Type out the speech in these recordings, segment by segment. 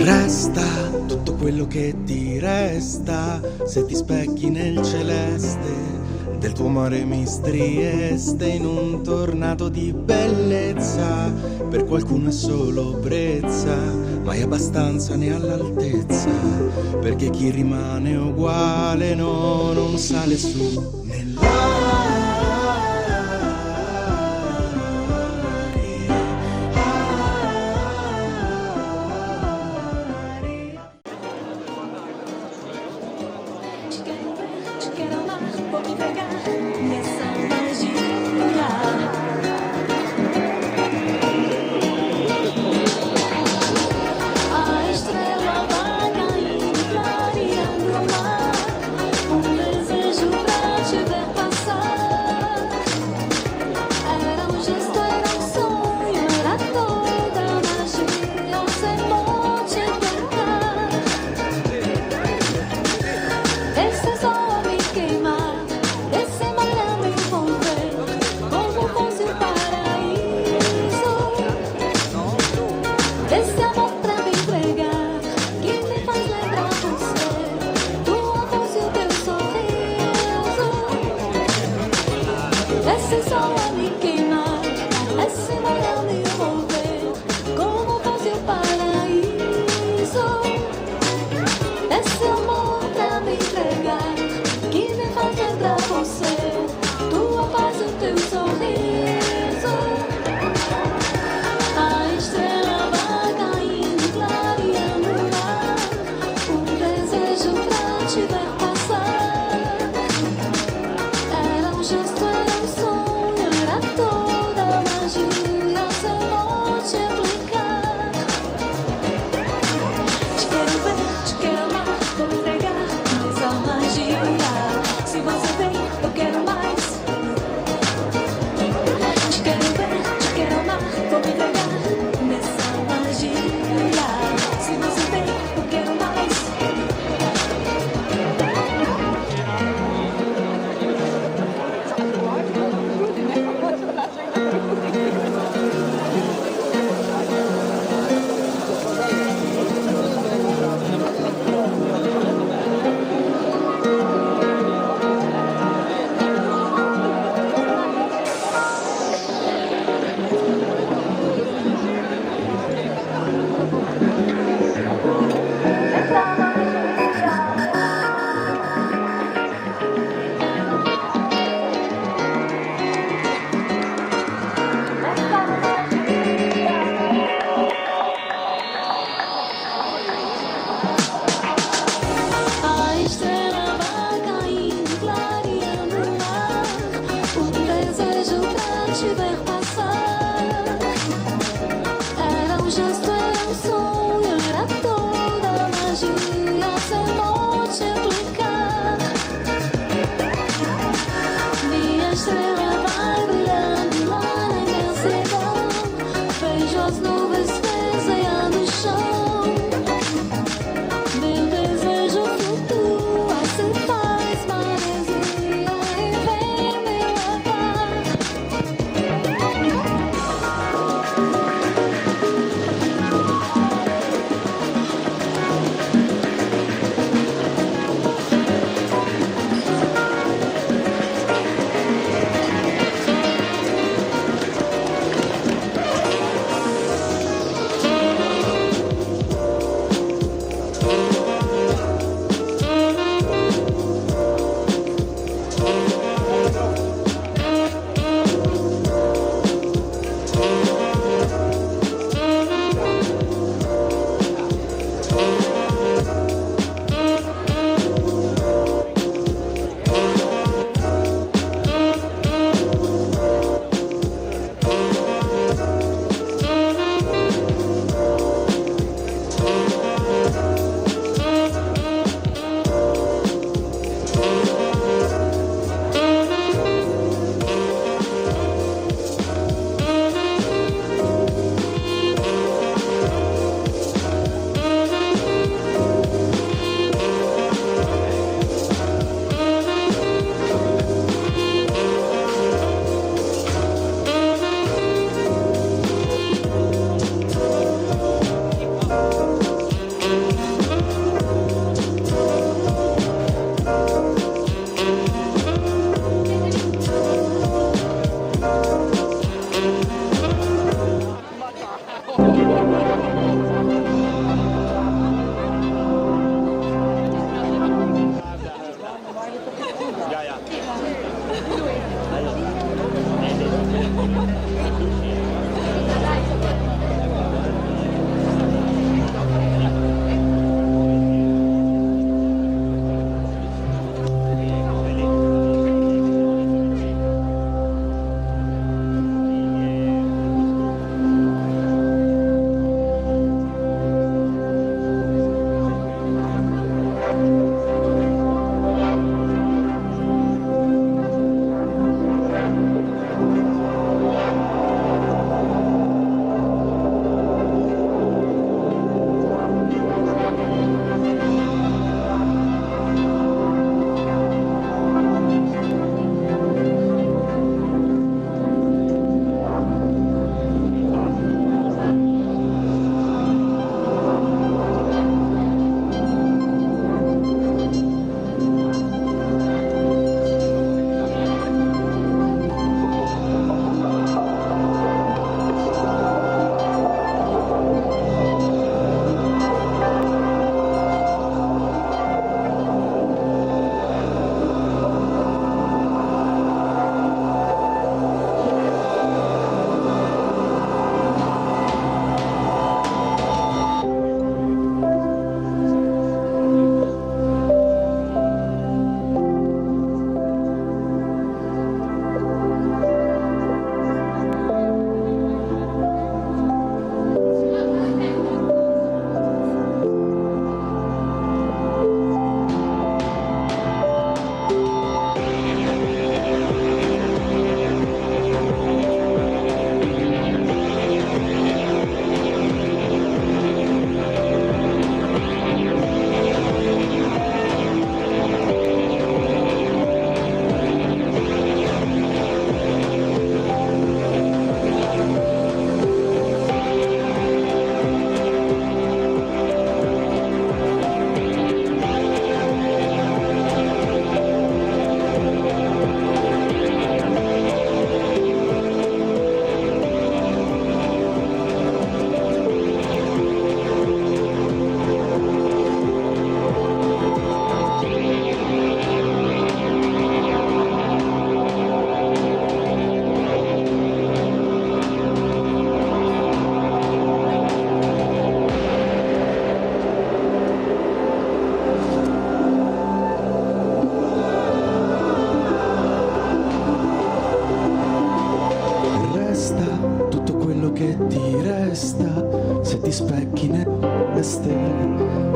Resta tutto quello che ti resta se ti specchi nel celeste del tuo mare mistrieste in un tornado di bellezza. Per qualcuno è solo brezza, mai abbastanza né all'altezza, perché chi rimane uguale no, non sale su nell'aria. Vou me pegar nessa magia. A estrela vai caindo, clareando o mar. Um desejo pra te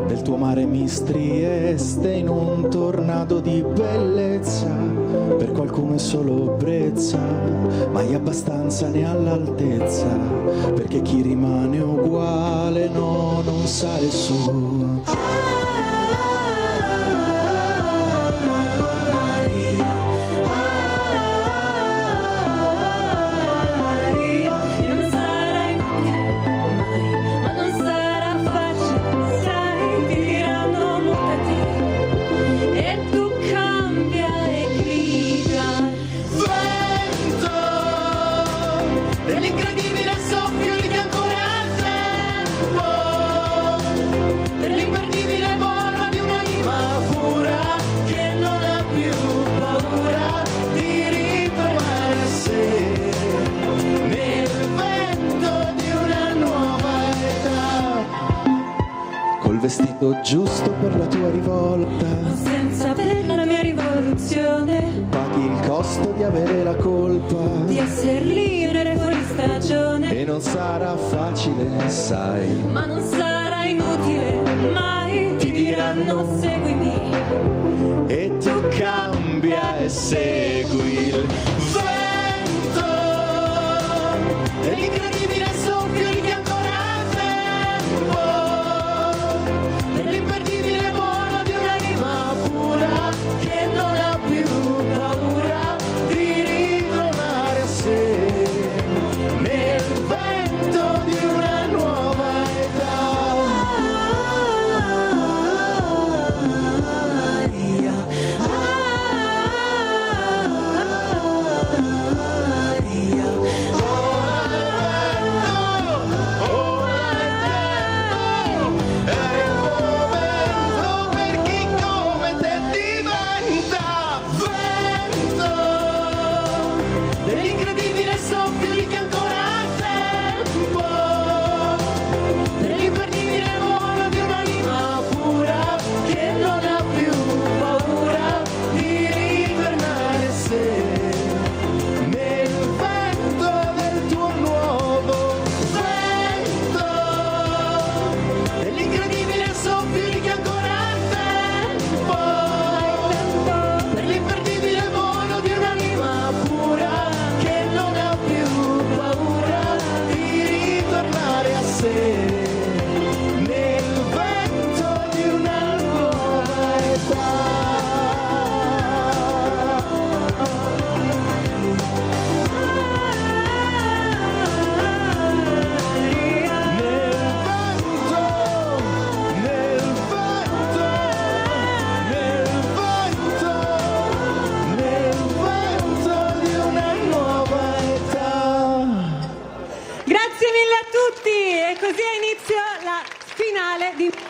del tuo mare mi strieste in un tornado di bellezza. Per qualcuno è solo brezza, mai abbastanza né all'altezza, perché chi rimane uguale no, non sale su. Vestito giusto per la tua rivolta, senza per la mia rivoluzione, paghi il costo di avere la colpa di essere libere fuori stagione. E non sarà facile, sai, ma non sarà inutile mai. Ti diranno seguimi, e tu cambia e segui il vento dell'incredibile soffio di ancora tempo, dell'imperdibile volo di un'anima pura che non ha più paura di ritornare a sé nel vento di una nuova età.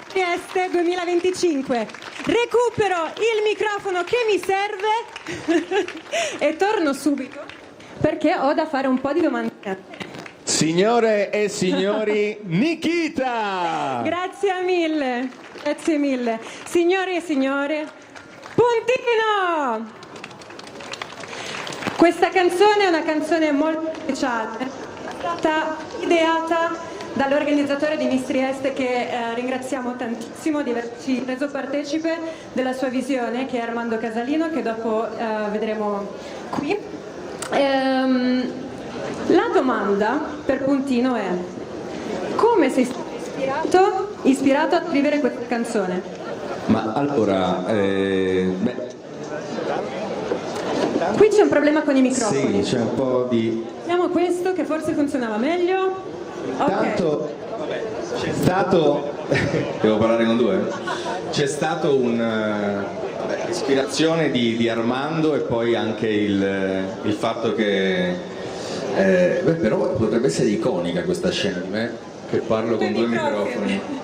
Trieste 2025. Recupero il microfono che mi serve e torno subito perché ho da fare un po' di domande. Signore e signori, Nikita! Grazie mille, grazie mille. Signore e signore, Puntino! Questa canzone è una canzone molto speciale, è stata ideata dall'organizzatore di Miss Trieste, che ringraziamo tantissimo di averci reso partecipe della sua visione, che è Armando Casalino, che dopo vedremo qui. La domanda per Puntino è: come sei stato ispirato a scrivere questa canzone? Ma allora, Qui c'è un problema con i microfoni. sì, c'è un po' di... Vediamo questo che forse funzionava meglio. Tanto c'è stato devo parlare con due? C'è stato ispirazione di Armando e poi anche il fatto che però potrebbe essere iconica questa scena di me che parlo con due microfoni.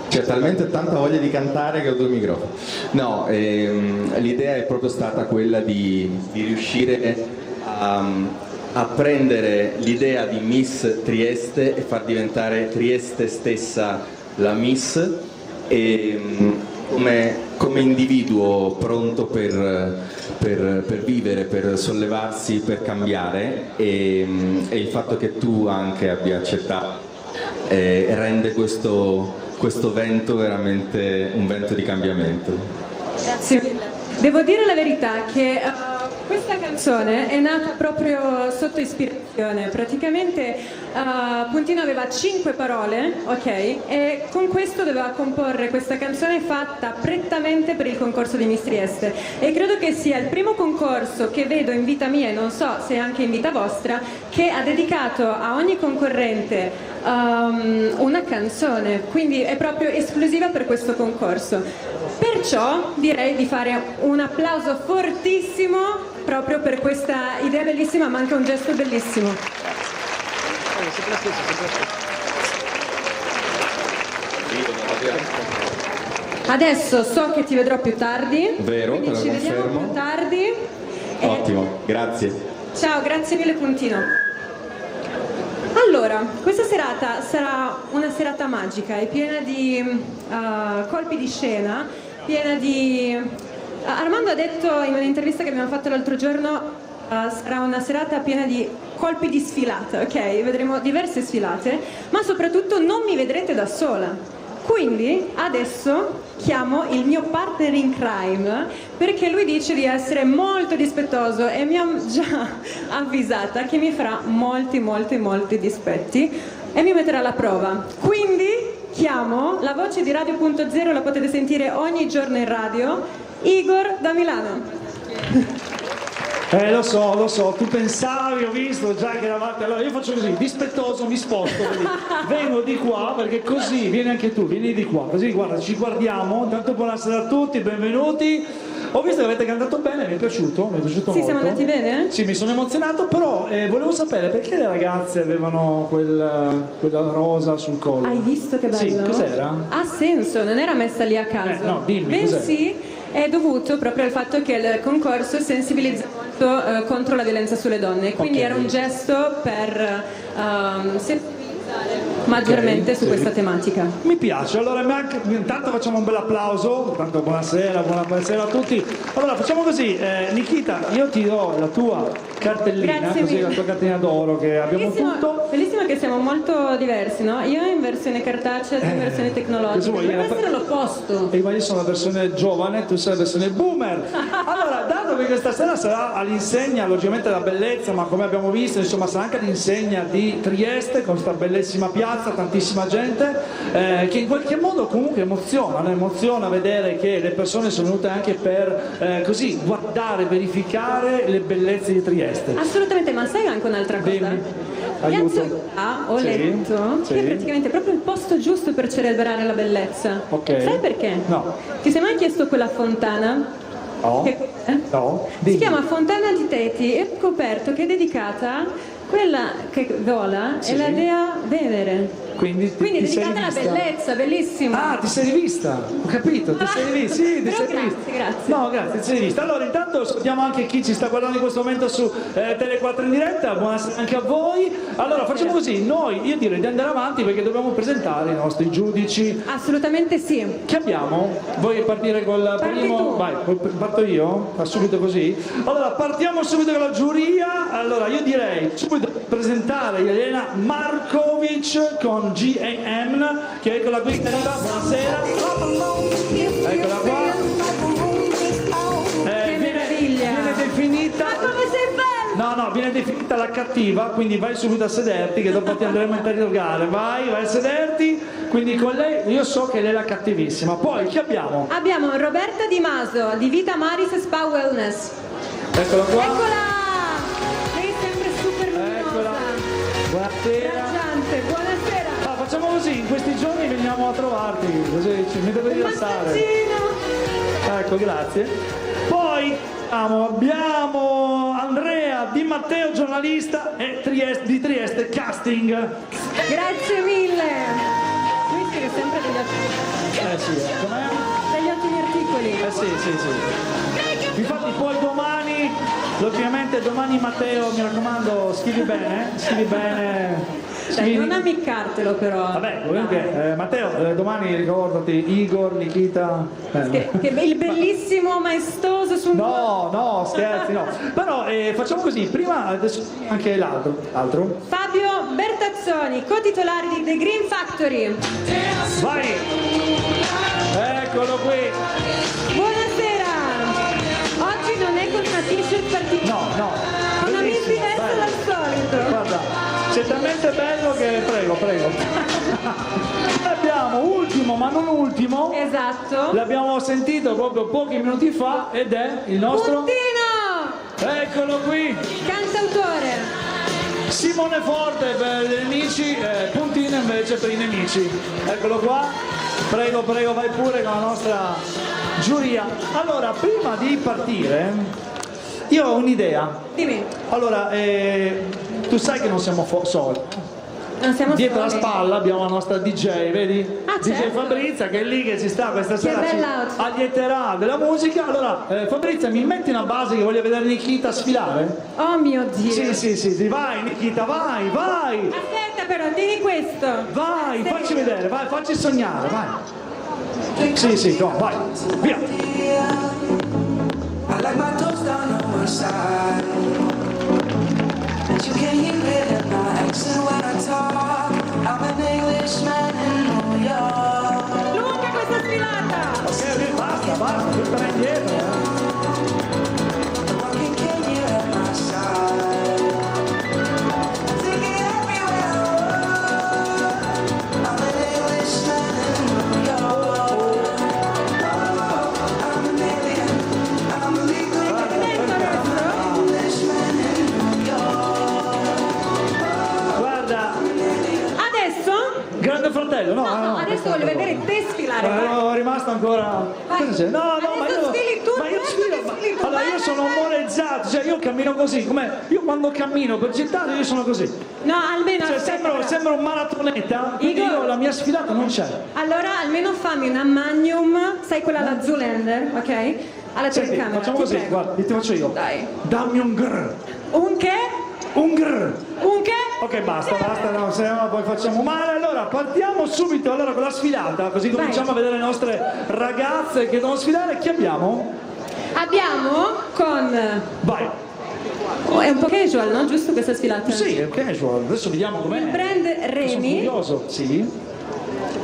C'è talmente tanta voglia di cantare che ho due microfoni. No, l'idea è proprio stata quella di riuscire a prendere l'idea di Miss Trieste e far diventare Trieste stessa la Miss, e come individuo pronto per vivere, per sollevarsi, per cambiare, e il fatto che tu anche abbia accettato rende questo questo vento veramente un vento di cambiamento. Grazie mille. Devo dire la verità che questa canzone è nata proprio sotto ispirazione. Praticamente Puntino aveva 5 parole, ok? E con questo doveva comporre questa canzone fatta prettamente per il concorso di Miss Trieste. E credo che sia il primo concorso che vedo in vita mia, e non so se anche in vita vostra, che ha dedicato a ogni concorrente una canzone. Quindi è proprio esclusiva per questo concorso. Perciò direi di fare un applauso fortissimo proprio per questa idea bellissima, ma anche un gesto bellissimo. Adesso so che ti vedrò più tardi. Vero, te lo ci vediamo confermo. più tardi. Ottimo, grazie. Ciao, grazie mille Puntino. Allora, questa serata sarà una serata magica, è piena di colpi di scena, piena di... Armando ha detto in un'intervista che abbiamo fatto l'altro giorno sarà una serata piena di colpi di sfilata, ok? Vedremo diverse sfilate, ma soprattutto non mi vedrete da sola. Quindi adesso chiamo il mio partner in crime perché lui dice di essere molto dispettoso e mi ha già avvisata che mi farà molti dispetti e mi metterà alla prova. Quindi chiamo la voce di Radio.0, la potete sentire ogni giorno in radio, Igor da Milano. Lo so, tu pensavi, ho visto già che eravate, allora io faccio così, dispettoso, mi sposto, vengo di qua perché così, vieni anche tu, vieni di qua, così guarda, ci guardiamo, intanto buonasera a tutti, benvenuti. Ho visto che avete cantato bene, mi è piaciuto molto. Sì, siamo andati bene? Sì, mi sono emozionato, però volevo sapere perché le ragazze avevano quella rosa sul collo. Hai visto che bello? Sì, cos'era? Ha senso, non era messa lì a caso. No, dimmi, bensì è dovuto proprio al fatto che il concorso sensibilizza molto contro la violenza sulle donne, quindi era un gesto per sensibilizzare maggiormente su questa tematica. Mi piace, allora intanto facciamo un bel applauso, tanto buonasera a tutti. Allora facciamo così, Nikita, io ti do la tua cartellina, così la tua cartellina d'oro che abbiamo tutto. Bellissimo che siamo molto diversi, no? Io in versione cartacea, tu in versione tecnologica. Dovrebbe essere l'opposto. E io sono la versione giovane, tu sei la versione boomer. Allora, dato che questa sera sarà all'insegna, logicamente della bellezza, ma come abbiamo visto, insomma, sarà anche all'insegna di Trieste, con questa bellissima piazza, tantissima gente, che in qualche modo comunque emoziona vedere che le persone sono venute anche per così guardare, verificare le bellezze di Trieste. Assolutamente, ma sai anche un'altra cosa? Aiuto. Ho letto che praticamente è proprio il posto giusto per celebrare la bellezza. Ok. Sai perché? No. Ti sei mai chiesto quella fontana? No. Che No. si chiama Fontana di Teti e ho scoperto che è dedicata, quella che vola è la dea Venere. Quindi è dedicata alla bellezza, bellissimo. Ah, ti sei rivista? Ho capito, ti sei rivista. Sì, ti sei rivista. Grazie. No, grazie, ti sei rivista. Allora, intanto salutiamo anche chi ci sta guardando in questo momento su Tele 4 in diretta. Buonasera anche a voi. Allora, facciamo così, io direi di andare avanti perché dobbiamo presentare i nostri giudici. Assolutamente sì. Che abbiamo? Vuoi partire col primo? Tu. Vai, parto io? Va subito così? Allora, partiamo subito con la giuria. Allora, io direi subito presentare Elena Markovic con GAM, che eccola qui, buonasera. Eccola qua. Che meraviglia. Viene definita. Ma come sei bella! No, viene definita la cattiva, quindi vai subito a sederti che dopo ti andremo a interrogare. Vai a sederti. Quindi con lei io so che lei è la cattivissima. Poi chi abbiamo? Abbiamo Roberta Di Maso di Vita Maris Spa Wellness. Eccola qua. Eccola! Lei è sempre super luminosa. Buonasera. Raggiante, buonasera. Facciamo così, in questi giorni veniamo a trovarti, così mi deve rilassare. Ecco, grazie. Poi abbiamo Andrea Di Matteo, giornalista e di Trieste Casting. Grazie mille. Lui scrive sempre degli ottimi. Com'è? Degli ottimi articoli. Sì. Infatti poi domani, logicamente domani Matteo, mi raccomando, scrivi bene. Dai, non ammiccartelo però. Vabbè, comunque, Matteo, domani ricordati, Igor, Nikita. Che il bellissimo, maestoso su un No, scherzi, no. Però facciamo così, prima adesso anche l'altro. Fabio Bertazzoni. canzoni, co-titolari di The Green Factory. Vai! Eccolo qui! Buonasera! Oggi non è con una t-shirt particolare. No, Con una bellissimo, miss bello. dal solito. Guarda, sei talmente bello che prego. Abbiamo ultimo ma non ultimo. Esatto. L'abbiamo sentito proprio pochi minuti fa ed è il nostro. Puntino! Eccolo qui! Cantautore. Simone Forte per gli amici, Puntino invece per i nemici. Eccolo qua. Prego, vai pure con la nostra giuria. Allora, prima di partire, io ho un'idea. Dimmi. Allora, tu sai che non siamo soli. Non siamo Dietro la soli. spalla abbiamo la nostra DJ, vedi? Ah, DJ certo. Fabrizia che è lì che ci sta questa sera, ci bella outfit. allieterà della musica. Allora, Fabrizia, mi metti una base che voglio vedere Nikita sfilare? Oh mio Dio. Sì, vai Nikita, vai! Aspetta però, tieni questo. Vai, facci vedere, vai, facci sognare, vai! Sì, no, vai, via! I like my toes down on my side. And you can hear it in my accent when I talk. I'm an Englishman in New York. Lunga questa sfilata. Ok, basta, tutta indietro, Walking can you at my side. Take it everywhere I walk. I'm an Englishman in New York. I'm an alien. I'm a legal Englishman in New York. Guarda, Adesso? Grande Fratello, no? No, adesso voglio vedere te sfilare. vai. Ero rimasto ancora. Vai. Cosa c'è? No, ma Adesso io. sfili tu, Ma io adesso sfilo. che sfili tu, Allora, vai, io sono vai, vai. monerizzato, cioè io cammino così, come io quando cammino per città io sono così. No, almeno Cioè aspetta, però. sembra un maratoneta, quindi Igor. io la mia sfilata non c'è. Allora almeno fammi una magnum, sai quella da Zoolander, ok? Alla Senti, telecamera. facciamo ti così, prego. guarda, ti faccio io. Dai. Dammi un grr. Un che? Un grr. Un che? Ok, basta, no, se no poi facciamo male. Allora, partiamo subito allora con la sfilata, così cominciamo a vedere le nostre ragazze che devono sfilare. Chi abbiamo? Abbiamo con... Vai. Oh, è un po' casual, no? Giusto questa sfilata? Sì, è casual, adesso vediamo com'è. Il brand Sono Remy. curioso, sì.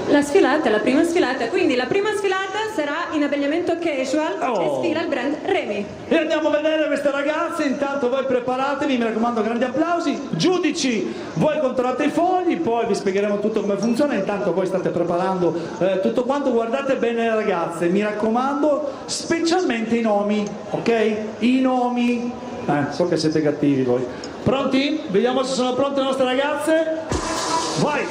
La sfilata, la prima sfilata. Quindi la prima sfilata sarà in abbigliamento casual Oh. e sfila il brand Remy. E andiamo a vedere queste ragazze, intanto voi preparatevi, mi raccomando grandi applausi. Giudici, voi controllate i fogli, poi vi spiegheremo tutto come funziona, intanto voi state preparando tutto quanto, guardate bene le ragazze, mi raccomando, specialmente i nomi, ok? I nomi, so che siete cattivi voi. Pronti? Vediamo se sono pronte le nostre ragazze. Vai!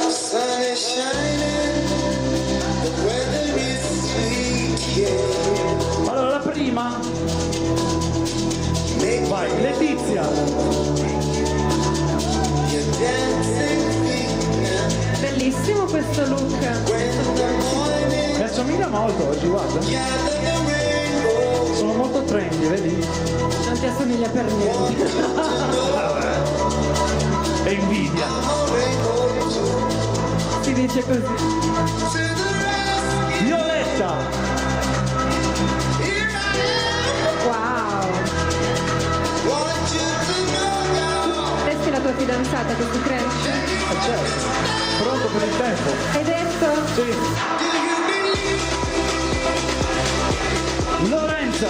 Sun is shining, the weather is sweet, yeah. Allora la prima, vai, Letizia. You're dancing feet Bellissimo questo look. when the morning Mi assomiglia molto oggi, guarda. gather the rainbow. Sono molto trendy, vedi? Non ti assomiglia per niente. È invidia. Si dice così. To the rescue, Violetta. here I Wow. am. Want you to know now. Resti la tua fidanzata che ti cresce? Certo. Pronto per il tempo? Hai detto? Sì. Do you believe? Lorenza.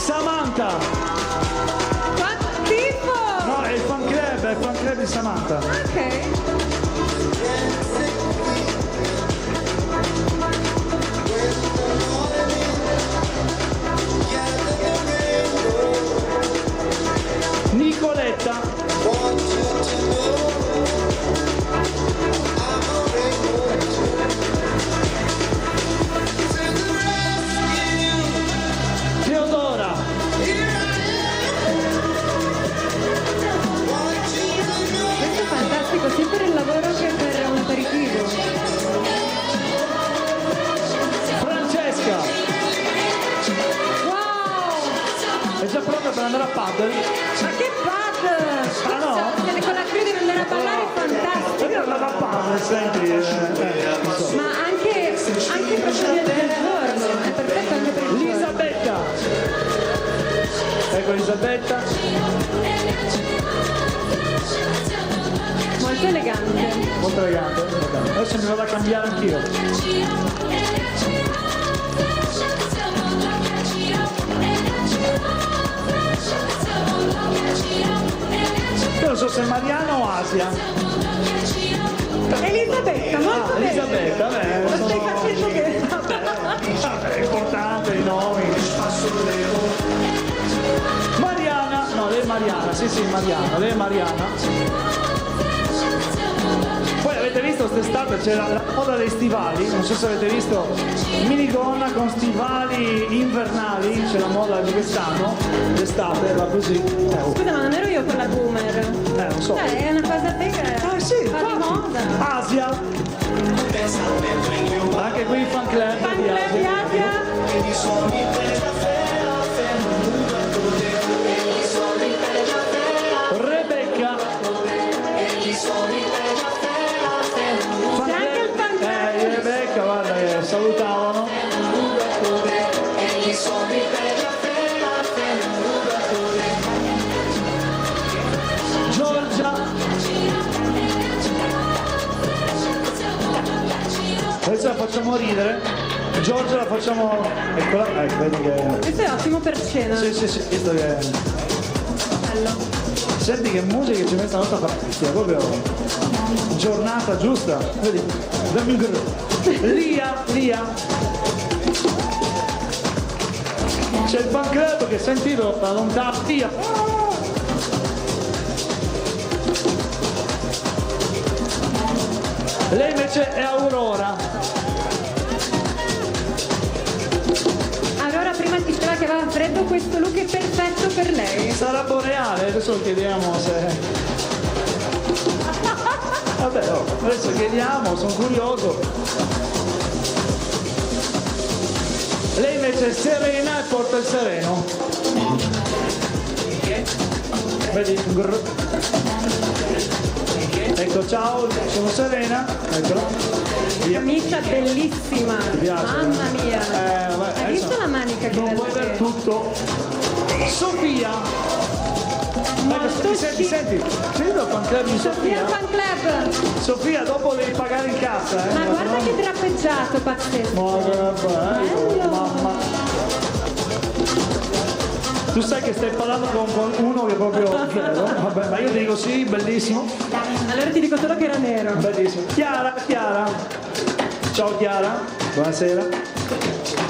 Samantha. Quanto schifo! No, è il fan club di Samantha. Ok. andare a paddle? Ma che pad! Ah, no? Con la crew devi andare a ballare, è fantastico! Io andavo a paddle, senti. Ma anche proprio del giorno, è perfetto anche per il giorno. Elisabetta! Ecco Elisabetta. Molto elegante. Molto elegante. Adesso mi vado a cambiare anch'io. Io non so se è Mariana o Asia. Elisabetta, molto bene. Elisabetta, beh. Lo stai facendo bene. Vabbè, è importante i nomi. Mariana, no, lei è Mariana, sì, Mariana, lei è Mariana. Poi avete visto quest'estate c'era la moda dei stivali, non so se avete visto, minigonna con stivali invernali, c'è la moda di quest'anno, d'estate, va così. Scusa, ma non ero io quella boomer. Non so. È una cosa te che Sì, fa di moda. Asia. Anche qui fan club Fan di club di Asia. Asia. Rebecca. C'è anche il fan club. Rebecca, guarda che salutavano. Giorgia. Adesso la facciamo ridere. Giorgia la facciamo. Eccola, ecco, vedi che. Questo è ottimo per cena. Sì, visto che. Bello. Senti che musica che ci mette la nostra partita, proprio giornata giusta. Vedi? Dammi un grrr. Lia. C'è il fan club che sentito da lontano. Lia. Lei invece è Aurora. Allora prima diceva che aveva freddo, questo look è perfetto per lei. Sarà boreale, adesso chiediamo se. Vabbè, adesso chiediamo, sono curioso. Lei invece è serena e porta il sereno. Vedi? Ecco, ciao, sono Serena. Eccola. Via. Camicia bellissima. Ti piace? Mamma mia. Vabbè, Hai visto la manica che non puoi aver tutto. Sofia. Ecco, senti, senti il fan club di Sofia Sofia. Fan Club. Sofia, dopo devi pagare in cassa, Ma guarda che drappeggiato pazzesco. Ma che bello, Bello. mamma. Tu sai che stai parlando con uno che è proprio zero. Vabbè, ma io ti dico sì, bellissimo. Allora ti dico solo che era nero. Bellissimo. Chiara. Ciao Chiara, buonasera.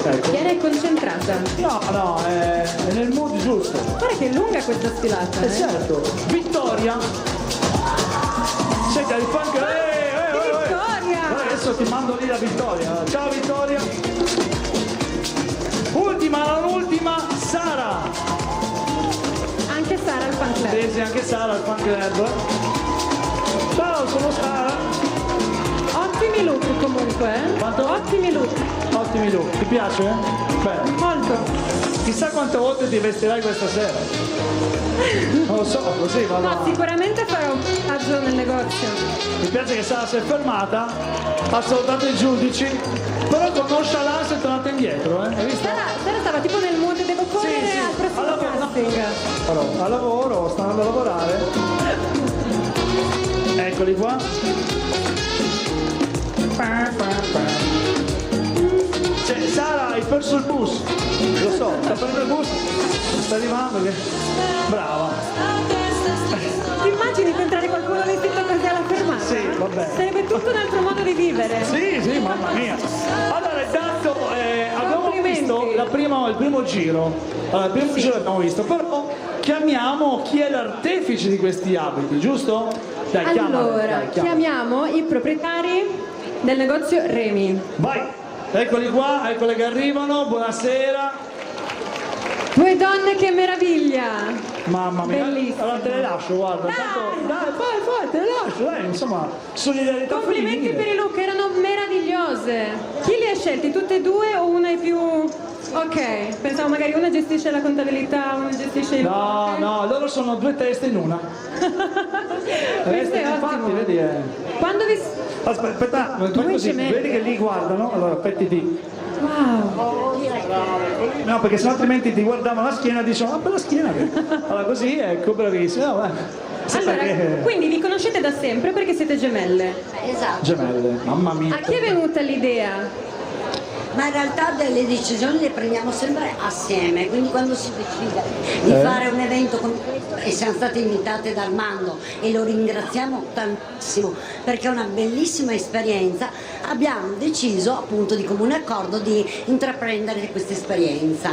Ecco. Chiara è concentrata. No, è nel mood giusto. Guarda che è lunga questa sfilata. Certo. Vittoria. Senti, il fan che. Vittoria! Adesso ti mando lì la Vittoria. Ciao Vittoria. L'ultima, Sara. Anche Sara al Fan Club. Tesi anche Sara al fan club. Ciao, sono Sara. Ottimi look comunque, eh? Quanto? Ottimi look. Ottimi look, ti piace? Beh, Molto. chissà quante volte ti vestirai questa sera. Non lo so, così vado. No, sicuramente farò un viaggio nel negozio. Mi piace che Sara si è fermata, ha salutato i giudici, però con nonchalance è tornata indietro, Hai visto? Sara stava tipo nel mood, devo correre Sì, al prossimo al lavoro, no. casting. Allora, a lavoro, stanno andando a lavorare. Eccoli qua. Cioè, Sara, hai perso il bus. Lo so, sta prendendo il bus. Sta arrivando che. Brava. Ti immagini incontrare qualcuno vestito così alla fermata? Sì, vabbè. Sarebbe tutto un altro modo di vivere. Sì, mamma mia. Allora, intanto abbiamo Complimenti. visto il primo giro. Allora, il primo giro l'abbiamo visto, però chiamiamo chi è l'artefice di questi abiti, giusto? Dai, chiamalo, Allora, dai, chiamalo. chiamiamo i proprietari del negozio Remi. Vai, eccoli qua, eccole che arrivano, buonasera. Due donne che meraviglia! Mamma mia, Bellissimo. allora te le lascio, guarda. Dai, vai, te le lascio, dai, insomma, solidarietà Complimenti femminile. per i look, erano meravigliose. Chi li ha scelti? Tutte e due o una è più Ok, pensavo magari una gestisce la contabilità, una gestisce il... No, no, loro sono due teste in una. Questo è Infatti, ottimo. vedi, Quando vi... Aspetta, fai così, gemelli. vedi che lì guardano, allora aspettiti. Wow. No, perché sennò altrimenti ti guardavano la schiena e dicevano, ah, bella schiena. Allora così, ecco, bravissimo. No, sai Allora, perché- quindi vi conoscete da sempre perché siete gemelle. Esatto, Gemelle, mamma mia. A chi è venuta l'idea? ma in realtà delle decisioni le prendiamo sempre assieme, quindi quando si decide di fare un evento come questo e siamo state invitate da Armando e lo ringraziamo tantissimo perché è una bellissima esperienza, abbiamo deciso appunto di comune accordo di intraprendere questa esperienza.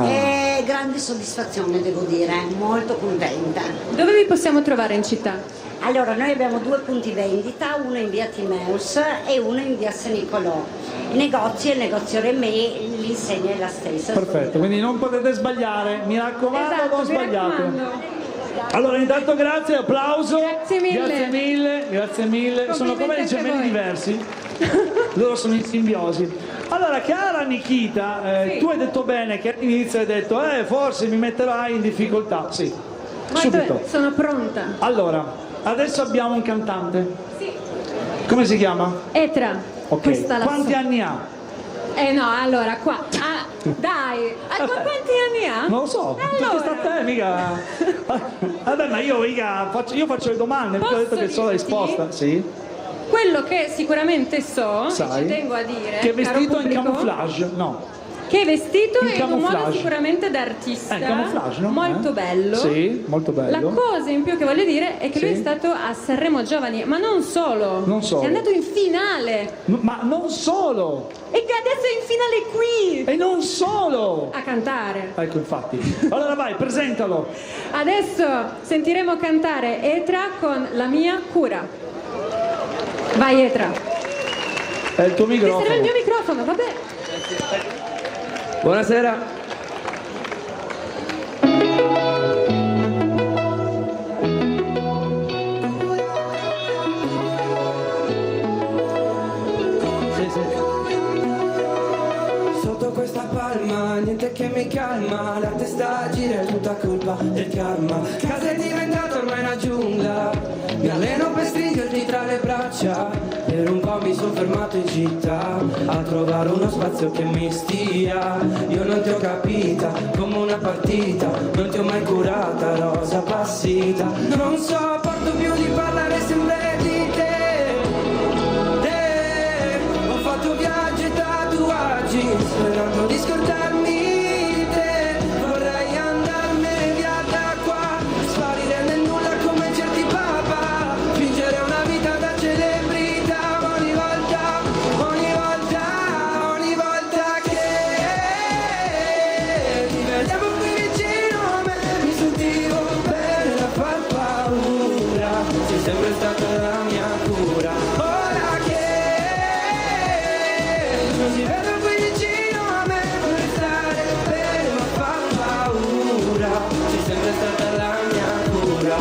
E grande soddisfazione devo dire, molto contenta. Dove vi possiamo trovare in città? Allora, noi abbiamo due punti vendita, uno in via Timeus e uno in via San Nicolò. I negozi e il negozio Remè, l'insegna è la stessa. Perfetto, quindi non potete sbagliare, mi raccomando, Esatto, non mi sbagliate. raccomando. Allora, intanto grazie, applauso. Grazie mille. Grazie mille, grazie mille. Sono come Complimenti dei anche gemelli voi. diversi. Loro sono in simbiosi. Allora, cara Nikita, Sì. tu hai detto bene che all'inizio hai detto, forse mi metterai in difficoltà. Sì, subito. Sono pronta. Allora, adesso abbiamo un cantante. Sì. Come si chiama? Etra. Ok. Questa la Quanti so. anni ha? No, allora qua. Ah, dai. Ma quanti anni ha? Non lo so, perché sta a te, mica. Vabbè, ma io faccio le domande, perché ho detto che so la dirti? risposta. Sì. Quello che sicuramente so, Sai. e ci tengo a dire, Che è caro vestito in pubblico, camouflage? No. che è vestito In in un modo camouflage. sicuramente da artista, In camouflage, no? molto bello. Sì, molto bello. La cosa in più che voglio dire è che lui Sì. è stato a Sanremo Giovani, ma non solo. Non solo. È andato in finale Ma non solo! e che adesso è in finale qui E non solo! a cantare. Ecco, infatti. Allora vai, presentalo. Adesso sentiremo cantare Etra con La mia cura. Vai Etra. È il tuo Ti serve il microfono. mio microfono, vabbè. Buonasera. Sotto questa palma, niente che mi calma, la testa gira, è tutta colpa del karma. Casa è diventata ormai una giungla, mi alleno per stringerti tra le braccia. Per un po' mi sono fermato in città a trovare uno spazio che mi stia. Io non ti ho capita come una partita, non ti ho mai curata, rosa passita. Non sopporto più di parlare sempre di te. Ho fatto viaggi e tatuaggi sperando di scordarmi di te. Vorrei andarmene via da qua, sparire nel nulla come certi papà, fingere una vita da celebrità. Ma ogni volta che ti vedevo qui vicino a me mi sentivo bene da far paura. Sei sempre stata la mia cura. Ora che non ti vedo qui vicino a me vorrei stare bene ma fa paura. Sei sempre stata la mia cura.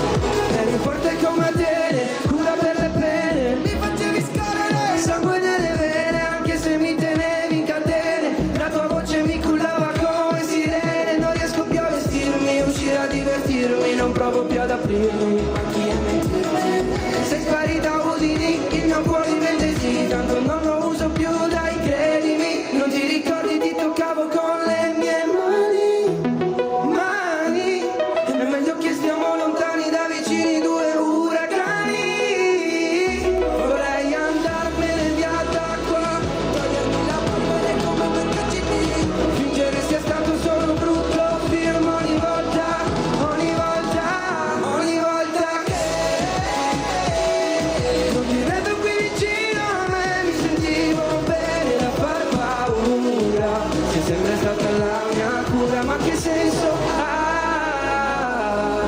Eri forte come Atene, cura per le pene. Mi facevi scorrere il sangue nelle vene, anche se mi tenevi in catene. La tua voce mi cullava come sirene. Non riesco più a vestirmi, uscire a divertirmi, non provo più ad aprirmi. Ma chi è mentirmi? Sei sparita, usi il mio cuore invece tanto non lo uso più, dai credimi. Non ti ricordi ti toccavo con le mie mani. È meglio che stiamo lontani da vicini due uragani. Vorrei andarmene via da qua, togliermi la polvere come per cacciarmi, fingere sia stato solo un brutto film. Ogni volta che non ti vedo qui vicino a me mi sentivo bene da far paura. Sei sempre stata la mia cura, ma che senso ha?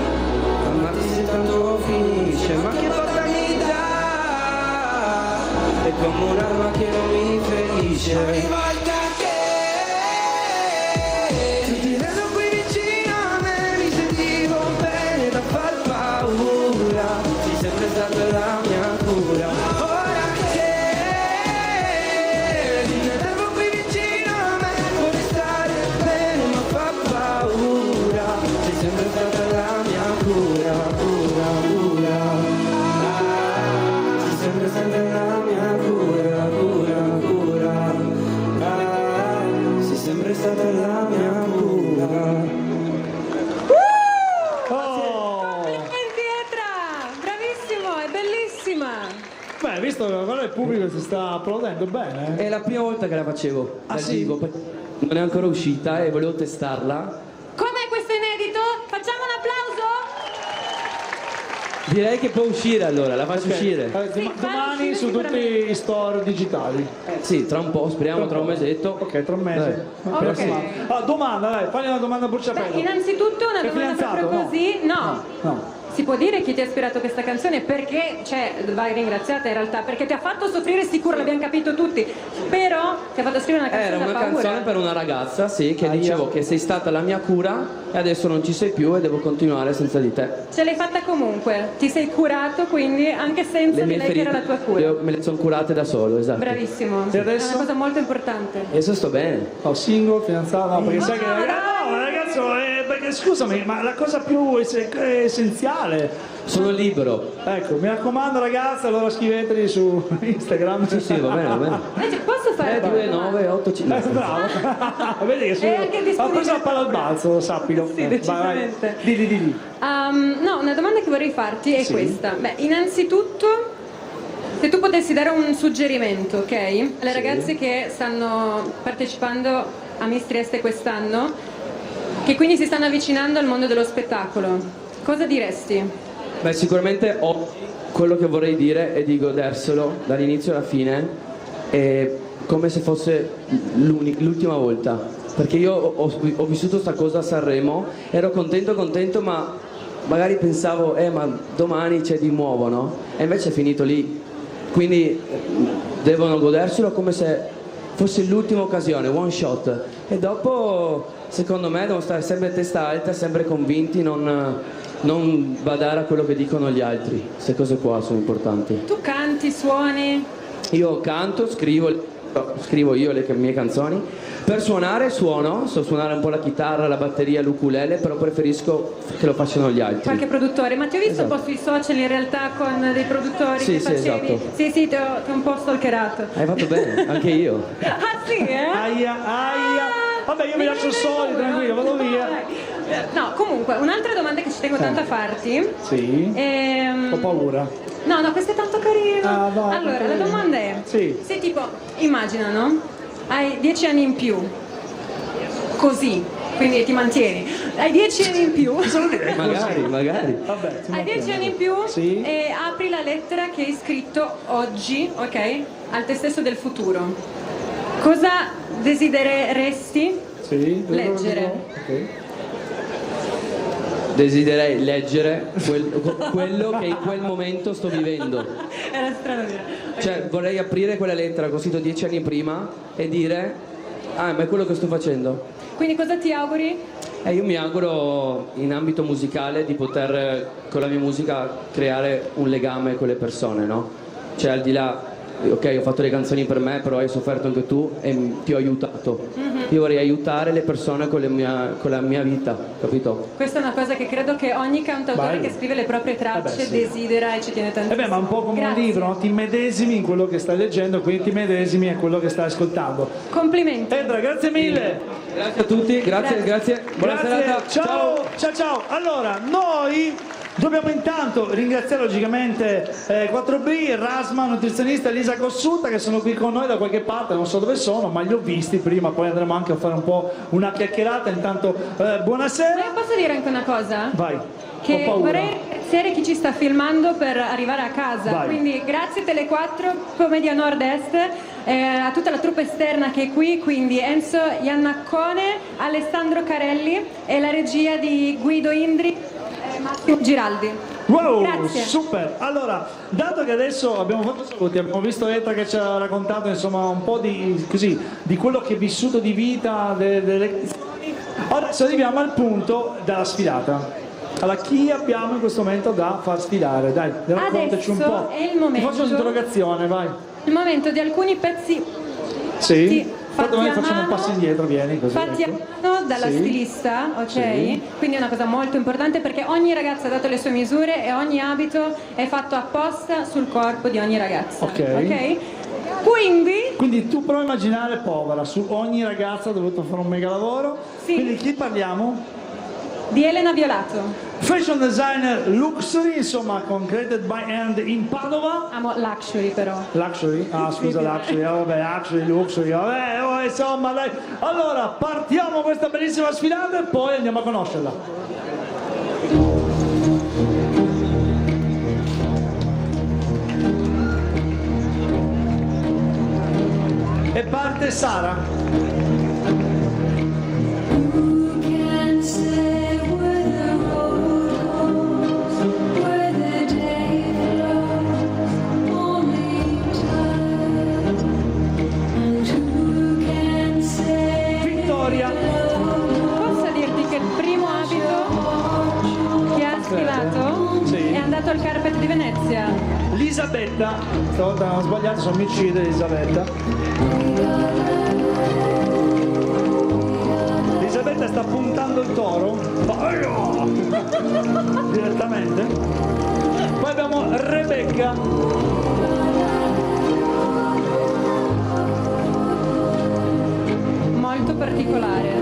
Amarti se tanto finisce, ma che porta mi dà? È come un'arma che non mi ferisce. Ogni volta che non ti vedo qui vicino a me mi sentivo bene da far paura. Sei sempre stata la mia cura. Ora che ti vedo qui vicino a me vorrei stare stata la mia cura. Complimenti Etra, bravissimo, è bellissima. Beh, visto che ora il pubblico si sta applaudendo bene. È la prima volta che la facevo dal sì? vivo, perché non è ancora uscita e volevo testarla. Com'è questo inedito? Facciamo un applauso? Direi che può uscire allora, la faccio uscire. Sì, Domani uscire su tutti sicuramente. i store digitali. Sì, tra un po', speriamo tra un mesetto. Ok, tra un mese. Ok. Ah, domanda, dai, fagli una domanda a bruciapelo. Beh, innanzitutto una Sei domanda fidanzato? proprio così. No. No. Si può dire chi ti ha ispirato questa canzone? Perché, cioè, vai ringraziata in realtà, perché ti ha fatto soffrire sicuro, l'abbiamo capito tutti, però ti ha fatto scrivere una canzone Era una da paura. canzone per una ragazza, sì, che dicevo che sei stata la mia cura e adesso non ci sei più e devo continuare senza di te. Ce l'hai fatta comunque, ti sei curato quindi anche senza di lei che era la tua cura. me le sono curate da solo, esatto. Bravissimo, E adesso? è una cosa molto importante. Adesso sto bene. Oh, single, fidanzato, no, perché sai che dai! no, ragazzo, perché scusami, ma la cosa più essenziale. Sono libero. Ecco, mi raccomando ragazzi, allora scriveteli su Instagram. Sì, sì, va bene, va bene. Posso fare 2, 9, 8, 5. Bravo. Vedi che È anche disponibile. ho preso la palla al balzo, sappilo. Sì, Vai, decisamente. vai. Di. No, una domanda che vorrei farti è Sì. questa. Beh, innanzitutto, se tu potessi dare un suggerimento, ok? Alle ragazze che stanno partecipando a Miss Trieste quest'anno, che quindi si stanno avvicinando al mondo dello spettacolo, cosa diresti? Beh, sicuramente quello che vorrei dire è di goderselo dall'inizio alla fine, come se fosse l'ultima volta. Perché io ho vissuto sta cosa a Sanremo, ero contento, ma magari pensavo, ma domani c'è di nuovo, no? E invece è finito lì. Quindi devono goderselo come se fosse l'ultima occasione, one shot. E dopo, secondo me, devono stare sempre a testa alta, sempre convinti, non badare a quello che dicono gli altri. Queste cose qua sono importanti. Tu canti, suoni? Io canto, scrivo io le mie canzoni. Per suonare suono, so suonare un po' la chitarra, la batteria, l'ukulele, però preferisco che lo facciano gli altri. Qualche produttore, ma ti ho visto Esatto. un po' sui social in realtà con dei produttori Sì, che sì, facevi. esatto. Sì, ti ho un po' stalkerato. Hai fatto bene, anche io. Ah sì, eh? Aia. Vabbè, io mi lascio soli, tranquillo, vado via. No, comunque, un'altra domanda che ci tengo tanto a farti. Sì. Ho paura. No, questo è tanto carino. Ah, vai, allora, che la carino. domanda è: Sì. se tipo, immagina, no? Hai 10 anni in più, così, quindi ti mantieni. Hai 10 anni in più. Magari. Vabbè, Hai 10 anni in più Sì. e apri la lettera che hai scritto oggi, ok? Al te stesso del futuro. Cosa desidereresti Sì. leggere? Ok. Desiderei leggere quello che in quel momento sto vivendo. Era strano dire. Cioè, vorrei aprire quella lettera che ho scritto 10 anni prima e dire: ah, ma è quello che sto facendo. Quindi cosa ti auguri? Io mi auguro in ambito musicale di poter con la mia musica creare un legame con le persone, no? Cioè al di là, ok, ho fatto le canzoni per me, però hai sofferto anche tu e ti ho aiutato. Io vorrei aiutare le persone con la mia vita, capito? Questa è una cosa che credo che ogni cantautore Bello. che scrive le proprie tracce sì. desidera e ci tiene tantissimo. Ma un po' come Grazie. un libro, no? Ti medesimi in quello che stai leggendo, quindi ti medesimi in quello che stai ascoltando. Complimenti. Edra, grazie mille. Grazie a tutti, grazie. Buona serata. Ciao. Allora, noi dobbiamo intanto ringraziare logicamente 4B, Rasma, nutrizionista, Elisa Cossuta, che sono qui con noi da qualche parte, non so dove sono, ma li ho visti prima, poi andremo anche a fare un po' una chiacchierata. Intanto buonasera. Ma io posso dire anche una cosa? Vai. Ho Che paura. vorrei ringraziare chi ci sta filmando per arrivare a casa. Vai. Quindi grazie Tele4, Commedia Nord-Est, a tutta la troupe esterna che è qui, quindi Enzo Iannaccone, Alessandro Carelli e la regia di Guido Indri e Massimo Giraldi. Wow, Grazie. super. Allora, dato che adesso abbiamo fatto saluti, abbiamo visto Eta che ci ha raccontato insomma un po' di quello che è vissuto di vita, delle lezioni, adesso arriviamo al punto della sfilata. Allora, chi abbiamo in questo momento da far sfilare? Dai, raccontaci un Adesso po'. è il momento. Ti faccio un'interrogazione, vai. Il momento di alcuni pezzi Sì? Tanto noi fatti a facciamo un mano, passo indietro, vieni così. fatti ecco. a mano dalla Sì. stilista, ok? Sì. Quindi è una cosa molto importante perché ogni ragazza ha dato le sue misure e ogni abito è fatto apposta sul corpo di ogni ragazza. Ok. Quindi tu prova a immaginare povera, su ogni ragazza ha dovuto fare un mega lavoro. Sì. Quindi chi parliamo? Di Elena Violato. Fashion designer luxury, insomma, con Created by Hand in Padova. Amo luxury però. Luxury? Ah, scusa, luxury, vabbè, actually, luxury, vabbè, oh, insomma, dai. Allora, partiamo questa bellissima sfilata e poi andiamo a conoscerla. E parte Sara. Vittoria. Posso dirti che il primo abito che ha sfilato Sì. è andato al Carpet di Venezia. Elisabetta, stavolta non ho sbagliato, sono omicide Elisabetta. Elisabetta sta puntando il toro. Direttamente. Poi abbiamo Rebecca. Molto particolare.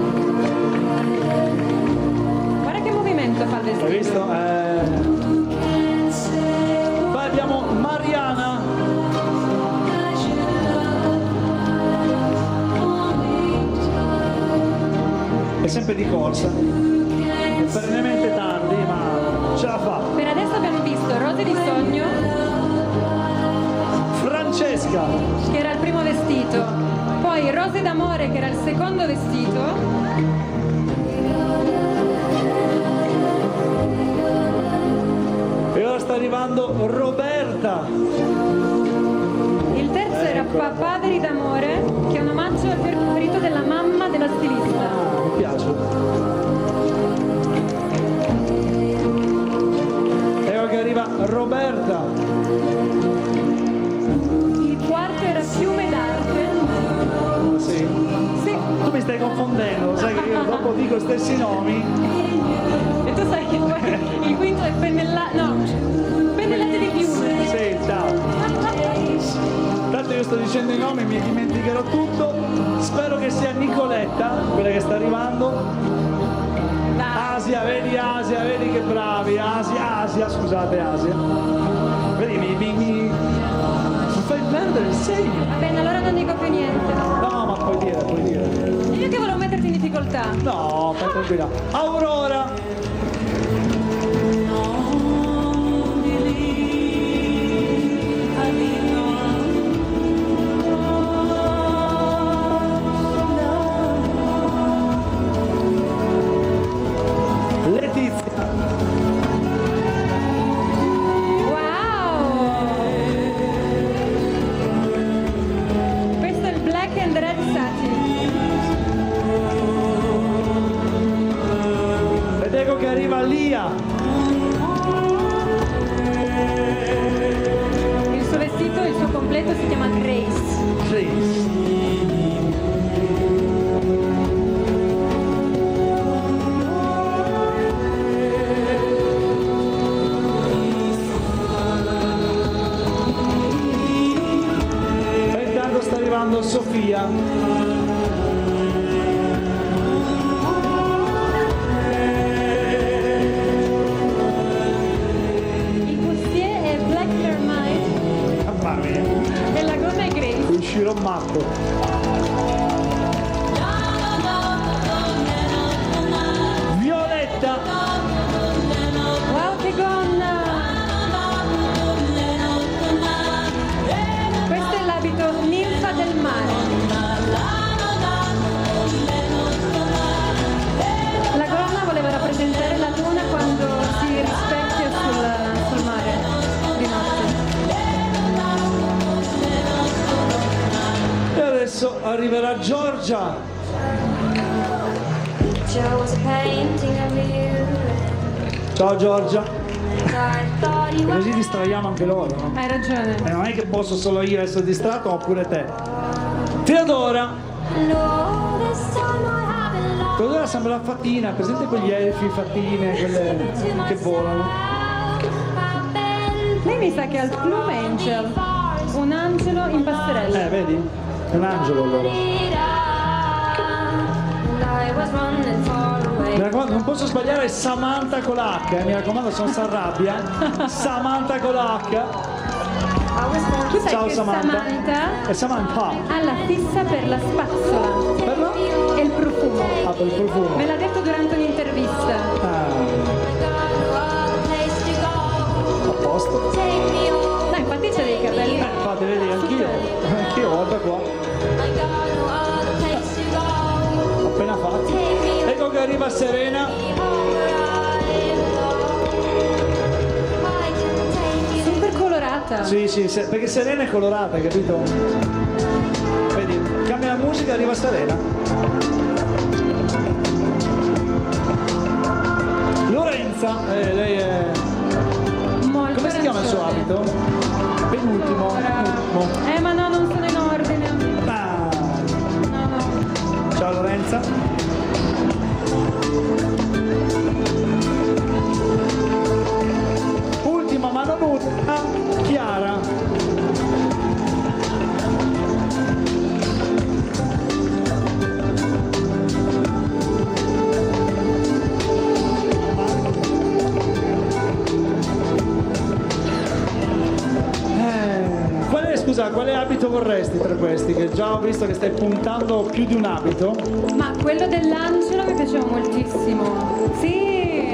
Guarda che movimento fa il vestito. Hai visto? Poi abbiamo Mariana. È sempre di corsa. È perennemente tardi, ma ce la fa. Per adesso abbiamo visto Rose di Sogno, Francesca. che era il primo vestito, poi Rose d'Amore, che era il secondo vestito, E ora sta arrivando Roberta. il terzo era Papaveri d'Amore, che è un omaggio al fiore preferito della mamma della stilista. Mi piace. E ora che arriva Roberta. Il quarto era Fiume d'Arte. Sì. Sì, Tu mi stai confondendo, sai che io dopo dico i stessi nomi. e tu sai che poi il quinto è Pennellate di Fiume. Sì, ciao. Tanto io sto dicendo i nomi, mi dimenticherò tutto. Spero che sia Nicoletta, quella che sta arrivando. Asia, vedi che bravi. Asia, scusate, Asia. Vedi, mi fai perdere il segno. Va bene, allora non dico più niente. No, ma puoi dire. Io che volevo metterti in difficoltà. No, fai tranquilla. Aurora. Letizia. Wow! Questo è il Black and Red Satin. Ed ecco che arriva Lia. Il suo vestito, il suo completo si chiama Grace. Grace. E intanto sta arrivando Sofia. Il bustier è Black Mermaid Mamma mia, e la gonna è Grace. uscirò matto. Violetta. Wow, che gonna! Questo è l'abito ninfa del mare. La gonna voleva rappresentare la luna quando si rispecchia sul mare di notte. E adesso arriverà Giorgia. Picture was a painting of you. Ciao Giorgia. I thought you Così were distraiamo anche loro, no? Hai ragione. E non è che posso solo io essere distratto, oppure te. Teodora. no, this time I haven't lost. Teodora sembra la fatina, presente quegli elfi, fattine, quelle che volano. Lei mi sa che ha il Plume Angel. un angelo in passerella. Vedi? È un angelo allora. Mi raccomando, non posso sbagliare Samantha con l'H, mi raccomando, se non si arrabbia. Samantha con l'H. Tu sai Ciao che Samantha. È Samantha. ha la fissa per la spazzola Per la? e il profumo. Ah, per il profumo. Me l'ha detto durante un'intervista. A posto. No, infatti c'ha dei capelli. Infatti, vedi, anch'io, guarda qua. Appena fatti. Ecco che arriva Serena. Super colorata. Sì, perché Serena è colorata, capito? Vedi, cambia la musica e arriva Serena. Lorenza, lei è... Molto Come si chiama il suo arancione. abito? Penultimo. Ma no, non sono in ordine. Ah. No. Ciao Lorenza. Ultima ma non ultima, Chiara. Quale abito vorresti tra questi? Che già ho visto che stai puntando più di un abito. Ma quello dell'angelo mi piaceva moltissimo. Sì,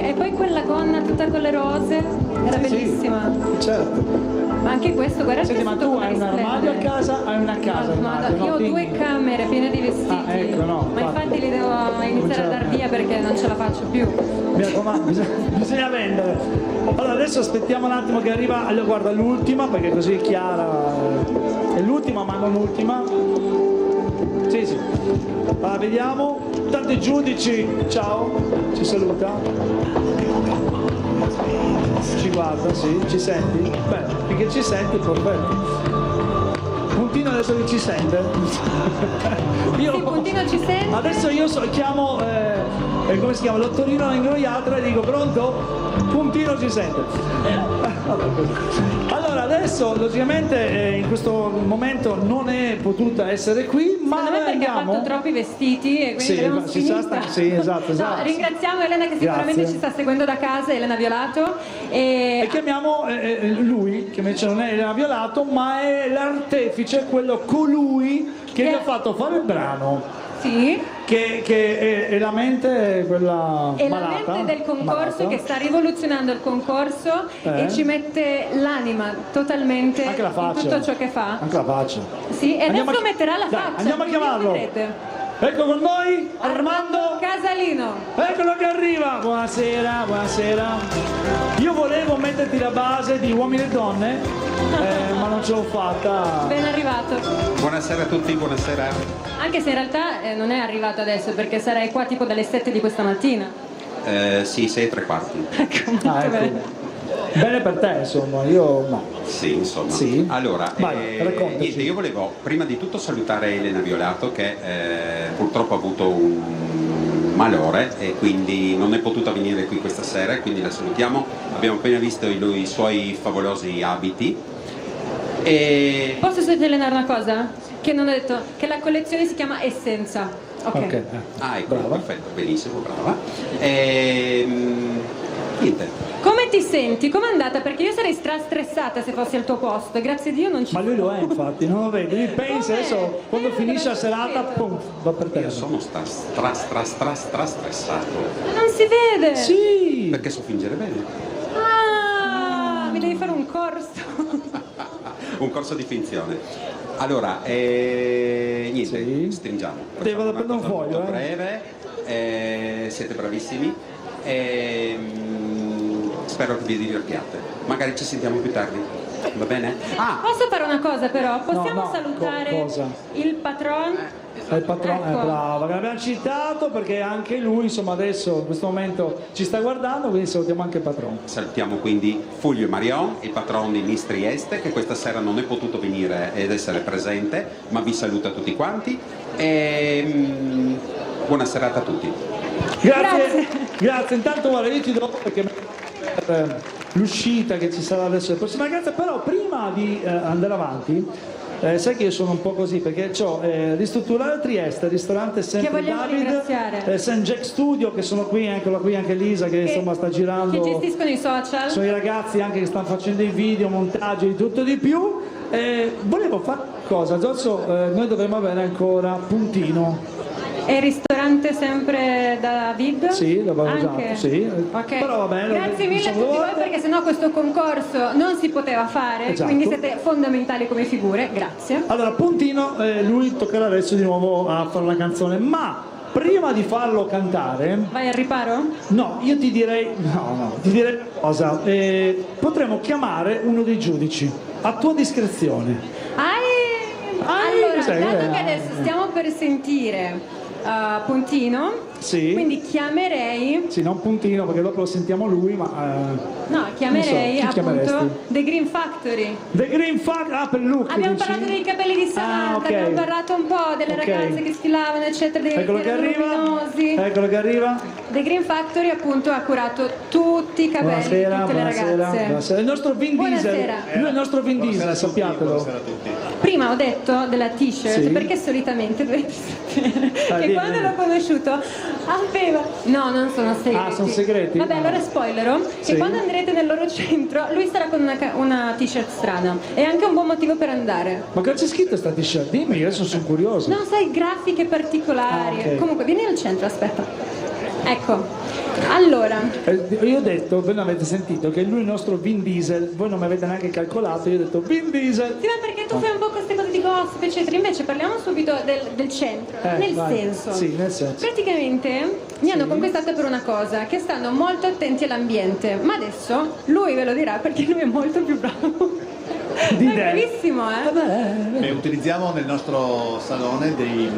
e poi quella gonna tutta con le rose, era bellissima. Sì, certo. Ma anche questo, guarda Senti, che ma tu hai un armadio a casa? Hai una casa? Io ho due camere piene di vestiti. Ah, ecco, no, ma infatti li devo iniziare a dar via perché non ce la faccio più. Mi raccomando, bisogna vendere. Allora adesso aspettiamo un attimo che arriva, allora, guarda l'ultima perché così è chiara. È l'ultima ma non ultima. Sì. Allora vediamo. Tanti giudici, ciao, ci saluta. Ci guarda, sì, ci senti? Beh, finché ci senti, perfetto. Puntino adesso che ci sente. Sì, Puntino ci sente. Adesso io chiamo, come si chiama, l'ottorino ingroiato e dico pronto? Puntino ci sente. Allora adesso logicamente in questo momento non è potuta essere qui, ma Secondo me perché andiamo. ha fatto troppi vestiti e quindi abbiamo finita. Sì, esatto. No, ringraziamo Elena che sicuramente Grazie. ci sta seguendo da casa, Elena Violato. E chiamiamo lui, che invece non è Elena Violato, ma è l'artefice, colui che gli ha fatto fare il brano. Sì. Che è la mente quella E malata, la mente del concorso malata. che sta rivoluzionando il concorso e ci mette l'anima totalmente Anche la in faccia. tutto ciò che fa. Anche la faccia. Sì, e Andiamo adesso a- metterà la Dai, faccia. andiamo a quindi chiamarlo. vedrete. Ecco con noi Armando Casalino. Eccolo che arriva. Buonasera. Io volevo metterti la base di Uomini e Donne, ma non ce l'ho fatta. Ben arrivato. Buonasera a tutti, buonasera. Anche se in realtà non è arrivato adesso perché sarei qua tipo dalle 7 di questa mattina. Sì, 6:15. Ecco, molto Ah, ecco. bene. Bene per te, insomma, io no. Sì, insomma. Sì. Allora, Vai, raccontaci. niente, io volevo prima di tutto salutare Elena Violato che purtroppo ha avuto un malore e quindi non è potuta venire qui questa sera, quindi la salutiamo. Abbiamo appena visto i suoi favolosi abiti. E Posso sottolineare una cosa? Che non ho detto che la collezione si chiama Essenza. Ok. Ah, ecco, Brava. perfetto, benissimo, brava. Niente. Come ti senti? Com'è andata? Perché io sarei stressata se fossi al tuo posto e grazie a Dio non ci Ma lui lo è infatti, non lo vedi? Lui pensa Come? adesso quando finisce la serata, pum, va per Io terra. sono stressato. non si vede. Sì! Perché so fingere bene. Ah, mi devi fare un corso. Un corso di finzione. Allora, niente, Sì. stringiamo. Devo Facciamo prendere un una cosa foglio, molto breve, siete bravissimi. Spero che vi divertiate. Magari ci sentiamo più tardi. Va bene? Ah, Posso fare una cosa però? Possiamo no, salutare cosa? il patron? È il patrono, Ecco. brava, che l'abbiamo citato perché anche lui, insomma, adesso in questo momento ci sta guardando, quindi salutiamo anche il patrono. salutiamo quindi Fulvio Marion, il patrono di Miss Trieste, che questa sera non è potuto venire ed essere presente, ma vi saluta tutti quanti. Buona serata a tutti. Grazie. Intanto guarda, io ti do perché l'uscita che ci sarà adesso la prossima ragazza, però prima di andare avanti, sai che io sono un po' così perché ho Ristrutturare Trieste, ristorante sempre Che vogliamo David, ringraziare. St. Jack Studio che sono qui, eccola qui anche Lisa che insomma sta girando, Che gestiscono i social. sono i ragazzi anche che stanno facendo i video, montaggi, di tutto di più. Volevo fare cosa, Giorgio, noi dovremmo avere ancora Puntino. E il ristorante sempre David? Sì, l'abbiamo Anche? già, sì. Ok. Però va bene, Grazie mille a diciamo tutti voi volte. perché sennò questo concorso non si poteva fare, Esatto. quindi siete fondamentali come figure, grazie. Allora, Puntino, lui toccherà adesso di nuovo a fare la canzone, ma prima di farlo cantare, Vai al riparo? no, io ti direi, ti direi una cosa, potremmo chiamare uno dei giudici, a tua discrezione. Allora, cos'è? dato che adesso stiamo per sentire Puntino, Sì. quindi chiamerei, Sì, non Puntino perché dopo lo sentiamo lui, ma... no, chiamerei Non so, chi appunto chiameresti? The Green Factory. The Green Factory, per look, Abbiamo dici? parlato dei capelli di Samantha, ok. abbiamo parlato un po' delle Ok. ragazze che sfilavano, eccetera, dei Eccolo che arriva, luminosi. eccolo che arriva. The Green Factory appunto ha curato tutti i capelli di Buonasera, tutte le buonasera, ragazze. buonasera. Il nostro Vin Diesel, Buonasera. lui è il nostro Vin Diesel, sappiatelo. Prima ho detto della t-shirt Sì. perché solitamente dovete sapere che dimmi. quando l'ho conosciuto aveva... No, non sono segreti. Ah, sono segreti? Vabbè, allora spoilero Sì. che quando andrete nel loro centro lui sarà con una t-shirt strana. È anche un buon motivo per andare. Ma cosa c'è scritto sta t-shirt? Dimmi, adesso sono curioso. No, sai, grafiche particolari. Ah, ok. Comunque, vieni al centro, aspetta. Ecco, allora, Io ho detto, voi non avete sentito, che lui è il nostro Vin Diesel, voi non mi avete neanche calcolato, io ho detto Vin Diesel. sì, ma perché tu fai un po' queste cose di gossip, eccetera. Invece parliamo subito del centro, nel vai. senso. Sì, nel senso. Praticamente mi hanno conquistata per una cosa, che stanno molto attenti all'ambiente, ma adesso lui ve lo dirà perché lui è molto più bravo. Di È te. bravissimo, Beh, utilizziamo nel nostro salone dei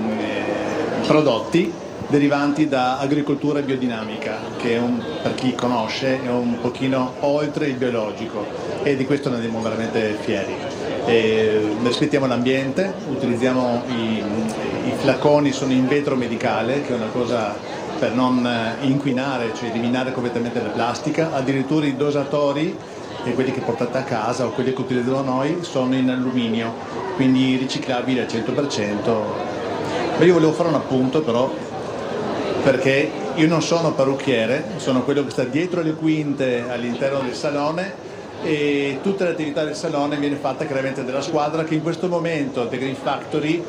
prodotti derivanti da agricoltura biodinamica, che è per chi conosce è un pochino oltre il biologico e di questo ne andiamo veramente fieri. Rispettiamo l'ambiente, utilizziamo i flaconi, sono in vetro medicale, che è una cosa per non inquinare, cioè eliminare completamente la plastica, addirittura i dosatori e quelli che portate a casa o quelli che utilizziamo noi sono in alluminio, quindi riciclabili al 100%. Ma io volevo fare un appunto però, perché io non sono parrucchiere, sono quello che sta dietro le quinte all'interno del salone e tutta l'attività del salone viene fatta chiaramente dalla squadra che in questo momento The Green Factory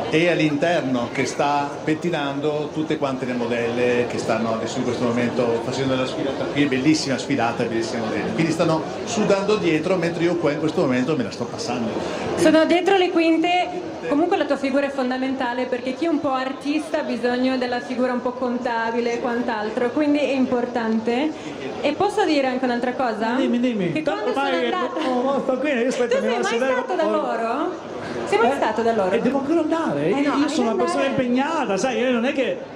è all'interno, che sta pettinando tutte quante le modelle che stanno adesso in questo momento facendo la sfilata qui, bellissima sfilata, bellissime modelle, quindi stanno sudando dietro mentre io qua in questo momento me la sto passando. sono dietro le quinte. Comunque la tua figura è fondamentale perché chi è un po' artista ha bisogno della figura un po' contabile e quant'altro, quindi è importante. E posso dire anche un'altra cosa? Dimmi. Che quando sono Vai, andata... no, sto qui, io aspetta, Tu mi sei vado a mai sedere. stato da loro? Sei mai stato da loro? E devo ancora andare, no, io devi sono una persona andare. impegnata, sai, io non è che...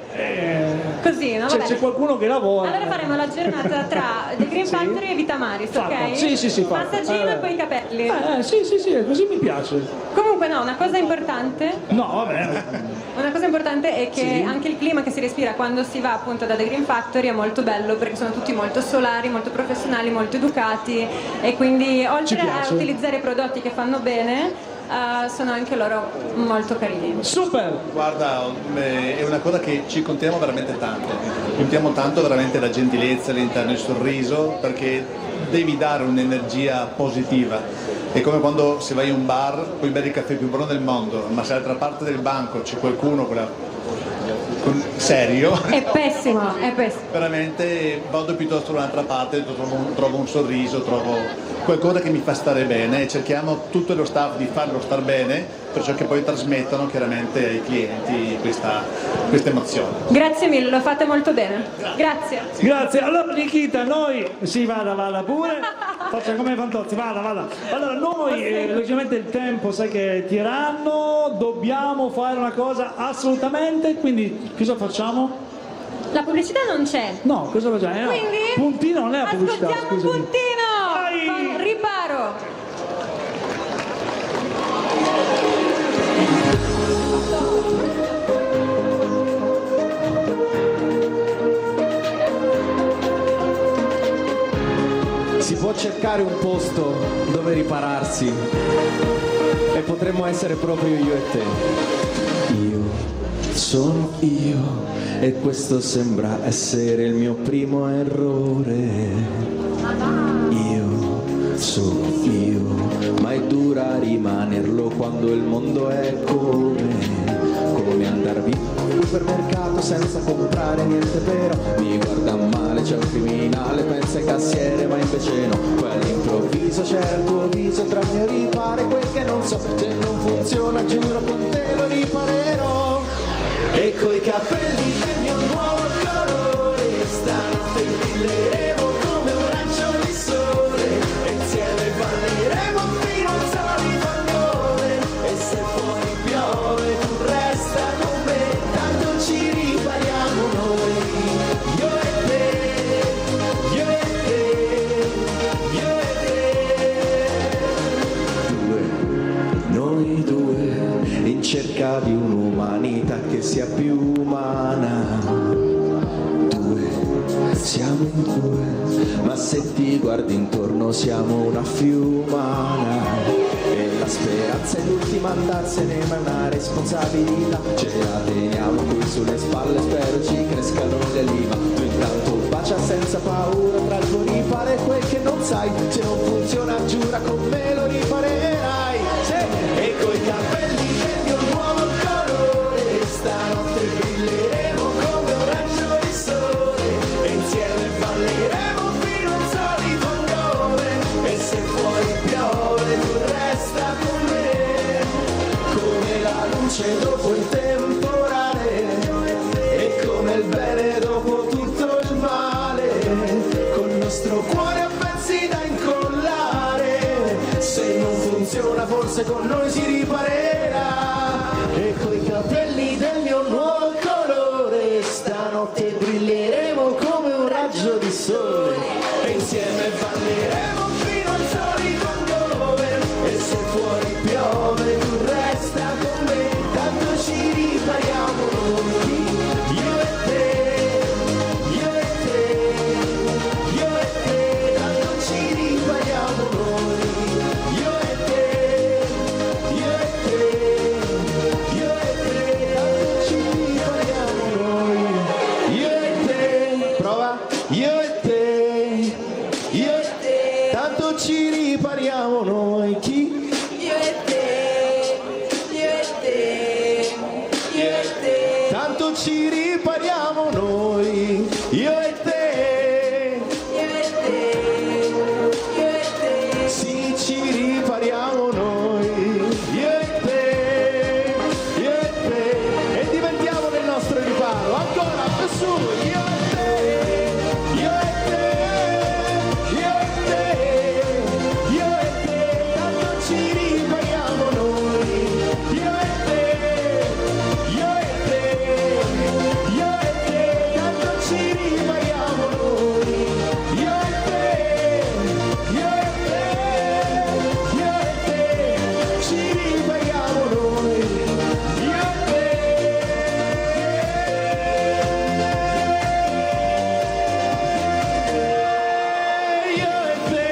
Così, no? Vabbè. c'è qualcuno che lavora. Allora faremo la giornata tra The Green Sì. Factory e Vita Maris, Fatto. ok? Sì, fatto. Massaggino e poi i capelli. Sì, così mi piace. Comunque no, una cosa importante No, vabbè. Una cosa importante è che Sì. anche il clima che si respira quando si va appunto da The Green Factory è molto bello perché sono tutti molto solari, molto professionali, molto educati e quindi oltre Ci a piace. utilizzare prodotti che fanno bene sono anche loro molto carini. Super! Guarda, è una cosa che ci contiamo veramente tanto. Contiamo tanto veramente la gentilezza all'interno, il sorriso, perché devi dare un'energia positiva. È come quando se vai in un bar puoi bere il caffè più buono del mondo, ma se dall'altra parte del banco c'è qualcuno serio, È pessimo, è pessimo. veramente vado piuttosto da un'altra parte, trovo un sorriso, trovo qualcosa che mi fa stare bene e cerchiamo tutto lo staff di farlo star bene, perciò che poi trasmettono chiaramente ai clienti questa emozione. Grazie mille, lo fate molto bene. Grazie. Grazie, allora Nikita, noi... Sì, vada pure. Faccia come Fantozzi, vada. Allora noi, logicamente il tempo sai che è tiranno, dobbiamo fare una cosa assolutamente, quindi cosa facciamo? La pubblicità non c'è. No, cosa facciamo? No, Quindi Puntino non è la pubblicità, ascoltiamo scusami. Puntino Vai! con Riparo. Si può cercare un posto dove ripararsi e potremmo essere proprio io e te. Io sono io e questo sembra essere il mio primo errore. Io sono io, ma è dura rimanerlo quando il mondo è come andar via al supermercato senza comprare niente, però mi guarda male, c'è un criminale, pensa ai cassiere ma invece no, poi all'improvviso c'era il tuo viso tra il mio ripare, quel che non so, se non funziona giuro con te lo riparerò. E coi capelli del mio nuovo colore stanotte brilleremo come un raggio di sole e insieme balleremo fino al solito amore. E se fuori piove tu resta con me, tanto ci ripariamo noi, io e te, io e te, io e te. Noi due in cerca di un'umanità che sia più umana. Siamo in due, ma se ti guardi intorno siamo una fiumana. E la speranza è l'ultima a andarsene, ma è una responsabilità. Ce la teniamo qui sulle spalle, spero ci crescano le lima. Tu intanto bacia senza paura tra il tuo ripare e quel che non sai. Se non funziona giura con me lo riparerai. Sì. E coi capelli del mio nuovo colore stanotte brilleremo come un raggio di sole e insieme balleremo fino al solito amore. E se fuori piove tu resta con me come la luce dopo il temporale e come il bene dopo tutto il male, col nostro cuore a pezzi da incollare. Se non funziona forse con noi si riparerà. E coi capelli del mio nuovo colore stanotte brilleremo come un raggio di sole e insieme balleremo fino al solito amore. E se fuori piove tu resta con me, tanto ci ripariamo noi, io e te, io e te, io e te, tanto ci ripariamo noi, io e te, io e te, io e te, tanto ci ripariamo noi, io e te, prova, io e te, io e te, tanto ci ripariamo noi, chi? Io e te, io e te, io e te, tanto ci ripariamo noi, io e te, io e te, io e te, sì ci ripariamo noi, io e te, io e te, e diventiamo nel nostro riparo, ancora più su, io e te, io e te, io e te, io e te, tanto ci ripariamo noi, io e te, io e te, io e te, tanto ci ripariamo noi, io e te, io e te, io e te, ci ripariamo noi, io e te, io e te.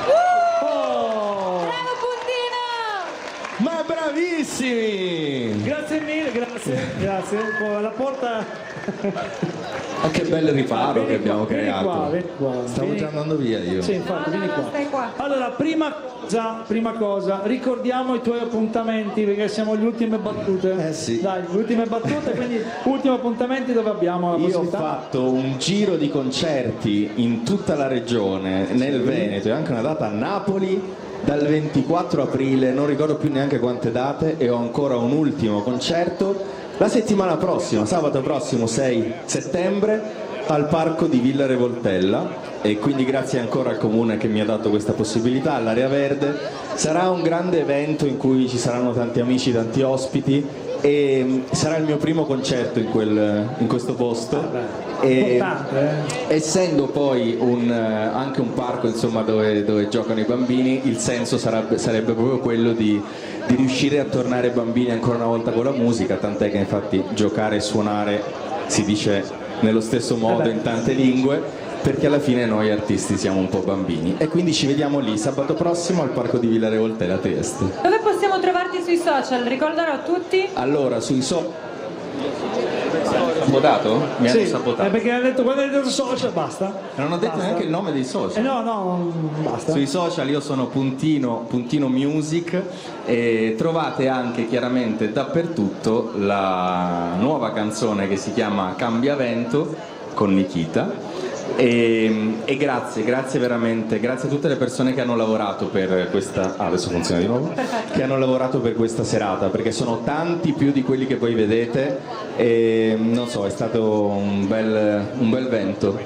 Oh, Bravo Puntino! ma bravissimi! Grazie mille, grazie. Poi la porta. Ma che bel riparo Vieni che abbiamo qua, vieni creato. qua, vieni qua. Stavo Vieni- già andando via io. Sì, infatti, No, vieni no, qua. stai qua. Allora, prima cosa, ricordiamo i tuoi appuntamenti perché siamo alle ultime battute. Eh sì. Dai, le ultime battute, quindi ultimi appuntamenti dove abbiamo la Io ho possibilità. fatto un giro di concerti in tutta la regione, nel Veneto, e anche una data a Napoli dal 24 aprile, non ricordo più neanche quante date, e ho ancora un ultimo concerto la settimana prossima, sabato prossimo 6 settembre al parco di Villa Revoltella, e quindi grazie ancora al comune che mi ha dato questa possibilità, all'Area Verde. Sarà un grande evento in cui ci saranno tanti amici, tanti ospiti, e sarà il mio primo concerto in questo posto. E, essendo poi anche un parco, insomma, dove giocano i bambini, il senso sarebbe proprio quello di riuscire a tornare bambini ancora una volta con la musica, tant'è che infatti giocare e suonare si dice nello stesso modo in tante lingue. perché alla fine noi artisti siamo un po' bambini. E quindi ci vediamo lì sabato prossimo al Parco di Villa Revoltella a Trieste. Dove possiamo trovarti sui social? Ricordalo a tutti. Allora, sui sabotato? Mi hanno sabotato. Perché hanno detto quando hai detto social basta. Non ho detto neanche il nome dei social. No, basta. Sui social io sono Puntino Music e trovate anche chiaramente dappertutto la nuova canzone che si chiama Cambiavento con Nikita. E grazie veramente, grazie a tutte le persone che hanno lavorato per questa. Adesso funziona di nuovo. Che hanno lavorato per questa serata, perché sono tanti più di quelli che voi vedete e non so, è stato un bel vento.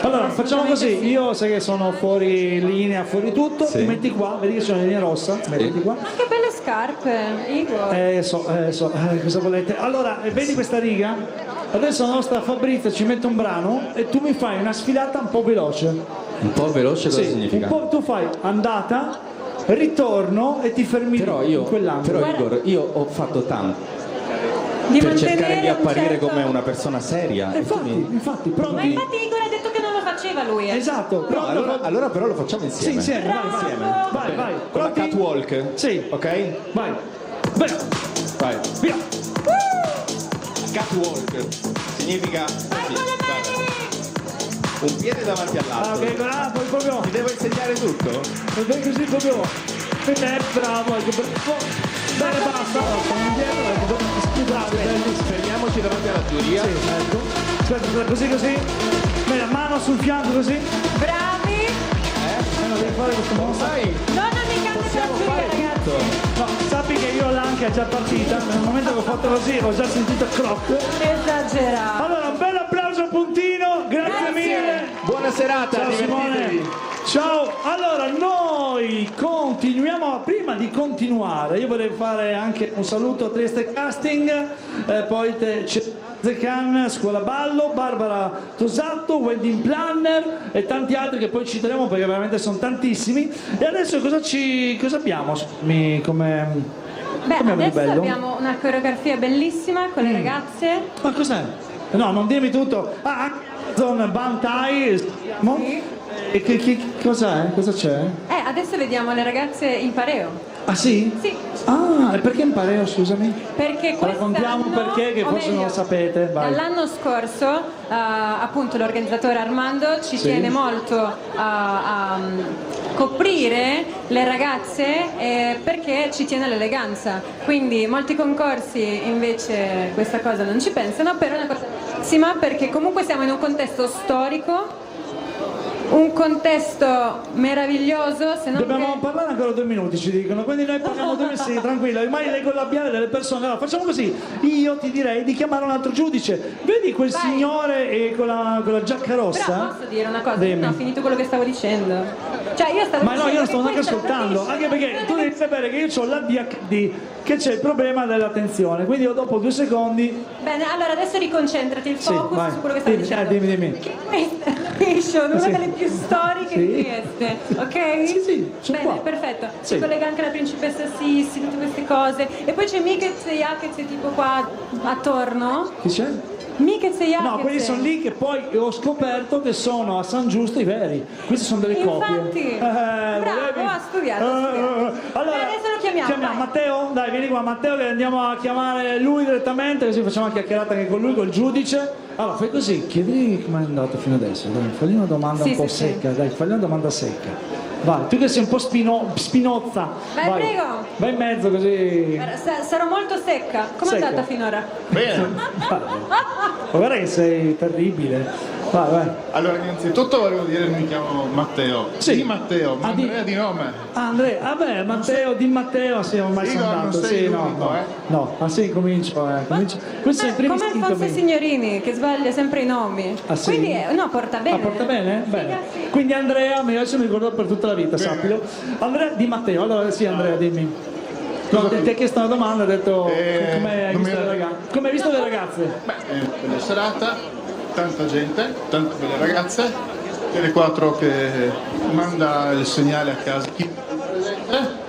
Allora facciamo così, io sai che sono fuori linea, fuori tutto, ti metti qua, vedi che c'è una linea rossa, mettiti qua. Ma che belle scarpe, Igor. Cosa volete? Allora, vedi questa riga? Adesso la nostra Fabrizia ci mette un brano e tu mi fai una sfilata un po' veloce. Un po' veloce cosa significa? Tu fai andata, ritorno e ti fermi in quell'angolo. Però Igor, io ho fatto tanto Di per cercare mantenere di un apparire certo- come una persona seria. Infatti, pronti? Ma infatti Igor ha detto che non lo faceva lui. Esatto, No, allora però lo facciamo insieme. Sì, insieme, vai. Vai. Con la catwalk? Sì. Ok? Vai. Vai. Via. Catwalk significa così, un piede davanti all'altro. Ok, poi proprio. Ti devo insegnare tutto? Così proprio. Bravo, bene, basta. Fermiamoci davanti alla giuria. Sì, ecco. Aspetta, così. Bene, mano sul fianco così. Bravi. Devi fare questo mosso. Non mi cambia la giuria, ragazzi. No, sappi che io l'anche è già partita, nel momento che ho fatto così ho già sentito croc. Esagerato. Allora, un bel applauso a Puntino, grazie mille. Buona serata, Ciao Simone. divertitevi. Ciao, allora noi continuiamo, prima di continuare io vorrei fare anche un saluto a Trieste Casting, poi c'è Zecan, Scuola Ballo, Barbara Tosatto, Wedding Planner e tanti altri che poi citeremo perché veramente sono tantissimi. E adesso cosa abbiamo? Come Adesso bello? abbiamo una coreografia bellissima con le ragazze. Ma cos'è? No, non dirmi tutto. Amazon Bantai. E cos'è? Cosa c'è? Adesso vediamo le ragazze in pareo. Ah sì? Sì. Ah, e perché in pareo, scusami? Perché raccontiamo perché, che o forse non meglio, lo sapete. Vai. Dall'anno scorso appunto l'organizzatore Armando ci tiene molto a coprire le ragazze perché ci tiene all'eleganza. Quindi molti concorsi invece questa cosa non ci pensano, però è una cosa bellissima perché comunque siamo in un contesto storico. Un contesto meraviglioso, se non Dobbiamo parlare ancora 2 minuti, ci dicono, quindi noi parliamo 2 minuti, sì, tranquillo, ormai leggo il labiale delle persone. Allora facciamo così, io ti direi di chiamare un altro giudice. Vedi quel signore con la giacca rossa? Però posso dire una cosa? Dimmi. Non ho finito quello che stavo dicendo. Cioè io stavo Ma no, io non stavo neanche questo ascoltando, capisci? anche perché tu devi sapere che io ho l'ADHD, che c'è il problema dell'attenzione, quindi io dopo 2 secondi... Bene, allora adesso riconcentrati il Sì, focus vai. su quello che stavo dicendo. Dimmi. Perché questa è la location, una Sì. delle più storiche Sì. di Trieste, ok? Sì, sono bene, qua. perfetto. Sì. Si collega anche la principessa Sissi, tutte queste cose. E poi c'è Mikez e Jakez tipo qua attorno. Chi c'è? Mikez e Jakez. No, quelli sono lì che poi ho scoperto che sono a San Giusto i veri. Queste sono delle copie. Infatti. Volevi? Ha studiato. Allora, adesso lo chiamiamo. vai. Matteo, dai, vieni qua, Matteo, che andiamo a chiamare lui direttamente, così facciamo una chiacchierata anche con lui, col giudice. Allora, fai così, chiedi come è andato fino adesso, dai, fagli una domanda un po' secca, dai, fagli una domanda secca. Vai, tu che sei un po' spinozza. Vai, prego. Vai in mezzo così. Guarda, sarò molto secca. Come è Secca. andata finora? Bene. Ma guarda che sei terribile. Vai. Allora, innanzitutto volevo dire che mi chiamo Matteo. Sì. Di Matteo, ma Ah, di- Andrea di nome. Andrea, vabbè, Matteo, di Matteo, sì, ormai Igor, sono non andato. sei Sì, l'unico, no, ma sì, comincio. Questo è il primo Come istinto Alfonso mio. Signorini che sbaglia sempre i nomi. Ah, sì? Quindi no, porta bene. Ah, porta bene? Bene. Sì. Quindi Andrea, adesso mi ricordo per tutta la vita, sappilo. Andrea Di Matteo, allora sì Andrea, dimmi. No, ti ha chiesto una domanda, ha detto come hai non visto mi- le ragazze? Come hai visto le ragazze? Beh, bella serata, tanta gente, tante belle ragazze, e le 4 che manda il segnale a casa. Chi è presente?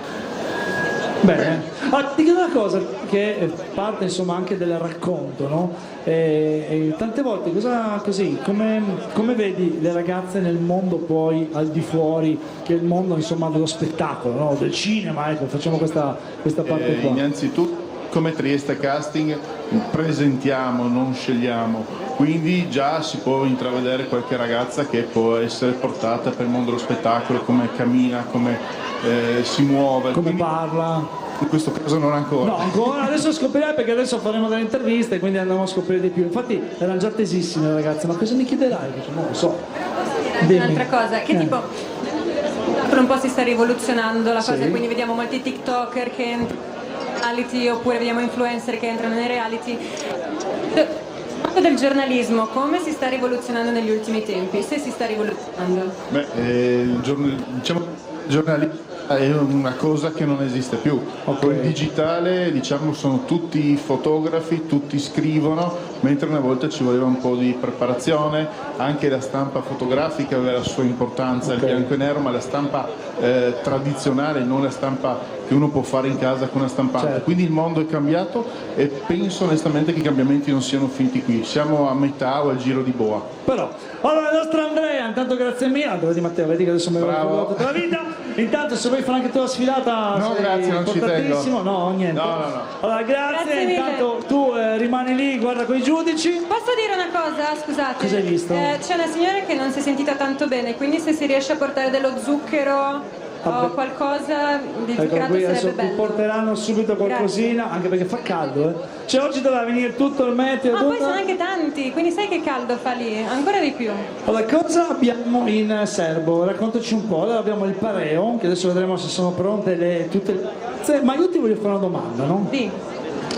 Bene, ti chiedo una cosa che parte insomma anche del racconto, no? E tante volte come vedi le ragazze nel mondo poi al di fuori, che è il mondo insomma dello spettacolo, no? Del cinema, ecco, facciamo questa parte qua. Innanzitutto come Trieste Casting presentiamo, non scegliamo, quindi già si può intravedere qualche ragazza che può essere portata per il mondo dello spettacolo, come cammina, come si muove, come parla. In questo caso non ancora. No, ancora, adesso scoprirai, perché adesso faremo delle interviste, quindi andremo a scoprire di più. Infatti erano già tesissime le ragazze, ma cosa mi chiederai? Non lo so. Un'altra cosa, che tipo per un po' si sta rivoluzionando la cosa, Sì. quindi vediamo molti TikToker che entrano in reality, oppure vediamo influencer che entrano nei reality. Il mondo del giornalismo come si sta rivoluzionando negli ultimi tempi? Se si sta rivoluzionando? Diciamo giornalismo è una cosa che non esiste più. Con il digitale, diciamo, sono tutti fotografi, tutti scrivono, mentre una volta ci voleva un po' di preparazione. Anche la stampa fotografica aveva la sua importanza, il bianco e nero, ma la stampa tradizionale, non la stampa che uno può fare in casa con una stampante. Certo. Quindi il mondo è cambiato e penso onestamente che i cambiamenti non siano finiti qui, siamo a metà o al giro di boa. Però, allora il nostro Andrea, intanto grazie mille, Andrea Di Matteo, vedi che adesso mi ho ricordato tutta la vita. Intanto se vuoi fare anche tu la sfilata, No, sei grazie, non ci portatissimo. tengo. No, niente. No. Allora grazie Grazie mille. intanto tu rimani lì, guarda coi giudici. Posso dire una cosa? Scusate. Cosa hai visto? C'è una signora che non si è sentita tanto bene, quindi se si riesce a portare dello zucchero o qualcosa di Ecco, zuccherato qui adesso sarebbe ti bello. porteranno subito qualcosina, anche perché fa caldo, eh. Cioè oggi doveva venire tutto il meteo, Ma poi tutto. sono anche tanti, quindi sai che caldo fa lì? Ancora di più. Allora, cosa abbiamo in serbo? Raccontaci un po'. Allora abbiamo il pareo, che adesso vedremo se sono pronte tutte le ragazze. Ma io ti voglio fare una domanda, no? Sì.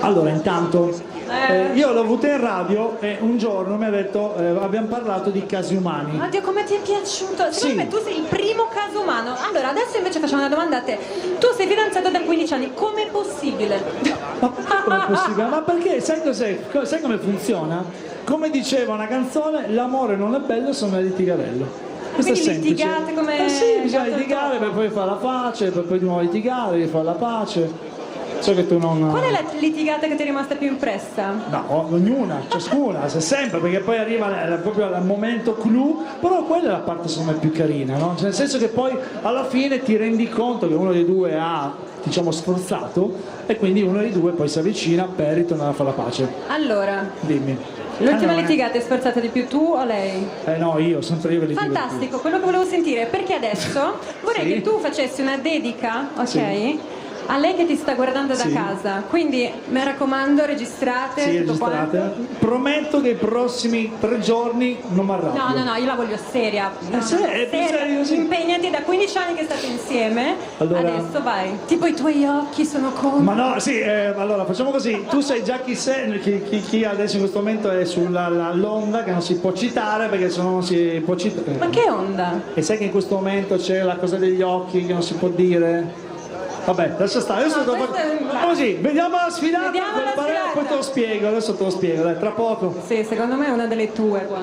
Allora, intanto, io l'ho avuta in radio e un giorno mi ha detto, abbiamo parlato di casi umani. Oddio, come ti è piaciuto? Secondo Sì. me tu sei il primo caso umano. Allora, adesso invece facciamo una domanda a te. Tu sei fidanzato da 15 anni, com'è possibile? Ma come è possibile? Ma perché? Sai cos'è? Sai come funziona? Come diceva una canzone, l'amore non è bello se non è litigarello. Questo Quindi è semplice. litigate come sì, bisogna gatto e litigare per topo. poi fare la pace, per poi di nuovo litigare, per fare la pace. So che tu non... Qual è la litigata che ti è rimasta più impressa? No, ognuna, ciascuna, sempre, perché poi arriva proprio al momento clou, però quella è la parte secondo me più carina, no? Cioè, nel senso che poi alla fine ti rendi conto che uno dei due ha, diciamo, sforzato e quindi uno dei due poi si avvicina per ritornare a fare la pace. Allora, Dimmi. l'ultima no, litigata è sforzata di più tu o lei? No, io, sempre io che litigo di più. Fantastico, quello che volevo sentire, perché adesso vorrei Sì. che tu facessi una dedica, ok? Sì. A lei che ti sta guardando da Sì. casa, quindi mi raccomando, registrate Sì, tutto registrate. quanto. Prometto che i prossimi 3 giorni non mi arrabbio. No, io la voglio seria. No, sì, è più seria. serio così. Impegnati, da 15 anni che state insieme, Allora- adesso vai. Tipo i tuoi occhi sono come... Ma no, sì, allora facciamo così, tu sai già chi sei, chi adesso in questo momento è sull'onda che non si può citare perché se no non si può citare. Ma che onda? E sai che in questo momento c'è la cosa degli occhi che non si può dire? Vabbè, adesso sta, adesso No, dopo... questo è- Così, vediamo la sfilata, Vediamo la sfilata. poi te lo spiego, adesso te lo spiego, dai, tra poco. Sì, secondo me è una delle tue qua.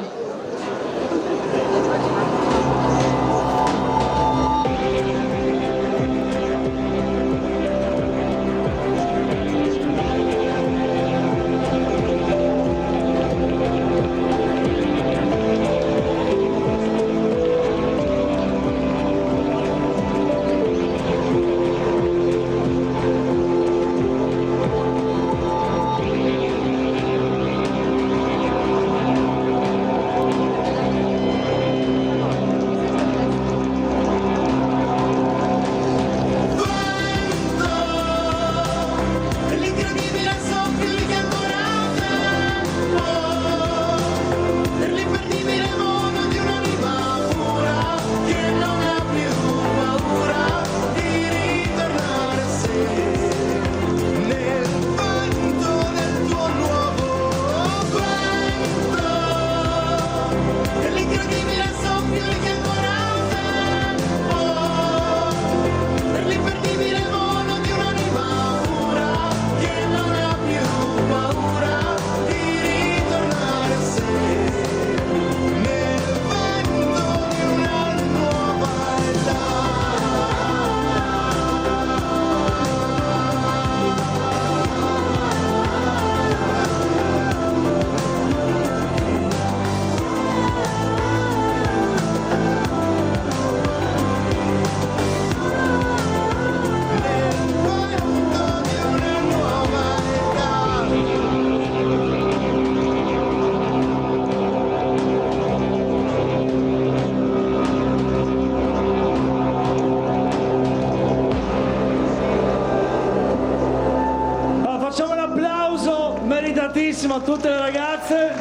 bellissimo a tutte le ragazze.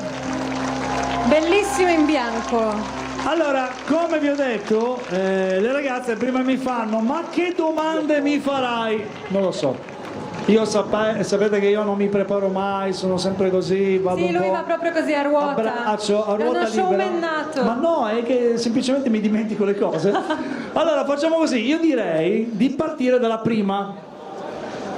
Bellissimo in bianco. Allora, come vi ho detto, le ragazze prima mi fanno: ma che domande mi farai? Non lo so. Io sapete che io non mi preparo mai, sono sempre così, vado Sì, un lui po' va proprio così a ruota. a braccio, a È ruota uno libera. showman nato. Ma no, è che semplicemente mi dimentico le cose. Allora, facciamo così, io direi di partire dalla prima.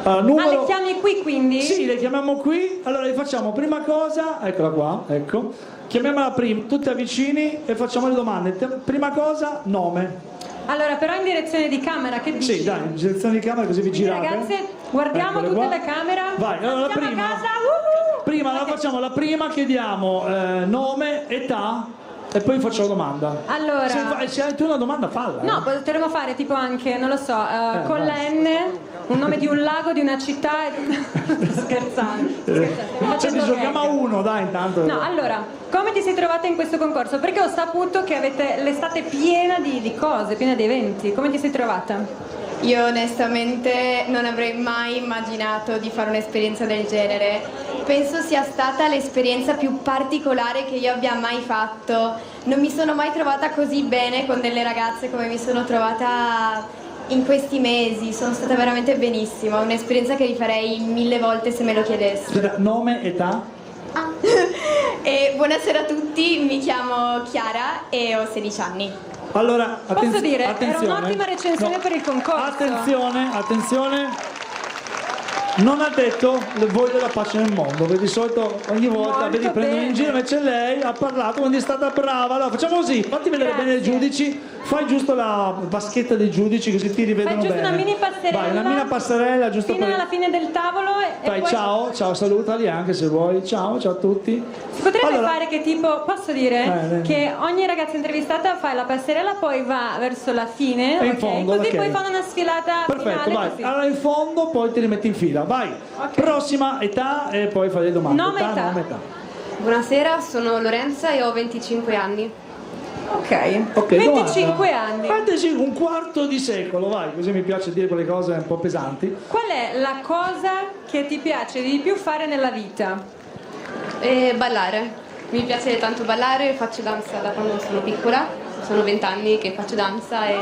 Numero... le chiami qui quindi? Sì, le chiamiamo qui. Allora, li facciamo prima cosa, eccola qua, ecco. Chiamiamola prima, tutti avvicini e facciamo le domande. Prima cosa, nome. Allora, però in direzione di camera, che dici? Sì, dai, in direzione di camera così vi Quindi, girate. ragazze, guardiamo Eccole tutte qua. la camera. Vai, allora Siamo prima. a casa. Prima la facciamo la prima, chiediamo nome, età e poi faccio la domanda. Allora. Se hai tu una domanda, falla. No, potremmo fare tipo anche, non lo so, con vai. la N, un nome di un lago, di una città. Scherzando. Cioè, ti giochiamo a uno, dai, intanto. No, allora, come ti sei trovata in questo concorso? Perché ho saputo che avete l'estate piena di cose, piena di eventi. Come ti sei trovata? Io onestamente non avrei mai immaginato di fare un'esperienza del genere. Penso sia stata l'esperienza più particolare che io abbia mai fatto. Non mi sono mai trovata così bene con delle ragazze come mi sono trovata in questi mesi. Sono stata veramente benissima, un'esperienza che rifarei 1000 volte se me lo chiedessi. Aspetta, nome, età? E buonasera a tutti, mi chiamo Chiara e ho 16 anni. Allora, Posso dire, attenzione. era un'ottima recensione per il concorso. Attenzione. Non ha detto le voglio la pace nel mondo, perché di solito ogni volta Molto prendono in bene. giro, invece lei ha parlato, quindi è stata brava. Allora facciamo così, fatti vedere Grazie. bene i giudici, fai giusto la vaschetta dei giudici così ti rivedono Fai giusto bene. una mini passerella. Vai, una mini passerella giusto Fino per... alla fine del tavolo e Fai poi ciao, salutali anche se vuoi. Ciao a tutti. si potrebbe Allora, fare che tipo, posso dire, dai. che ogni ragazza intervistata fa la passerella, poi va verso la fine, E in ok? fondo, Così ok. poi fanno una sfilata Perfetto, finale vai. così. Allora in fondo poi ti rimetti in fila. Vai. Prossima età e poi fai le domande. Nome, età. Nome, età. Buonasera, sono Lorenza e ho 25 anni. Ok, 25 domanda. anni. 25, un quarto di secolo, vai, così mi piace dire quelle cose un po' pesanti. Qual è la cosa che ti piace di più fare nella vita? Ballare. Mi piace tanto ballare, faccio danza da quando sono piccola, sono 20 anni che faccio danza e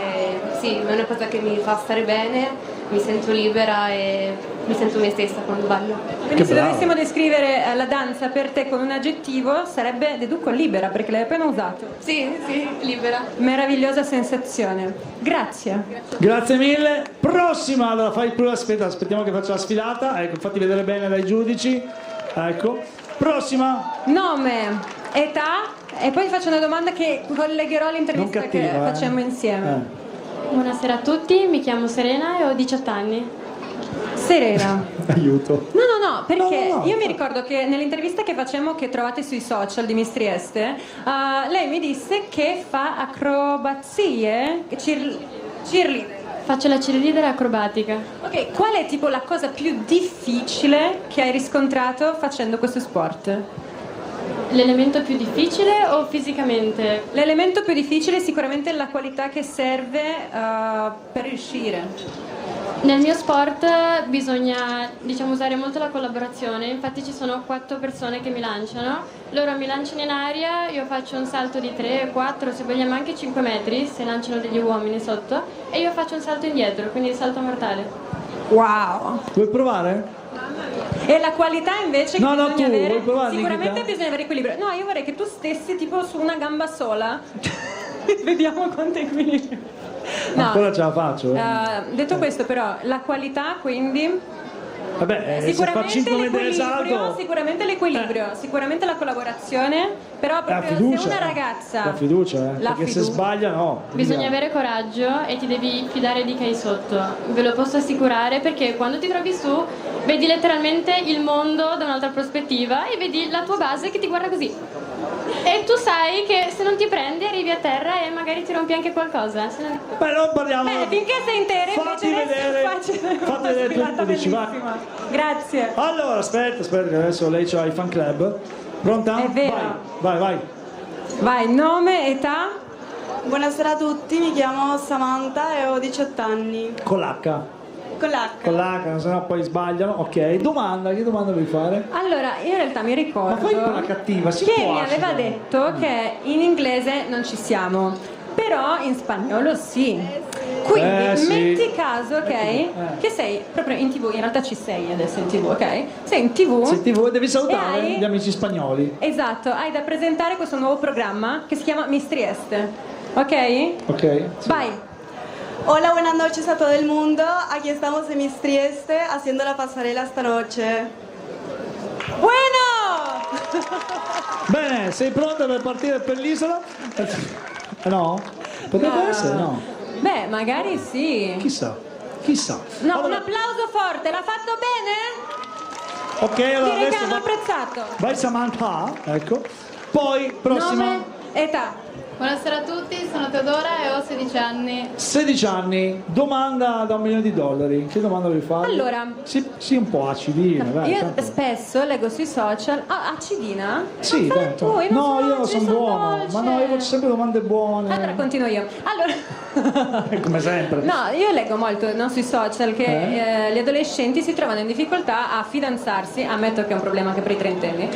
sì, è una cosa che mi fa stare bene, mi sento libera e mi sento me stessa quando ballo. Quindi se dovessimo descrivere la danza per te con un aggettivo sarebbe, deduco, libera, perché l'hai appena usato. Sì, libera. Meravigliosa sensazione. Grazie. Grazie mille. Prossima, allora fai pure aspettiamo che faccia la sfilata, ecco, fatti vedere bene dai giudici. Ecco. Prossima. Nome, età e poi faccio una domanda che collegherò all'intervista Non che cattiva, facciamo insieme. Buonasera a tutti, mi chiamo Serena e ho 18 anni. Serena. Aiuto. No, perché No. io mi ricordo che nell'intervista che facciamo, che trovate sui social di Miss Trieste, lei mi disse che fa acrobazie, cheerleader. Faccio la cheerleader acrobatica. Ok, qual è tipo la cosa più difficile che hai riscontrato facendo questo sport? L'elemento più difficile o fisicamente? L'elemento più difficile è sicuramente la qualità che serve per riuscire. Nel mio sport bisogna, usare molto la collaborazione, infatti ci sono 4 persone che mi lanciano, loro mi lanciano in aria, io faccio un salto di 3, 4, se vogliamo anche 5 metri, se lanciano degli uomini sotto, e io faccio un salto indietro, quindi il salto mortale. Wow! Vuoi provare? E la qualità invece che No, bisogna tu, avere, vuoi provare, sicuramente Nikita? bisogna avere equilibrio. No, io vorrei che tu stessi tipo su una gamba sola. Vediamo quanto equilibrio. No, Ancora ce la faccio. detto questo però, la qualità quindi Vabbè, se fa 5 metri di salto. sicuramente l'equilibrio, sicuramente la collaborazione, però La proprio fiducia. se una ragazza La fiducia, La perché se fiducia. sbaglia no. Bisogna avere coraggio e ti devi fidare di chi hai sotto, ve lo posso assicurare, perché quando ti trovi su vedi letteralmente il mondo da un'altra prospettiva e vedi la tua base che ti guarda così. E tu sai che se non ti prendi arrivi a terra e magari ti rompi anche qualcosa. Beh, non parliamo. Bene, finché sei intera Fatti invece vedere, fatti vedere tutto, dici, va. Grazie. Allora, aspetta, che adesso lei c'ha i fan club. Pronta? È vero. Vai. Vai, nome, età? Buonasera a tutti, mi chiamo Samantha e ho 18 anni. Con l'H. Con l'H. Con l'H, se no poi sbagliano. Ok, domanda, che domanda vuoi fare? Allora, io in realtà mi ricordo Ma fai un po' la cattiva, si che può mi aveva acida. detto che in inglese non ci siamo, però in spagnolo sì. Quindi sì. metti caso, ok, che sei proprio in TV, in realtà ci sei adesso in TV, ok? Sei in TV. Se ti vuoi devi salutare e hai- gli amici spagnoli. Esatto, hai da presentare questo nuovo programma che si chiama Miss Trieste, ok? Ok. Vai. Hola, buenas noches a todo el mundo. Aquí estamos en Miss Trieste haciendo la pasarela esta noche. Bueno! Bene, sei pronta per partire per l'isola? No? Potrebbe essere, no? Beh, magari sì. Chissà, chissà. No, un applauso forte, l'ha fatto bene? Ok, allora Direi che adesso hanno apprezzato. vai Samantha, ecco. Poi, prossima. Nome, età. Buonasera a tutti, sono Teodora e ho 16 anni. 16 anni, domanda da $1 milione. Che domanda vuoi fare? Allora. Sì, un po' acidina, dai. Io tanto. spesso leggo sui social. Ah, acidina? Sì, Ma fai dai, tu, io non no, io faccio, sono buono, dolce. ma no, io faccio sempre domande buone. Allora continuo io. Allora, Come sempre. no, io leggo molto sui social che gli adolescenti si trovano in difficoltà a fidanzarsi. Ammetto che è un problema anche per i trentenni.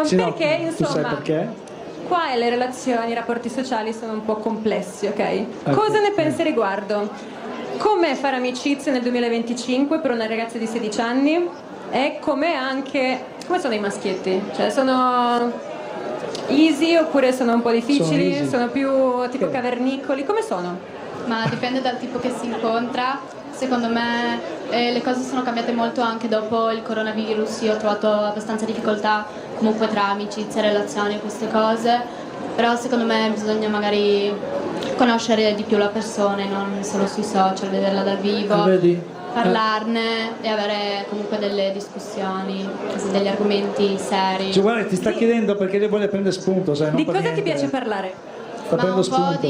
Sì, no, perché, tu sai insomma, perché? qua le relazioni, i rapporti sociali sono un po' complessi, ok? Cosa ne pensi riguardo? Come fare amicizia nel 2025 per una ragazza di 16 anni? E come sono i maschietti? Cioè, sono easy oppure sono un po' difficili? easy. Sono più tipo cavernicoli? Come sono? Ma dipende dal tipo che si incontra. Secondo me le cose sono cambiate molto anche dopo il coronavirus. Io ho trovato abbastanza difficoltà comunque tra amicizie, relazioni, queste cose. Però secondo me bisogna magari conoscere di più la persona, e non solo sui social, vederla dal vivo, Vedi? parlarne e avere comunque delle discussioni, degli argomenti seri. Cioè, guarda, ti sta chiedendo perché lei vuole prendere spunto, sai? Non Di per cosa ti niente. piace parlare? Sta Ma prendendo un po' spunto.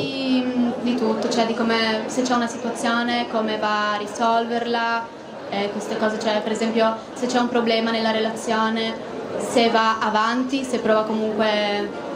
di tutto, cioè di come, se c'è una situazione, come va a risolverla, queste cose, cioè per esempio se c'è un problema nella relazione, se va avanti, se prova comunque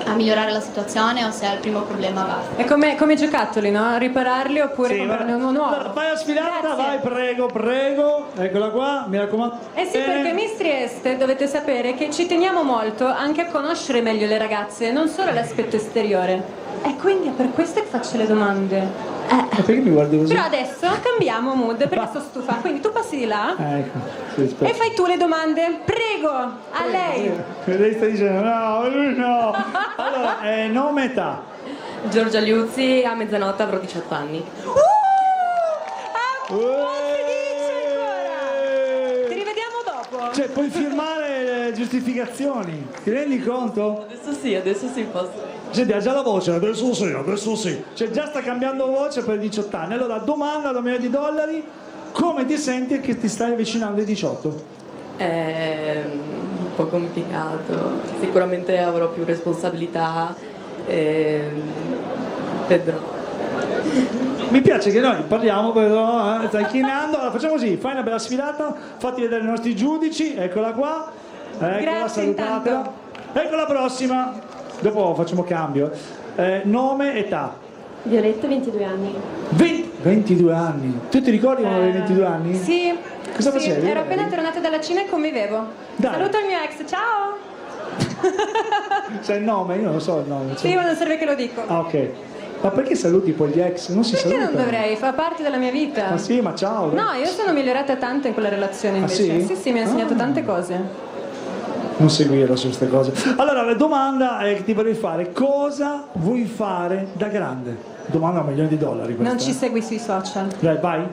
a migliorare la situazione o se ha il primo problema va. È come giocattoli, no? Ripararli oppure Sì, comprarne guarda. uno nuovo. Allora, vai a sfilata, vai, prego. Eccola qua, mi raccomando. Eh sì, perché Miss Trieste dovete sapere che ci teniamo molto anche a conoscere meglio le ragazze, non solo l'aspetto esteriore. E quindi è per questo che faccio le domande. Ma perché mi guardi così? Però adesso cambiamo mood perché sono stufa. Quindi tu passi di là Ecco, sì, aspetta. e fai tu le domande. Prego, a lei. Lei sta dicendo no, lui no. Allora, nome e età. Giorgia Liuzzi, a mezzanotte avrò 18 anni. Ti rivediamo dopo. Cioè, puoi firmare le giustificazioni. Ti rendi conto? Adesso sì, posso. Senti, ha già la voce, adesso sì. Cioè, già sta cambiando voce per 18 anni. Allora, domanda da $1 milioni. Come ti senti che ti stai avvicinando ai 18? È un po' complicato. Sicuramente avrò più responsabilità. Vedrò. Mi piace che noi parliamo, però stai chinando. Allora facciamo così, fai una bella sfilata, fatti vedere i nostri giudici, eccola qua. Eccola, Grazie, salutatela. Ecco la prossima. Dopo facciamo cambio. Nome, età. Violetta, 22 anni. 22 anni. Tu ti ricordi quando avevi 22 anni? Sì. Cosa sì, facevi? ero appena tornata dalla Cina e convivevo. Dai. Saluto il mio ex, ciao! Sai il nome? Io non lo so il nome. Sì, ma non serve che lo dico. Ah, ok. Ma perché saluti poi gli ex? Non si Perché saluta. non dovrei? Fa parte della mia vita. Ma sì, ma ciao. dai. No, io sono migliorata tanto in quella relazione invece. sì? Sì, mi ha insegnato tante cose. Non seguirlo su queste cose. Allora, la domanda che ti vorrei fare: cosa vuoi fare da grande? Domanda a $1 milioni questa. Non ci segui sui social. Dai, vai.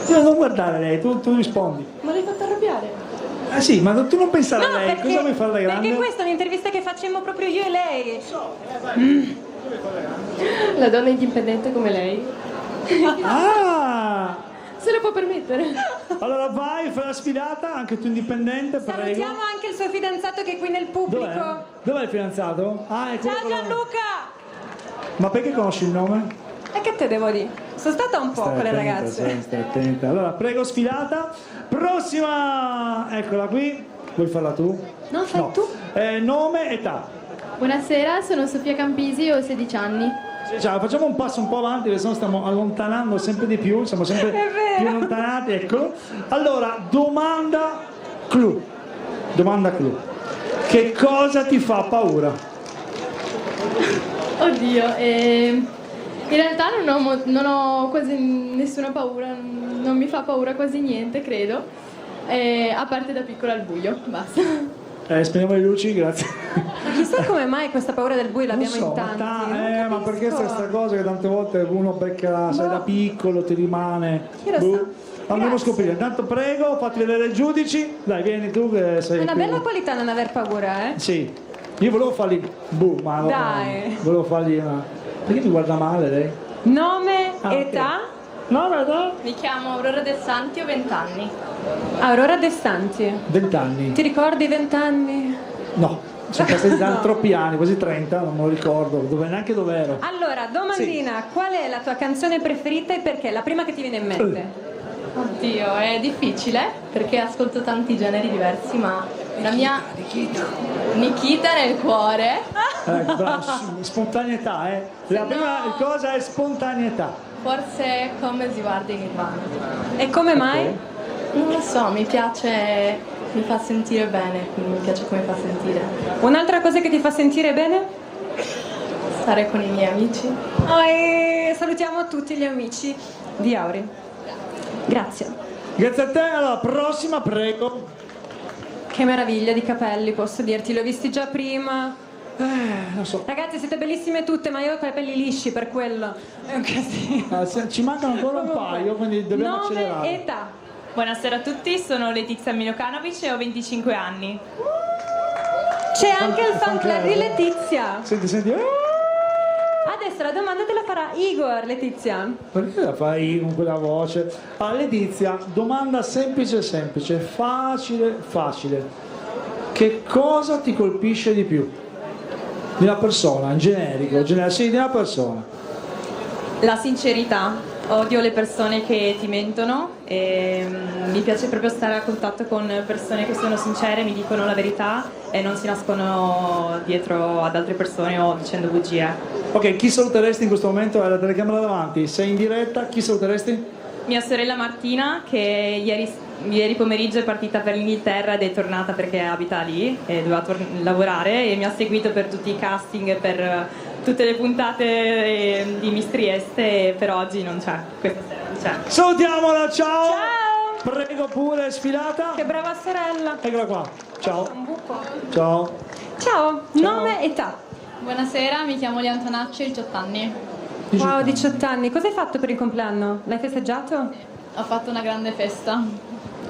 No, non guardare lei, tu rispondi. Ma l'hai fatto arrabbiare? Ah sì, ma tu non pensare a lei, perché, cosa vuoi fare da grande? Perché questa è un'intervista che facciamo proprio io e lei. La donna indipendente come lei. Ah! Se lo può permettere. Allora vai, fai la sfilata, anche tu indipendente, prego. Salutiamo anche il suo fidanzato che è qui nel pubblico. Dov'è il fidanzato? Ah, è quello Ciao con la- Gianluca! Ma perché conosci il nome? E che te devo dire? Sono stata un po' con le ragazze. Stai attenta. Allora, prego, sfilata. Prossima! Eccola qui. Vuoi farla tu? No, fai tu. Nome, età. Buonasera, sono Sofia Campisi e ho 16 anni. Cioè, facciamo un passo un po' avanti perché sennò stiamo allontanando sempre di più, siamo sempre più allontanati, ecco. Allora, domanda clou. Che cosa ti fa paura? Oddio, in realtà non ho quasi nessuna paura, non mi fa paura quasi niente, credo, a parte da piccola al buio, basta. Spegniamo le luci, grazie. Ma chissà come mai questa paura del buio l'abbiamo Non so, in tanti. ma perché questa cosa che tante volte uno becca, sai, da piccolo ti rimane. Chi lo sa? Andremo a scoprire. Intanto prego, fatti vedere i giudici. Dai, vieni tu che sei È una più- bella qualità non aver paura, eh? Sì. Io volevo fargli ma no, Dai. volevo fargli perché mi guarda male lei? Nome, Ah, ok. età? Nome, età? Mi chiamo Aurora De Santi, ho 20 anni. Aurora De Santi. 20 anni. Ti ricordi 20 anni? No, sono passati No. troppi anni, quasi 30, non me lo ricordo, neanche dove ero. Allora, domandina, qual è la tua canzone preferita e perché? La prima che ti viene in mente. Oddio, è difficile perché ascolto tanti generi diversi, ma la mia Nikita nel cuore. Bravo, spontaneità, eh. La prima cosa è spontaneità. Forse Come Sguardi Nirvana. E come mai? Non lo so, mi piace, mi fa sentire bene, quindi mi piace come fa sentire. Un'altra cosa che ti fa sentire bene? Stare con i miei amici. E salutiamo tutti gli amici di Auri. Grazie. Grazie a te, alla prossima, prego. Che meraviglia di capelli, posso dirti, li ho visti già prima. Non so. Ragazzi, siete bellissime tutte, ma io ho i capelli lisci per quello. È un casino. Ci mancano ancora un paio, quindi dobbiamo Nome, accelerare. età. Buonasera a tutti, sono Letizia Milokanovic e ho 25 anni. C'è anche il fan club di Letizia. Senti. Adesso la domanda te la farà Igor, Letizia. Perché la fai con quella voce? Letizia, domanda semplice, facile. Che cosa ti colpisce di più? Di una persona, in generico, sì, di una persona. La sincerità. Odio le persone che ti mentono e mi piace proprio stare a contatto con persone che sono sincere, mi dicono la verità e non si nascono dietro ad altre persone o dicendo bugie. Ok, chi saluteresti in questo momento? Hai la telecamera davanti, sei in diretta, chi saluteresti? Mia sorella Martina, che ieri pomeriggio è partita per l'Inghilterra ed è tornata perché abita lì e doveva lavorare e mi ha seguito per tutti i casting, per tutte le puntate di Miss Trieste, e per oggi non c'è, questa sera non c'è. Salutiamola, ciao! Prego pure, sfilata. Che brava sorella. Eccola qua, ciao. Un buco. Ciao. Ciao, nome, età. Buonasera, mi chiamo Lia Antonacci, ho 18 anni. Wow, 18 anni. Cosa hai fatto per il compleanno? L'hai festeggiato? Ho fatto una grande festa.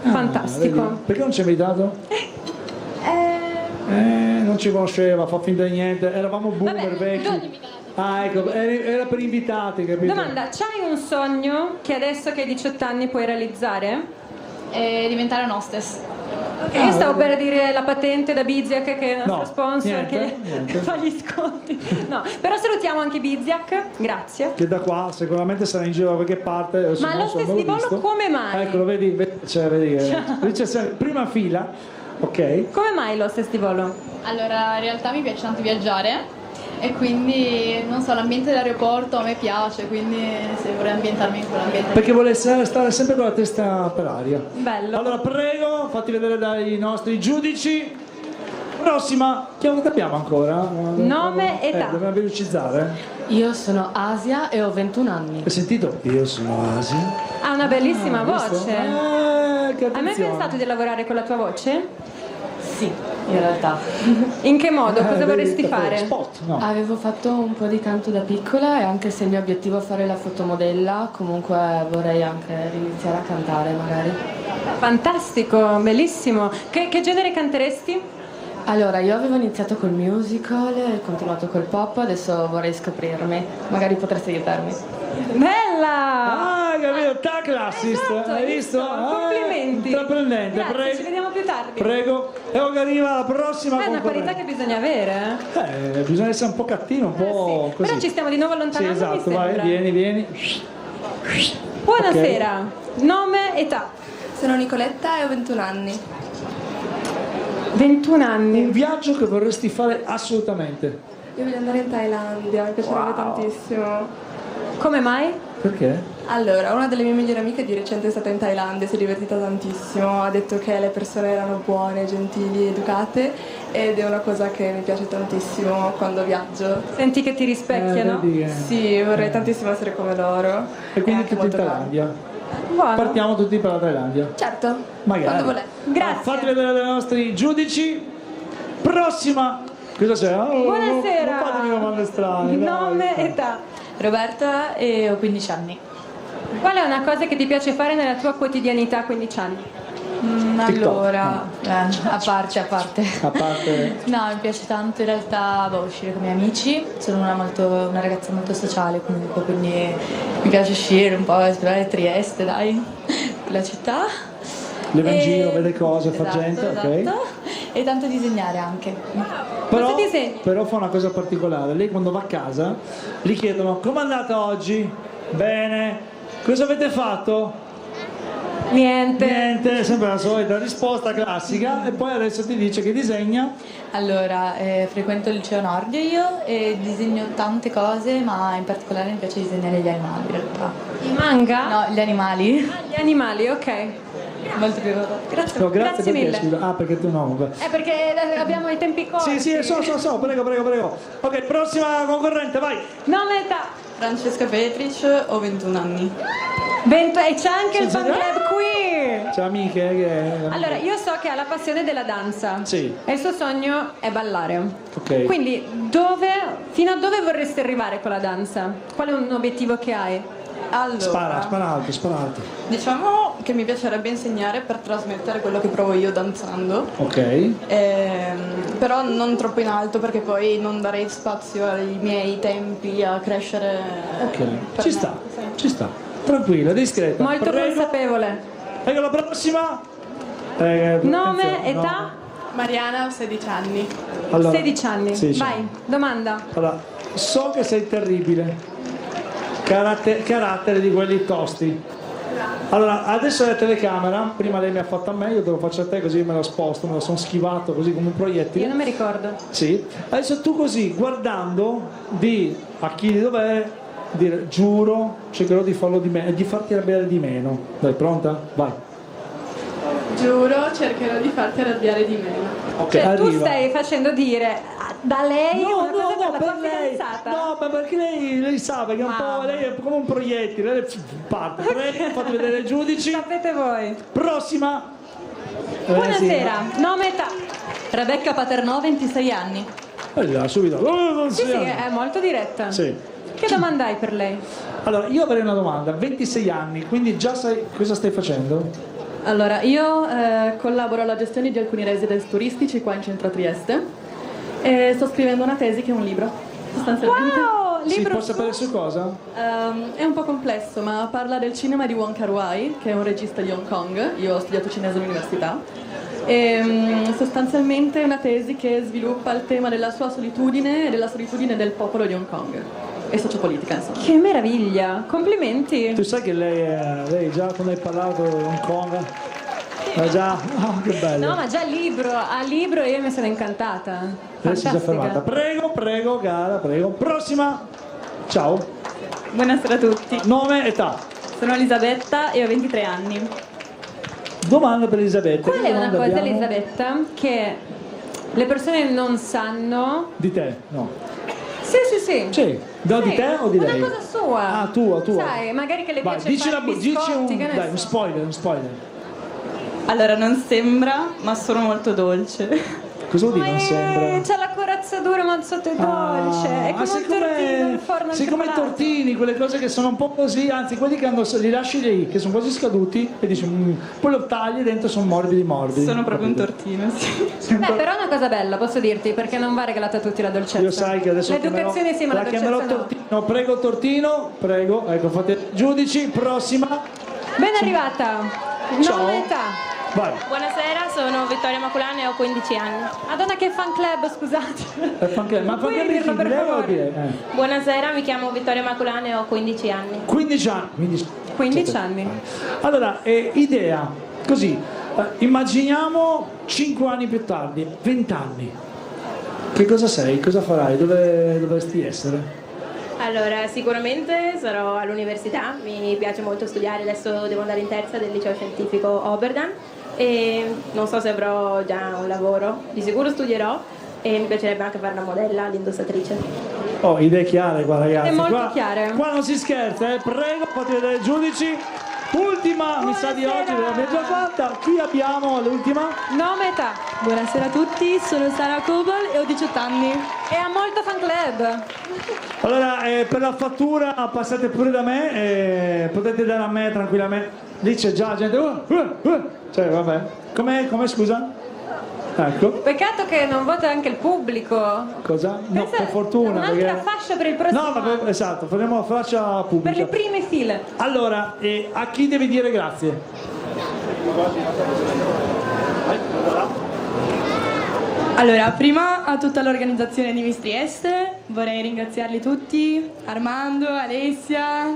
Fantastico. Vedi? Perché non ci hai invitato? Non ci conosceva, fa finta di niente, eravamo boomer vecchi. Ecco, era per invitati, capito? Domanda, c'hai un sogno che adesso che hai 18 anni puoi realizzare? Diventare un hostess. Io stavo per dire la patente da Biziac, che è il nostro No, sponsor, niente. che fa gli sconti. No, però salutiamo anche Biziac, grazie. Che da qua sicuramente sarà in giro da qualche parte. adesso Ma non lo so, non l'ho festival visto. come mai? Eccolo, vedi che lì c'è prima fila, ok? Come mai lo Stivolo? Allora, in realtà mi piace tanto viaggiare e quindi, non so, l'ambiente dell'aeroporto a me piace, quindi se vorrei ambientarmi in quell'ambiente. Perché vuole stare sempre con la testa per aria. Bello. Allora prego, fatti vedere dai nostri giudici. Prossima, che abbiamo ancora? Nome, età. Dobbiamo velocizzare. Io sono Asia e ho 21 anni. Hai sentito? Io sono Asia. Ha una bellissima visto? voce. Che Hai mai attenzione. pensato di lavorare con la tua voce? Sì, in realtà. In che modo? Cosa vedi, vorresti per fare? Spot, no. Avevo fatto un po' di canto da piccola e anche se il mio obiettivo è fare la fotomodella, comunque vorrei anche iniziare a cantare magari. Fantastico, bellissimo. Che genere canteresti? Allora, io avevo iniziato col musical e continuato col pop, adesso vorrei scoprirmi. Magari potresti aiutarmi. Bella! Capito? Tac l'assist, Esatto, hai visto? Complimenti. Intraprendente, Grazie, prego. ci vediamo più tardi. Prego. E ora arriva la prossima È una qualità concorrente. che bisogna avere, eh? Bisogna essere un po' cattivo, un po' così. Però ci stiamo di nuovo Sì, allontanando, esatto, mi vai, sembra. vieni. Buonasera, nome, età. Sono Nicoletta e ho 21 anni. 21 anni. Un viaggio che vorresti fare assolutamente. Io voglio andare in Thailandia, mi piacerebbe tantissimo. Come mai? Perché? Allora, una delle mie migliori amiche di recente è stata in Thailandia, si è divertita tantissimo, ha detto che le persone erano buone, gentili, educate ed è una cosa che mi piace tantissimo quando viaggio. Senti che ti rispecchiano? Sì, vorrei tantissimo essere come loro. E quindi anche tutti in molto Thailandia. Buono. Partiamo tutti per la Thailandia. Certo, Magari. quando volete. Grazie. Fate vedere dai nostri giudici. Prossima. Cosa c'è? Buonasera. Non fatemi domande strane. Nome, età. Roberta e ho 15 anni. Qual è una cosa che ti piace fare nella tua quotidianità a 15 anni? Allora, a parte. A parte. No, mi piace tanto in realtà uscire con i miei amici. Sono una ragazza molto sociale comunque, quindi mi piace uscire un po', esplorare Trieste, dai, la città. Le va in giro, vede cose, fa Esatto, gente, ok? esatto. E tanto disegnare anche. Però fa una cosa particolare. Lei quando va a casa gli chiedono: com'è andata oggi? Bene. Cosa avete fatto? Niente, sempre la solita risposta classica. E poi adesso ti dice che disegna. Allora, frequento il liceo Nordio io e disegno tante cose, ma in particolare mi piace disegnare gli animali in realtà. I manga? No, gli animali. Gli animali, ok. Molto più. Grazie. No, Grazie perché, mille. scusa. Ah, perché tu no. Vabbè. È perché abbiamo i tempi corti. Sì, so, prego. Ok, prossima concorrente, vai. Nome, età. Francesca Petric, ho 21 anni. E c'è anche il fan club qui. C'è amiche che... Allora, io so che ha la passione della danza. Sì. E il suo sogno è ballare. Ok. Quindi, fino a dove vorresti arrivare con la danza? Qual è un obiettivo che hai? Allora, Spara alto. diciamo che mi piacerebbe insegnare per trasmettere quello che provo io danzando. Ok. Però non troppo in alto perché poi non darei spazio ai miei tempi a crescere. Ok, ci sta. Tranquilla, discreta. Molto Prego. consapevole. Ecco la prossima. Nome, attenzione, età? no. Mariana, ho 16 anni. Allora, 16 anni. 16 Vai, anni. domanda. Allora, so che sei terribile. Carattere di quelli tosti. Allora, adesso è la telecamera. Prima lei mi ha fatto a me, io te lo faccio a te così me lo sposto, me lo sono schivato così come un proiettile. Io non mi ricordo. Sì. Adesso tu così, guardando, di a chi di dov'è, dire giuro, cercherò di farlo di meno, di farti arrabbiare di meno. Dai, pronta? Vai. Giuro, cercherò di farti arrabbiare di meno. Ok, Cioè, tu arriva. stai facendo dire da lei una cosa per la per tua lei. fidanzata? No, ma perché lei sa, perché è un po', lei è come un proiettile, lei parte. Prego, fate vedere i giudici. Sapete voi. Prossima. Buonasera, nome, età. Rebecca Paternò, 26 anni. Subito. Non Sì, si ama. è molto diretta. Sì. Che domanda hai per lei? Allora, io avrei una domanda. 26 anni, quindi già sai cosa stai facendo? Allora, io collaboro alla gestione di alcuni residence turistici qua in centro a Trieste e sto scrivendo una tesi che è un libro, sostanzialmente. Wow, Si può sapere su cosa? È un po' complesso, ma parla del cinema di Wong Kar-wai, che è un regista di Hong Kong. Io ho studiato cinese all'università. E sostanzialmente è una tesi che sviluppa il tema della sua solitudine e della solitudine del popolo di Hong Kong e sociopolitica, insomma. Che meraviglia, complimenti. Tu sai che lei già quando hai parlato di Hong Kong, già, che bello. No, ma già a libro io mi sono incantata. Adesso si è già fermata. Fantastica. Prego, cara, prego. Prossima. Ciao. Buonasera a tutti. Nome, età. Sono Elisabetta e ho 23 anni. Domanda per Elisabetta. Qual Che è una domanda cosa, abbiamo? Elisabetta, che le persone non sanno? Di te? No. Sì. Sì. No, di te o di lei? Una cosa sua. Ah, tua. Sai, magari che le Vai, piace dici fare i dici biscotti, che ne un so. spoiler. Allora, non sembra, ma sono molto dolce. Cosa vuol dire non sembra? C'è la corazzatura ma sotto è dolce. È come un tortino in forno al sei come i cioccolato. tortini, quelle cose che sono un po' così, anzi quelli che li lasci lì, che sono quasi scaduti e dici poi lo tagli e dentro sono morbidi. Sono proprio un tortino, sì. Beh, però è una cosa bella, posso dirti, perché non va regalata a tutti la dolcezza. Io sai che adesso l'educazione sì, ma la chiamerò dolcezza no. Tortino. Prego Tortino, prego, ecco, fate giudici, prossima. Ben arrivata. Ciao. Nome, età. Vai. Buonasera, sono Vittoria Maculane e ho 15 anni. Madonna che fan club, scusate. Ma puoi fan dirlo club per di lei o favore? di lei? Buonasera, mi chiamo Vittoria Maculane e ho 15 anni. 15 anni. 15 anni. Allora, idea, così, immaginiamo 5 anni più tardi, 20 anni. Che cosa sei? Cosa farai? Dove dovresti essere? Allora, sicuramente sarò all'università, mi piace molto studiare, adesso devo andare in terza del liceo scientifico Oberdan e non so se avrò già un lavoro, di sicuro studierò e mi piacerebbe anche fare una modella, l'indossatrice. Oh, idee chiare qua ragazzi. È molto qua, chiare. Qua non si scherza, prego, fate vedere i giudici. Ultima, mi sa di oggi, l'abbiamo già fatta. Qui abbiamo l'ultima. Nome e età. Buonasera a tutti, sono Sara Cobal e ho 18 anni. E ha molto fan club. Allora, per la fattura passate pure da me, potete dare a me tranquillamente. Lì c'è già gente. Cioè, vabbè. Com'è, scusa? Ecco. Peccato che non vota anche il pubblico. Cosa? No, per fortuna. Un'altra perché... fascia per il prossimo No, ma esatto, faremo la fascia pubblica. per le prime file. Allora, a chi devi dire grazie? Allora, prima a tutta l'organizzazione di Miss Trieste, vorrei ringraziarli tutti, Armando, Alessia,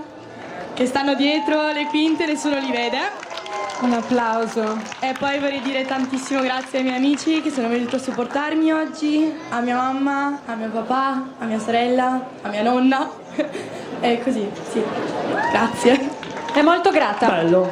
che stanno dietro le quinte, nessuno li vede. Un applauso. E poi vorrei dire tantissimo grazie ai miei amici che sono venuti a supportarmi oggi, a mia mamma, a mio papà, a mia sorella, a mia nonna. E così, sì. Grazie. È molto grata. Bello.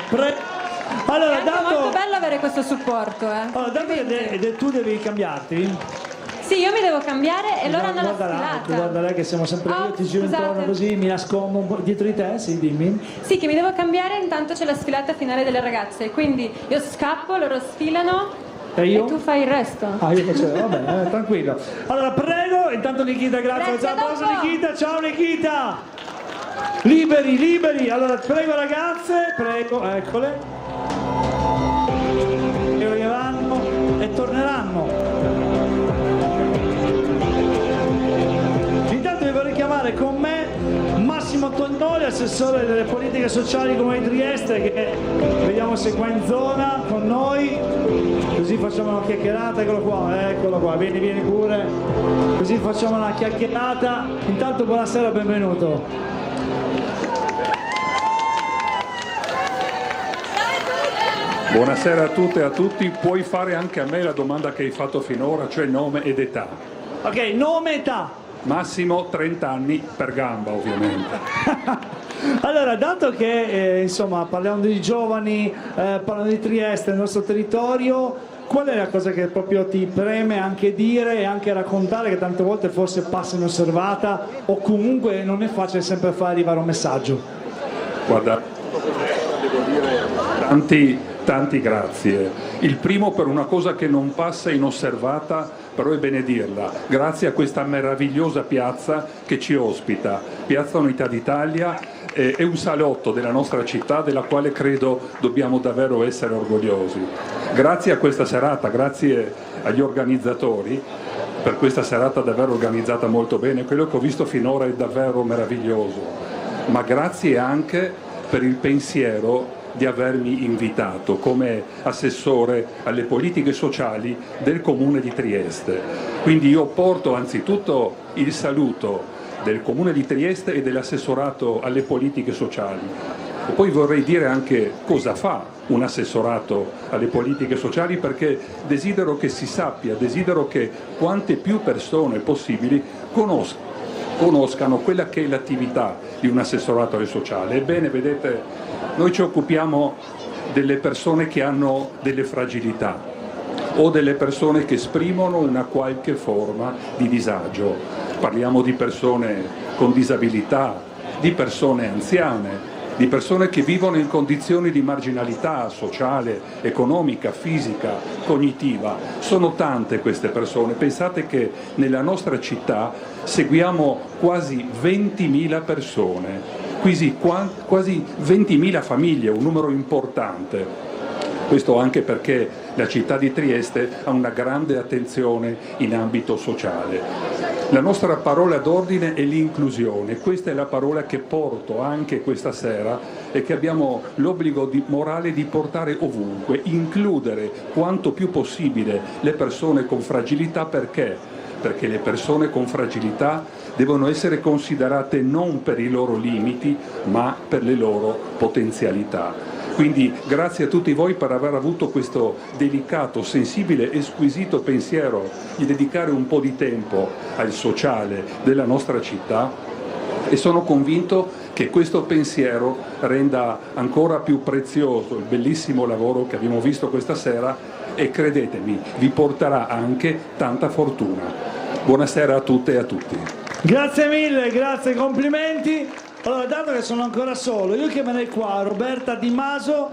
Allora, è anche molto bello avere questo supporto. Allora, dato che tu devi cambiarti. Sì, io mi devo cambiare e loro hanno la Guarda sfilata. guarda lei che siamo sempre io, ti giro scusate. intorno così, mi nascondo un po' dietro di te, sì, dimmi. Sì, che mi devo cambiare, intanto c'è la sfilata finale delle ragazze. Quindi io scappo, loro sfilano e io? tu fai il resto. Ah, io facevo, vabbè, tranquillo. Allora, prego, intanto Nikita, grazie. Grazie, Ciao, Nikita, ciao Nikita. Liberi. Allora, prego ragazze, prego, eccole. E vanno e torneranno. Intanto vi vorrei chiamare con me Massimo Tognoli, assessore delle politiche sociali Comune di Trieste, che vediamo se è qua in zona con noi, così facciamo una chiacchierata. Eccolo qua, vieni pure, così facciamo una chiacchierata. Intanto buonasera, benvenuto. Buonasera a tutte e a tutti, puoi fare anche a me la domanda che hai fatto finora, cioè nome ed età. Ok, nome ed età. Massimo 30 anni per gamba, ovviamente. Allora, dato che insomma parliamo di giovani, parlando di Trieste, il nostro territorio, qual è la cosa che proprio ti preme anche dire e anche raccontare, che tante volte forse passa inosservata o comunque non è facile sempre far arrivare un messaggio? Guarda, devo dire tanti grazie. Il primo per una cosa che non passa inosservata, però è bene dirla, grazie a questa meravigliosa piazza che ci ospita, Piazza Unità d'Italia, è un salotto della nostra città della quale credo dobbiamo davvero essere orgogliosi. Grazie a questa serata, grazie agli organizzatori per questa serata davvero organizzata molto bene, quello che ho visto finora è davvero meraviglioso, ma grazie anche per il pensiero di avermi invitato come assessore alle politiche sociali del Comune di Trieste. Quindi io porto anzitutto il saluto del Comune di Trieste e dell'assessorato alle politiche sociali. E poi vorrei dire anche cosa fa un assessorato alle politiche sociali, perché desidero che si sappia, desidero che quante più persone possibili conoscano quella che è l'attività di un assessorato alle sociali. Ebbene, vedete, noi ci occupiamo delle persone che hanno delle fragilità o delle persone che esprimono una qualche forma di disagio. Parliamo di persone con disabilità, di persone anziane, di persone che vivono in condizioni di marginalità sociale, economica, fisica, cognitiva. Sono tante queste persone. Pensate che nella nostra città seguiamo quasi 20.000 persone, quasi 20.000 famiglie, un numero importante. Questo anche perché la città di Trieste ha una grande attenzione in ambito sociale. La nostra parola d'ordine è l'inclusione, questa è la parola che porto anche questa sera e che abbiamo l'obbligo morale di portare ovunque, includere quanto più possibile le persone con fragilità. Perché? Perché le persone con fragilità devono essere considerate non per i loro limiti, ma per le loro potenzialità. Quindi grazie a tutti voi per aver avuto questo delicato, sensibile e squisito pensiero di dedicare un po' di tempo al sociale della nostra città, e sono convinto che questo pensiero renda ancora più prezioso il bellissimo lavoro che abbiamo visto questa sera, e credetemi, vi porterà anche tanta fortuna. Buonasera a tutte e a tutti. Grazie mille, grazie, complimenti. Allora, dato che sono ancora solo, io chiamerei qua Roberta Di Maso,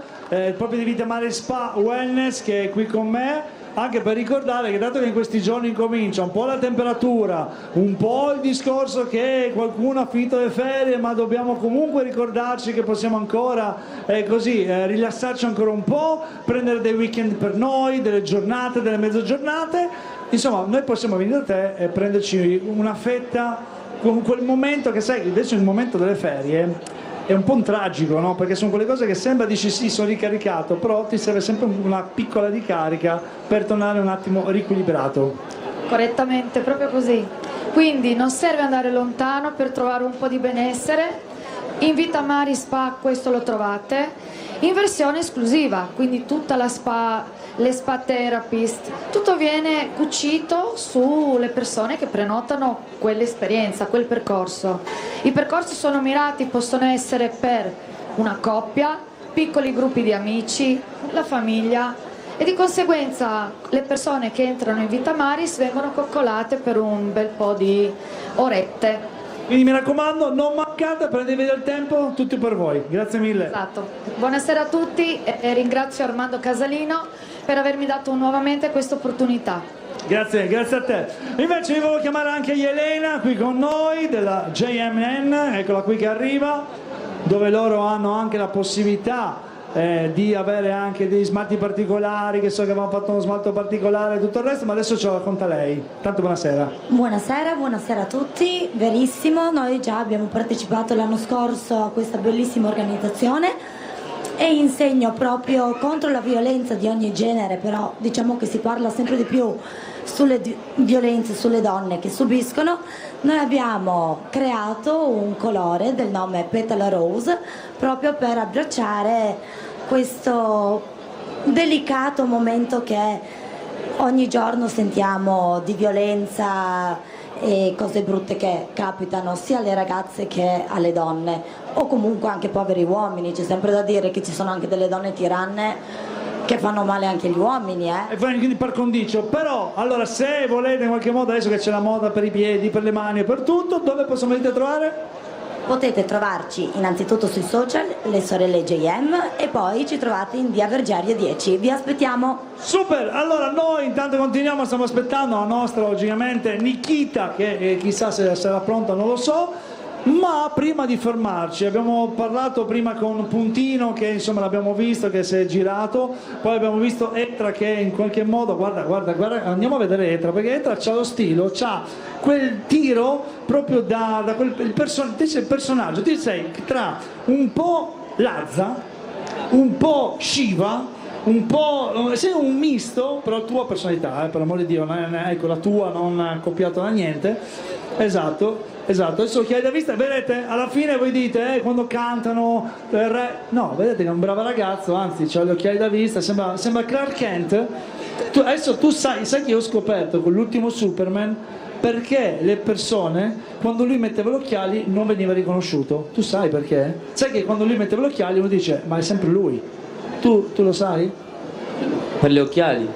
proprio di Vita Mare Spa Wellness, che è qui con me, anche per ricordare che dato che in questi giorni incomincia un po' la temperatura, un po' il discorso che qualcuno ha finito le ferie, ma dobbiamo comunque ricordarci che possiamo ancora rilassarci ancora un po', prendere dei weekend per noi, delle giornate, delle mezzogiornate, insomma noi possiamo venire da te e prenderci una fetta con quel momento che, sai, adesso il momento delle ferie è un po' un tragico, no? Perché sono quelle cose che sembra, dici sì, sono ricaricato, però ti serve sempre una piccola ricarica per tornare un attimo riequilibrato. Correttamente, proprio così. Quindi non serve andare lontano per trovare un po' di benessere. In Vita Mare Spa questo lo trovate in versione esclusiva, quindi tutta la spa, le spa therapist, tutto viene cucito sulle persone che prenotano quell'esperienza, quel percorso. I percorsi sono mirati, possono essere per una coppia, piccoli gruppi di amici, la famiglia, e di conseguenza le persone che entrano in Vita Maris vengono coccolate per un bel po' di orette. Quindi mi raccomando, non mancate, prendetevi del tempo, tutto per voi. Grazie mille. Esatto. Buonasera a tutti e ringrazio Armando Casalino per avermi dato nuovamente questa opportunità. Grazie, grazie a te. Invece vi volevo chiamare anche Elena qui con noi della JMN, eccola qui che arriva, dove loro hanno anche la possibilità di avere anche degli smalti particolari, che so che avevamo fatto uno smalto particolare e tutto il resto, ma adesso ce lo racconta lei. Tanto buonasera. Buonasera a tutti, verissimo, noi già abbiamo partecipato l'anno scorso a questa bellissima organizzazione e insegno proprio contro la violenza di ogni genere, però diciamo che si parla sempre di più sulle violenze sulle donne che subiscono. Noi abbiamo creato un colore del nome Petal Rose proprio per abbracciare questo delicato momento che ogni giorno sentiamo di violenza e cose brutte che capitano sia alle ragazze che alle donne, o comunque anche poveri uomini. C'è sempre da dire che ci sono anche delle donne tiranne che fanno male anche agli uomini, E quindi par condicio. Però, allora, se volete in qualche modo, adesso che c'è la moda per i piedi, per le mani e per tutto, dove possiamo venire a trovare? Potete trovarci innanzitutto sui social, le sorelle JM, e poi ci trovate in via Vergeria 10. Vi aspettiamo. Super, allora noi intanto continuiamo, stiamo aspettando la nostra, logicamente, Nikita, che chissà se sarà pronta, non lo so. Ma prima di fermarci, abbiamo parlato prima con Puntino, che insomma l'abbiamo visto che si è girato, poi abbiamo visto Etra che in qualche modo, guarda, andiamo a vedere Etra, perché Etra c'ha lo stilo, c'ha quel tiro proprio da quel il personaggio, ti sei tra un po' Lazza, un po' Shiva, un po', sei un misto, però tua personalità, per l'amore di Dio, ecco la tua, non copiata da niente, esatto, adesso occhiali da vista, vedete, alla fine voi dite, quando cantano, no, vedete che è un bravo ragazzo, anzi c'ha gli occhiali da vista, sembra Clark Kent. Adesso tu sai che io ho scoperto con l'ultimo Superman perché le persone, quando lui metteva gli occhiali, non veniva riconosciuto. Tu sai perché? Sai che quando lui metteva gli occhiali uno dice, ma è sempre lui. Tu lo sai? Per le occhiali?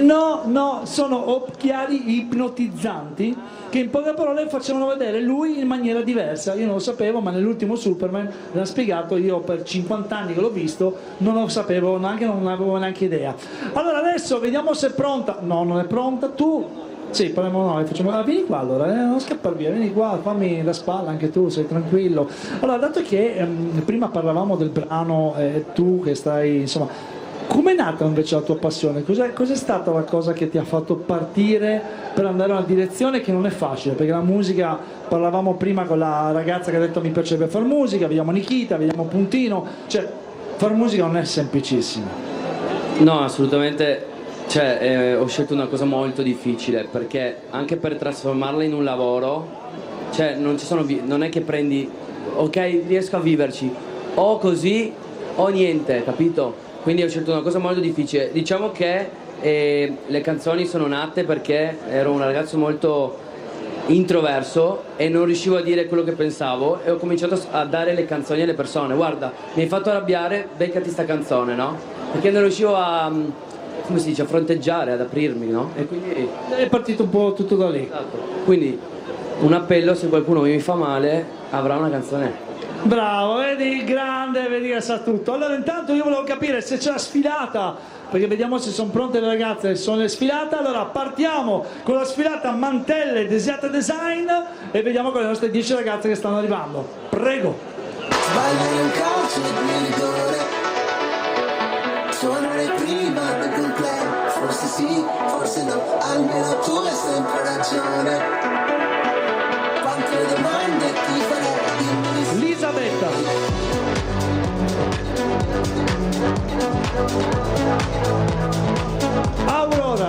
No, sono occhiali ipnotizzanti che in poche parole facevano vedere lui in maniera diversa. Io non lo sapevo, ma nell'ultimo Superman l'ha spiegato. Io per 50 anni che l'ho visto non lo sapevo, non avevo neanche idea. Allora adesso vediamo se è pronta. No, non è pronta. Tu? Sì, parliamo noi, facciamo. Vieni qua allora, non scappare via, vieni qua, fammi la spalla anche tu, sei tranquillo. Allora, dato che prima parlavamo del brano, tu che stai, insomma, com'è nata invece la tua passione? Cos'è stata la cosa che ti ha fatto partire per andare in una direzione che non è facile? Perché la musica, parlavamo prima con la ragazza che ha detto mi piacerebbe far musica, vediamo Nikita, vediamo Puntino, cioè far musica non è semplicissimo. No, assolutamente, ho scelto una cosa molto difficile, perché anche per trasformarla in un lavoro, non è che prendi, ok, riesco a viverci, o così o niente, capito? Quindi ho scelto una cosa molto difficile. Diciamo che le canzoni sono nate perché ero un ragazzo molto introverso e non riuscivo a dire quello che pensavo e ho cominciato a dare le canzoni alle persone. Guarda, mi hai fatto arrabbiare, beccati sta canzone, no? Perché non riuscivo a, come si dice, a fronteggiare, ad aprirmi, no? E quindi è partito un po' tutto da lì. Esatto. Quindi un appello: se qualcuno mi fa male avrà una canzone. Bravo, vedi, grande, vedi che sa tutto. Allora intanto io volevo capire se c'è la sfilata, perché vediamo se sono pronte le ragazze, se sono le sfilate. Allora partiamo con la sfilata Mantelle Desiata Design e vediamo con le nostre 10 ragazze che stanno arrivando. Prego. Sbagliare un calcio di rigore, suonare prima del completo, forse sì, forse no, almeno tu hai sempre ragione. Quante domande ti farei? Elisabetta. Aurora.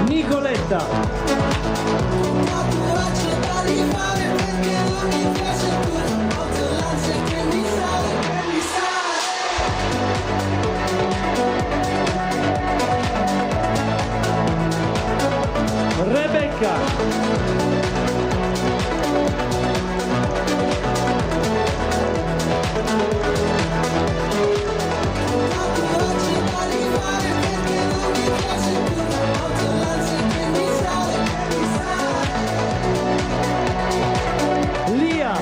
Nicoletta. Rebecca. Lia.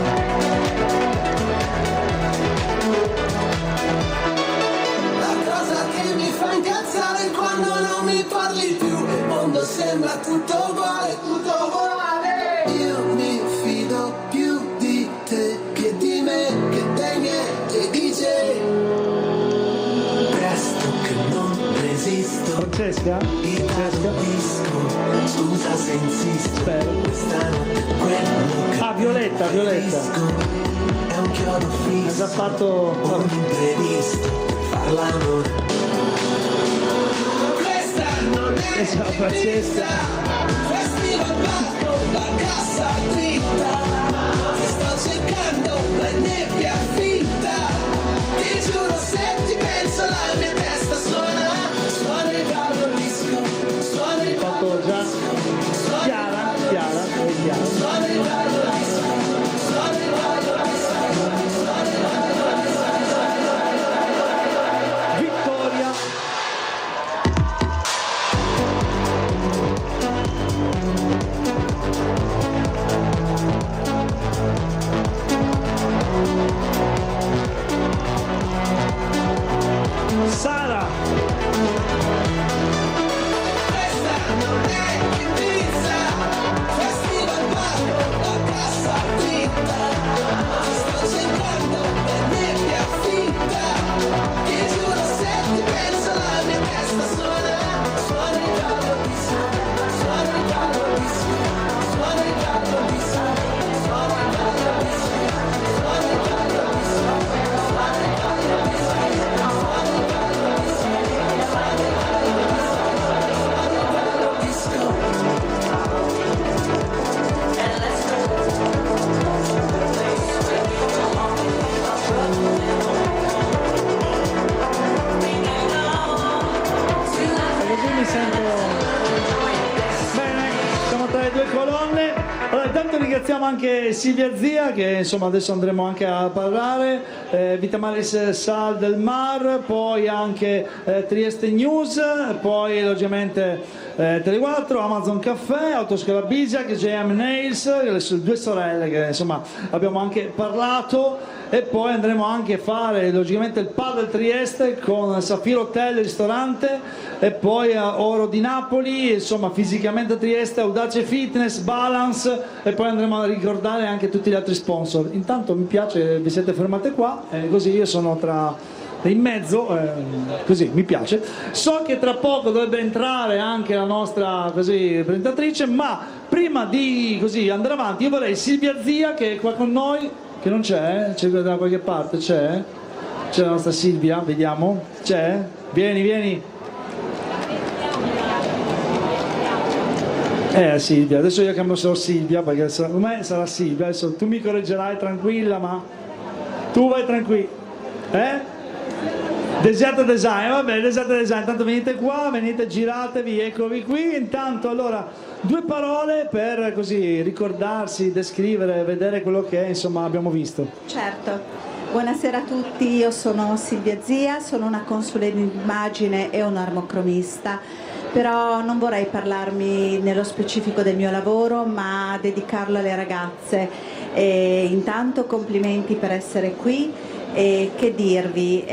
La cosa che mi fa incazzare è quando non mi parli più, il mondo sembra tutto uguale, tutto uguale. Io mi fido più di te che di me, che dei miei DJ. Presto che non resisto. Francesca? Scusa se insisto. Questa notte quello che Violetta. è un chiodo fisso. Ha già fatto un imprevisto. Farla non. Questa non è Francesca. Festival Barco, la cassa dritta. Ti sto cercando, la nebbia finta. Ti giuro se ti penso la mia testa suona. Suona il gallo disco. Suona il fatto già Chiara. Suona il gallo disco. Suona il gallo disco. Vittoria. Sara. Questa non è Ibiza, Festival Barco, la cassa dritta. Ti sto cercando, la nebbia finta. Ti giuro se ti penso la mia testa suona. Suona il gallo disco, suona il gallo disco, suona il gallo disco, suona il gallo disco, suona il gallo disco, suona il gallo disco, suona il gallo disco. Mi sento bene, siamo tra le due colonne. Allora intanto ringraziamo anche Silvia Zia che insomma adesso andremo anche a parlare, Vita Maris Sal del Mar, poi anche Trieste News, poi logicamente Tele4, Amazon Caffè, Autoscola Bijac, JM Nails, le due sorelle che insomma abbiamo anche parlato, e poi andremo anche a fare logicamente il Padel Trieste con Safiro Hotel Ristorante, e poi a Oro di Napoli, insomma Fisicamente Trieste, Audace Fitness, Balance, e poi andremo a ricordare anche tutti gli altri sponsor. Intanto mi piace, vi siete fermate qua, così io sono in mezzo, così mi piace. So che tra poco dovrebbe entrare anche la nostra presentatrice, ma prima di così andare avanti io vorrei Silvia Zia che è qua con noi, che non c'è, c'è da qualche parte, c'è? C'è la nostra Silvia, vediamo. C'è? Vieni. Silvia, adesso io chiamo solo Silvia perché ormai sarà Silvia, adesso tu mi correggerai tranquilla, ma tu vai tranquilla. Desiata Design, vabbè, Desiata Design, intanto venite qua, venite, giratevi, eccovi qui. Intanto allora 2 parole per così ricordarsi, descrivere, vedere quello che insomma abbiamo visto. Certo, buonasera a tutti, io sono Silvia Zia, sono una console d'immagine e un armocromista. Però non vorrei parlarmi nello specifico del mio lavoro, ma dedicarlo alle ragazze. E intanto complimenti per essere qui e che dirvi,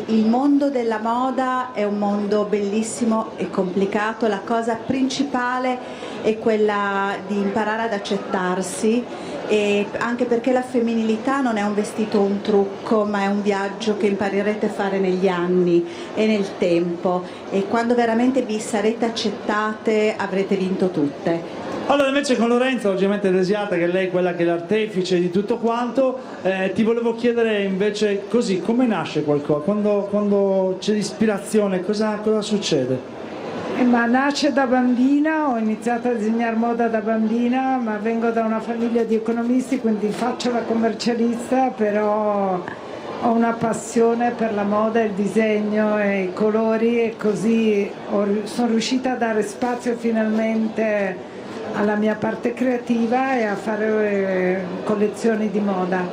il mondo della moda è un mondo bellissimo e complicato, la cosa principale è quella di imparare ad accettarsi, e anche perché la femminilità non è un vestito o un trucco, ma è un viaggio che imparerete a fare negli anni e nel tempo, e quando veramente vi sarete accettate avrete vinto tutte. Allora invece con Lorenza, ovviamente Desiata, che lei è quella che è l'artefice di tutto quanto, ti volevo chiedere invece così, come nasce qualcosa? Quando c'è l'ispirazione, cosa succede? Ma nasce da bambina, ho iniziato a disegnare moda da bambina, ma vengo da una famiglia di economisti, quindi faccio la commercialista, però ho una passione per la moda, il disegno e i colori, e così sono riuscita a dare spazio finalmente alla mia parte creativa e a fare collezioni di moda.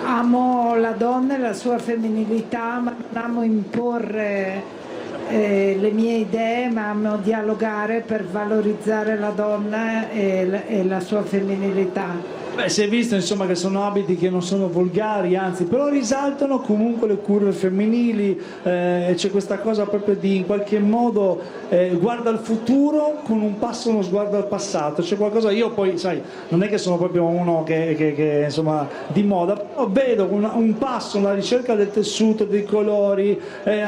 Amo la donna e la sua femminilità, ma non amo imporre le mie idee, ma amo dialogare per valorizzare la donna e la sua femminilità. Beh, si è visto insomma che sono abiti che non sono volgari, anzi, però risaltano comunque le curve femminili, c'è questa cosa proprio di in qualche modo guarda al futuro con un passo, uno sguardo al passato, c'è qualcosa. Io poi sai, non è che sono proprio uno che insomma di moda, però vedo un passo, una ricerca del tessuto, dei colori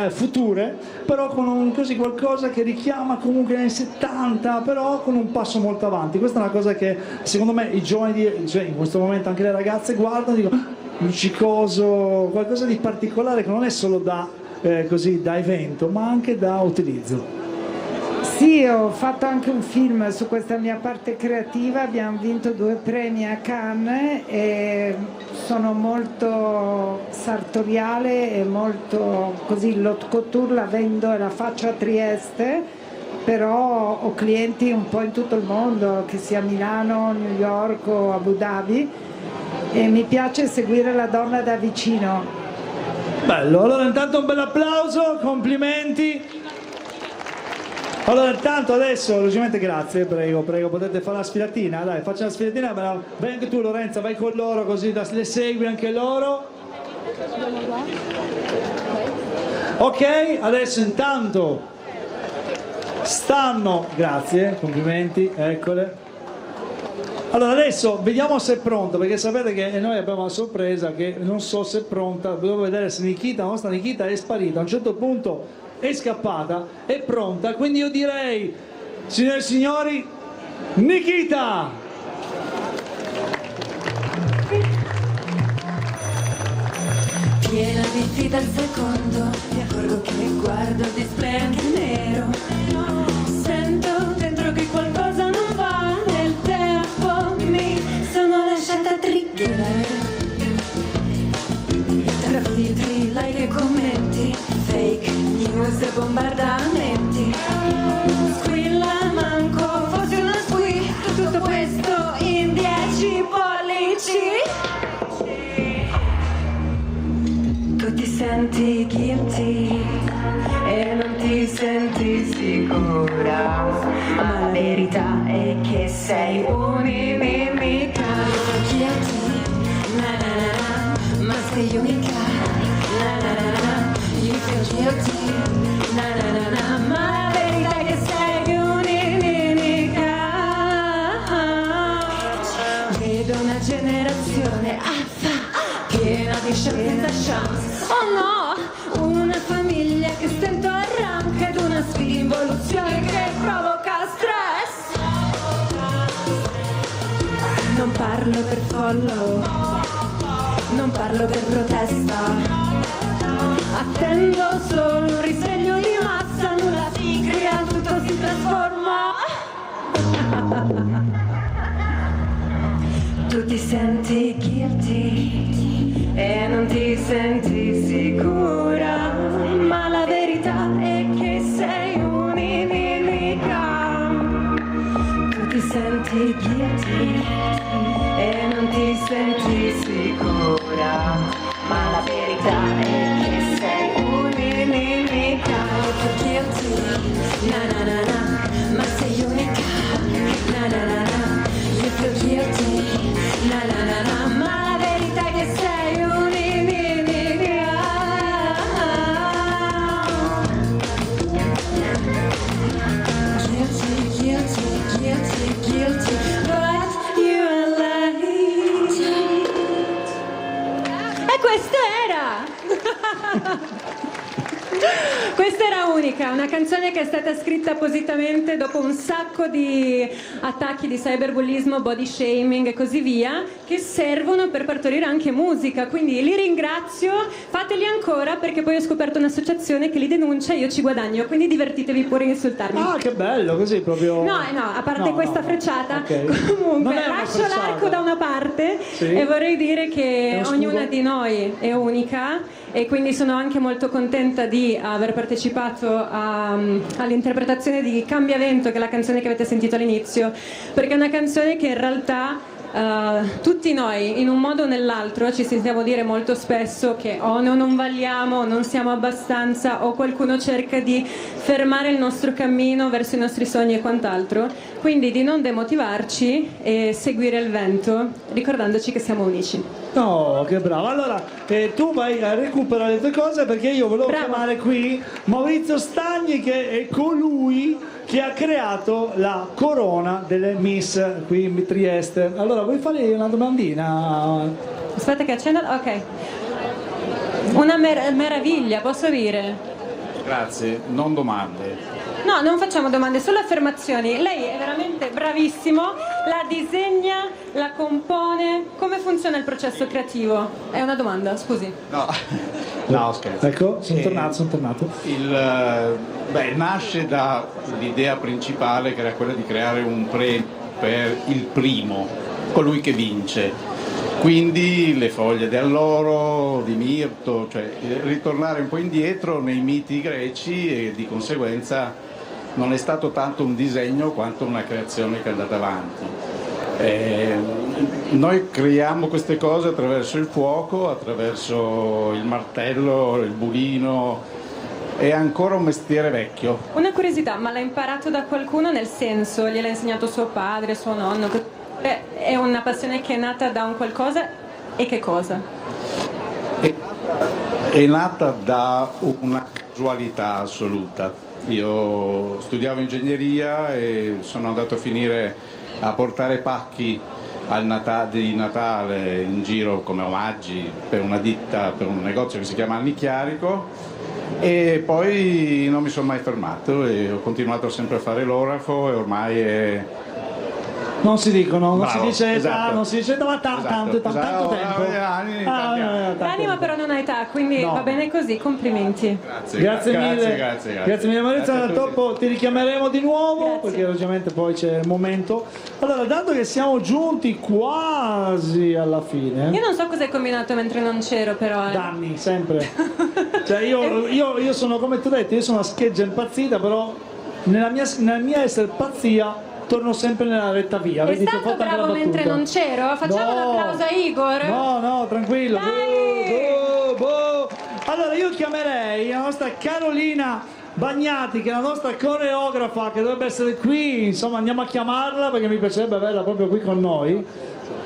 future, però con così qualcosa che richiama comunque nel 70, però con un passo molto avanti. Questa è una cosa che secondo me i giovani in questo momento anche le ragazze guardano e dicono luccicoso, qualcosa di particolare che non è solo da evento, ma anche da utilizzo. Sì, ho fatto anche un film su questa mia parte creativa, abbiamo vinto 2 premi a Cannes e sono molto sartoriale e molto così, l'haute couture la vendo e la faccio a Trieste, però ho clienti un po' in tutto il mondo, che sia Milano, New York o Abu Dhabi, e mi piace seguire la donna da vicino. Bello, allora intanto un bel applauso, complimenti. Allora intanto adesso, logicamente grazie, prego, potete fare la sfilatina, dai, faccia la sfilatina, vai anche tu Lorenza, vai con loro così le segui anche loro. Ok, adesso intanto stanno, grazie, complimenti, eccole. Allora adesso vediamo se è pronta, perché sapete che noi abbiamo una sorpresa che non so se è pronta, devo vedere se Nikita, la nostra Nikita è sparita, a un certo punto è scappata, è pronta, quindi io direi, signore e signori, Nikita! Piena di vita al secondo, mi accorgo che guardo il display anche nero. Sento dentro che qualcosa non va, nel tempo mi sono lasciata triggerare. Tra filtri, like e commenti, fake news e bombardamenti. Squilla, manco, fosse una squilla, tutto questo in 10 pollici. Tu ti senti guilty e non ti senti sicura, ma la verità è che sei un'inimica. Guilty, na na na na, ma sei unica, na na na na. You feel guilty, na na na na, ma la verità è che sei un'inimica. Vedo una generazione piena di chance senza chance. Oh no, una famiglia che stento al rank ed una sfida involuzione che provoca stress. Non parlo per follow, non parlo per protesta. Attendo solo un risveglio di massa, nulla si crea, tutto si trasforma. Tu ti senti guilty e non ti senti sicura, ma la verità è che sei un'inimica. Tu ti senti guilty e non ti senti sicura, ma la verità è che sei un'inimica. Tu guilty, na na na na, ma sei unica, na na na na. You feel guilty, na na na na, ma la verità è che sei un'inimica. Guilty, guilty, guilty, guilty, but you are light. E questa era! Questa era Unica, una canzone che è stata scritta appositamente dopo un sacco di attacchi di cyberbullismo, body shaming e così via, che servono per partorire anche musica, quindi li ringrazio, fateli ancora perché poi ho scoperto un'associazione che li denuncia e io ci guadagno, quindi divertitevi pure a insultarmi. Ah, che bello, così proprio... No, a parte questa frecciata, okay. Comunque lascio l'arco da una parte e vorrei dire che ognuna di noi è unica e quindi sono anche molto contenta di aver partecipato all'interpretazione di Cambiavento, che è la canzone che avete sentito all'inizio, perché è una canzone che in realtà tutti noi in un modo o nell'altro ci sentiamo dire molto spesso che o non valiamo, non siamo abbastanza, o qualcuno cerca di fermare il nostro cammino verso i nostri sogni e quant'altro, quindi di non demotivarci e seguire il vento ricordandoci che siamo unici. No, che bravo. Allora, tu vai a recuperare le tue cose perché io volevo chiamare qui Maurizio Stagni, che è colui che ha creato la corona delle Miss qui in Trieste. Allora, vuoi fare una domandina? Aspetta che accendo. Ok. Una meraviglia, posso dire? Grazie, non domande. No, non facciamo domande, solo affermazioni. Lei è veramente bravissimo, la disegna, la compone. Come funziona il processo creativo? È una domanda, scusi. No, scherzo. Ecco, sono tornato. Nasce dall'idea principale, che era quella di creare un premio per il primo, colui che vince. Quindi le foglie dell'oro, di mirto, cioè ritornare un po' indietro nei miti greci, e di conseguenza non è stato tanto un disegno quanto una creazione che è andata avanti. Noi creiamo queste cose attraverso il fuoco, attraverso il martello, il bulino. È ancora un mestiere vecchio. Una curiosità, ma l'ha imparato da qualcuno, nel senso, gliel'ha insegnato suo padre, suo nonno? È una passione che è nata da un qualcosa, e che cosa? È nata da una casualità assoluta. Io studiavo ingegneria e sono andato a finire a portare pacchi di Natale in giro come omaggi per una ditta, per un negozio che si chiama Anni Chiarico, e poi non mi sono mai fermato e ho continuato sempre a fare l'orafo, e ormai è... Non si dicono, non si Bravo, dice età, esatto. non si dice età, ma tanto tempo. L'anima però non ha età, quindi va bene così, complimenti. Grazie mille. Grazie mille Maurizio, dopo ti richiameremo di nuovo, perché logicamente poi c'è il momento. Allora, dato che siamo giunti quasi alla fine. Io non so cosa hai combinato mentre non c'ero, però. Danni, sempre. Cioè io sono, come ti ho detto, io sono una scheggia impazzita, però nella mia essere pazzia torno sempre nella retta via. È stato bravo mentre non c'ero? Facciamo un applauso a Igor. No, tranquillo. Allora io chiamerei la nostra Carolina Bagnati, che è la nostra coreografa, che dovrebbe essere qui. Insomma, andiamo a chiamarla perché mi piacerebbe averla proprio qui con noi.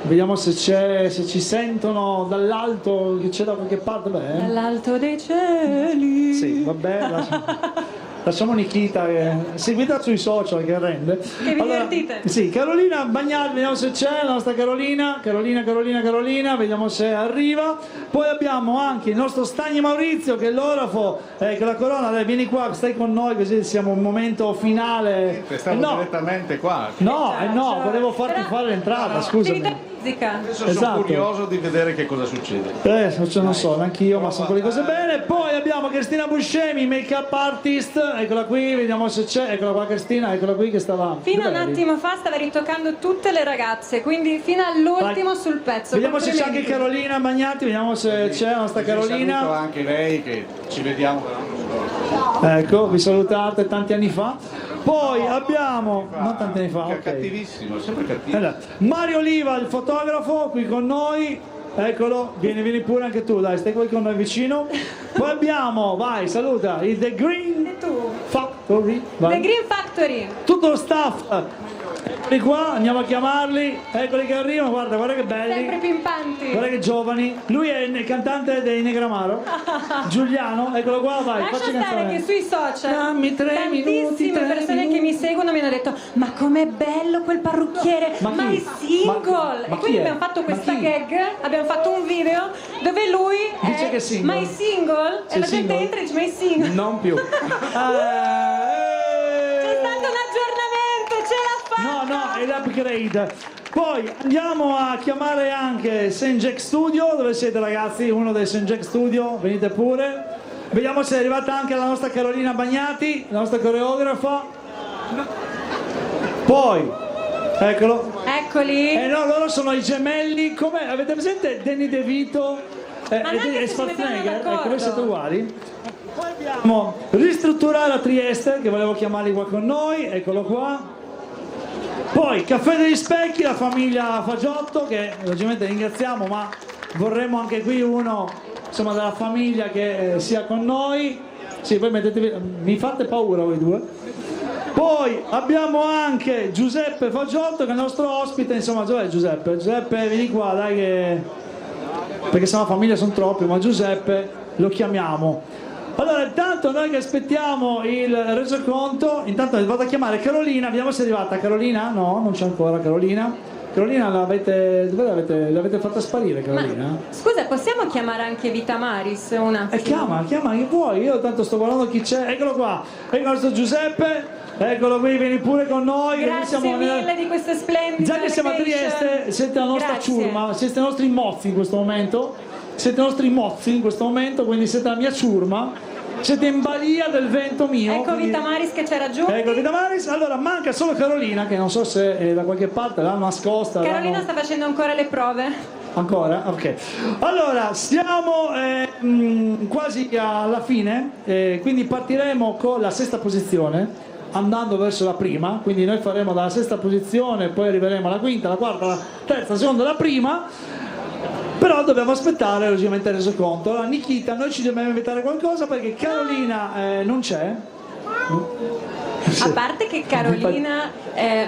Vediamo se ci sentono dall'alto, che c'è da qualche parte. Dall'alto dei cieli. Sì, vabbè. Lasciamo Nikita, seguita sui social che rende. Che vi divertite. Sì, Carolina Bagnati, vediamo se c'è la nostra Carolina, vediamo se arriva. Poi abbiamo anche il nostro Stagni Maurizio, che è l'orafo, che la corona. Dai, vieni qua, stai con noi così siamo un momento finale. Stavo direttamente qua. No, volevo farti fare l'entrata, scusami. musica. Adesso Esatto. sono curioso di vedere che cosa succede. Non so, neanche io, ma sono quelle cose bene. Poi abbiamo Cristina Buscemi, make-up artist, eccola qui, vediamo se c'è, eccola qua Cristina, eccola qui che stava... Fino a un attimo fa stava ritoccando tutte le ragazze, quindi fino all'ultimo sul pezzo. Vediamo se c'è anche Complimenti. Carolina Bagnati, vediamo se c'è la nostra Saluto Carolina. anche lei che ci vediamo l'anno scorso. Ecco, vi salutate tanti anni fa. Poi abbiamo, non tanti anni fa, ok. Cattivissimo, sempre cattivo. Allora, Mario Oliva, il fotografo, qui con noi. Eccolo, vieni pure anche tu, dai, stai qui con noi vicino. Poi abbiamo, vai, saluta, il The Green Factory. Vai. The Green Factory. Tutto lo staff. Eccoli qua, andiamo a chiamarli. Eccoli che arrivano, guarda che belli. Sempre pimpanti. Guarda che giovani. Lui è il cantante dei Negramaro. Giuliano, eccolo qua, vai. Lascia facci stare cantare. che sui social Dammi 3 minuti, tantissime 3 persone minuti. che mi seguono mi hanno detto ma com'è bello quel parrucchiere, Ma ma chi? è single. Ma E chi quindi è? abbiamo fatto Ma questa chi? gag, abbiamo fatto un video dove lui Dice che è single. ma è single e Sei la gente single? entra e dice ma è single. Non più. C'è stato un aggiornamento, ce l'ha fatta. No, è l'upgrade. Poi andiamo a chiamare anche St. Jack Studio. Dove siete ragazzi? Uno dei St. Jack Studio, venite pure. Vediamo se è arrivata anche la nostra Carolina Bagnati, la nostra coreografa. Poi, eccolo. Eccoli. No, loro sono i gemelli. Come avete presente Danny DeVito Ma non è che e si mettevano Schwarzenegger? d'accordo. Ecco, voi siete uguali. Poi abbiamo Ristrutturare a Trieste, che volevo chiamarli qua con noi, eccolo qua. Poi Caffè degli Specchi, la famiglia Fagiotto, che logicamente ringraziamo, ma vorremmo anche qui uno insomma della famiglia che sia con noi. Sì, poi mettetevi, mi fate paura voi due. Poi abbiamo anche Giuseppe Fagiotto che è il nostro ospite, insomma, dov'è Giuseppe? Giuseppe vieni qua, dai che... perché se no la famiglia sono troppi, ma Giuseppe lo chiamiamo. Allora intanto noi che aspettiamo il resoconto, intanto vado a chiamare Carolina, vediamo se è arrivata. Carolina? No, non c'è ancora Carolina. Carolina dove l'avete fatta sparire Carolina? Scusa, possiamo chiamare anche Vita Maris un attimo? Chiama chi vuoi, io tanto sto guardando chi c'è, eccolo qua, ecco il nostro Giuseppe, eccolo qui, vieni pure con noi. Grazie mille di queste splendide Già che siamo a location. Trieste, siete la nostra Grazie. ciurma, siete i nostri mozzi in questo momento, siete i nostri mozzi in questo momento, quindi siete la mia ciurma. Siete in balia del vento mio. Ecco quindi... Vita Maris che ci ha raggiunti. Ecco Vita Maris, allora manca solo Carolina che non so se è da qualche parte l'hanno nascosta. Carolina sta facendo ancora le prove. Ancora? Ok. Allora, siamo quasi alla fine, quindi partiremo con la sesta posizione, andando verso la prima, quindi noi faremo dalla sesta posizione, poi arriveremo alla quinta, la quarta, la terza, la seconda, la prima. Però dobbiamo aspettare logicamente il resoconto. Allora Nikita, noi ci dobbiamo inventare qualcosa perché Carolina non c'è. A parte che Carolina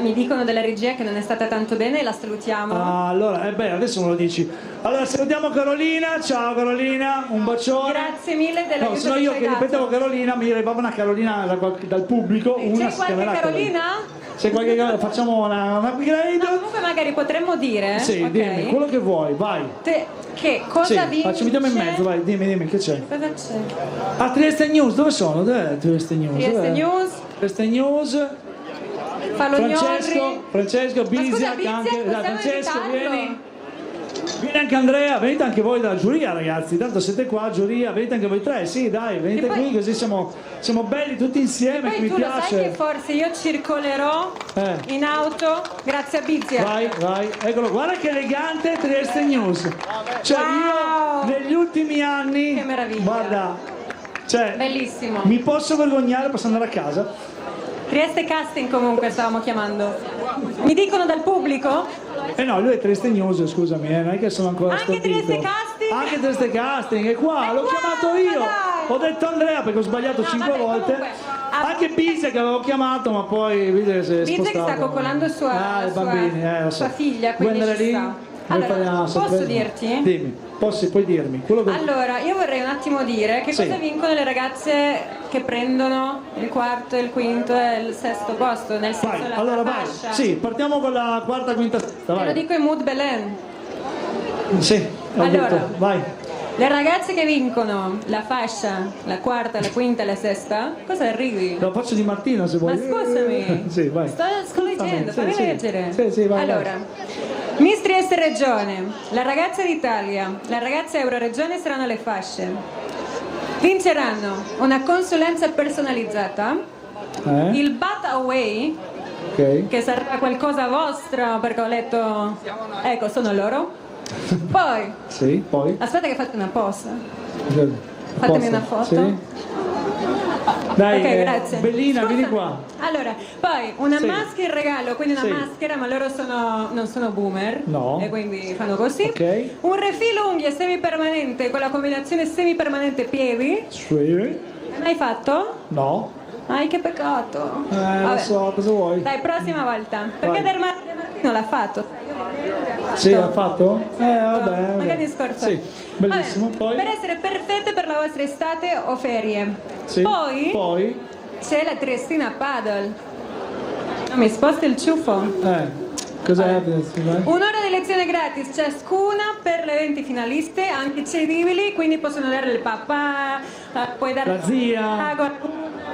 mi dicono della regia che non è stata tanto bene e la salutiamo. Allora, adesso me lo dici. Allora salutiamo Carolina, ciao Carolina, un bacione. Grazie mille della No, se no io che ripetevo Carolina mi arrivava una Carolina dal pubblico. Una C'è si qualche chiamerà Carolina? Se qualche facciamo una upgrade. No, comunque magari potremmo dire. Sì, ok, dimmi quello che vuoi, vai. che cosa Sì, vince? mettiamo in mezzo, vai, dimmi che c'è. Cosa c'è? Ah, Trieste News, dove sono? Dov'è Trieste News? Trieste Dov'è? News. Trieste News. Falognolri. Francesco, Bizia, Bizia, anche possiamo Francesco, invitarlo? vieni anche Andrea, venite anche voi dalla giuria ragazzi, tanto siete qua giuria, venite anche voi tre, sì dai, venite E poi- qui così siamo belli tutti insieme, che Poi mi tu lo sai che piace. forse io circolerò in auto grazie a Bizia. Vai, eccolo, guarda che elegante Trieste News. Cioè Wow! io negli ultimi anni, Che meraviglia. guarda, cioè, Bellissimo. mi posso vergognare, posso andare a casa. Trieste Casting comunque stavamo chiamando. Mi dicono dal pubblico? No, lui è Trieste News, scusami, non è che sono ancora Anche stordito. Trieste Casting? Anche Trieste Casting, è qua, l'ho chiamato io. Ho detto Andrea perché ho sbagliato 5 volte. Anche Bizia che avevo chiamato, ma poi Bizia si è Bizia che spostato. sta coccolando i bambini, lo so. sua figlia, quindi Vuoi ci andare lì? sta. Vuoi Allora, fare una posso sorpresa? dirti? Dimmi, puoi dirmi. Quello che... Allora, io vorrei un attimo dire che Sì. cosa vincono le ragazze che prendono il quarto, il quinto e il sesto posto, nel senso Vai, la allora vai. fascia. Sì, partiamo con la quarta, quinta, sesta, Te lo vai. dico in mood Belen. Sì, ho Allora. detto, vai. Le ragazze che vincono la fascia, la quarta, la quinta e la sesta, cosa arrivi? Lo faccio di Martino se vuoi. Ma scusami. Sì, vai. Sto leggendo, Sì, fammi sì. leggere. Sì, vai. Allora, Miss Trieste Regione, la ragazza d'Italia, la ragazza Euroregione saranno le fasce. Vinceranno una consulenza personalizzata, il Bat Away, che sarà qualcosa vostro, perché ho letto, ecco, sono loro. Poi, Sì, poi? aspetta che fate una posa. Posso? Fatemi una foto. Sì. Dai, Ok, grazie. Bellina, vieni Scusami. qua. Allora, poi una Sì. maschera in regalo, quindi una Sì. maschera, ma loro non sono boomer. No. E quindi fanno così. Ok. Un refilo unghie semipermanente con la combinazione semipermanente piedi. Sì. L'hai fatto? No. Ai, che peccato. Lo Vabbè. so, cosa vuoi? Dai, prossima volta. Perché Vai. Del Martino l'ha fatto. Sì, l'ha fatto? Vabbè. Magari scorso. Sì, bellissimo. Vabbè, Poi? per essere perfette per la vostra estate o ferie. Sì. Poi c'è la Triestina Paddle. No, mi sposta il ciuffo. Cos'è? Un'ora di lezione gratis ciascuna per le 20 finaliste, anche cedibili, quindi possono dare il papà, puoi dare La zia.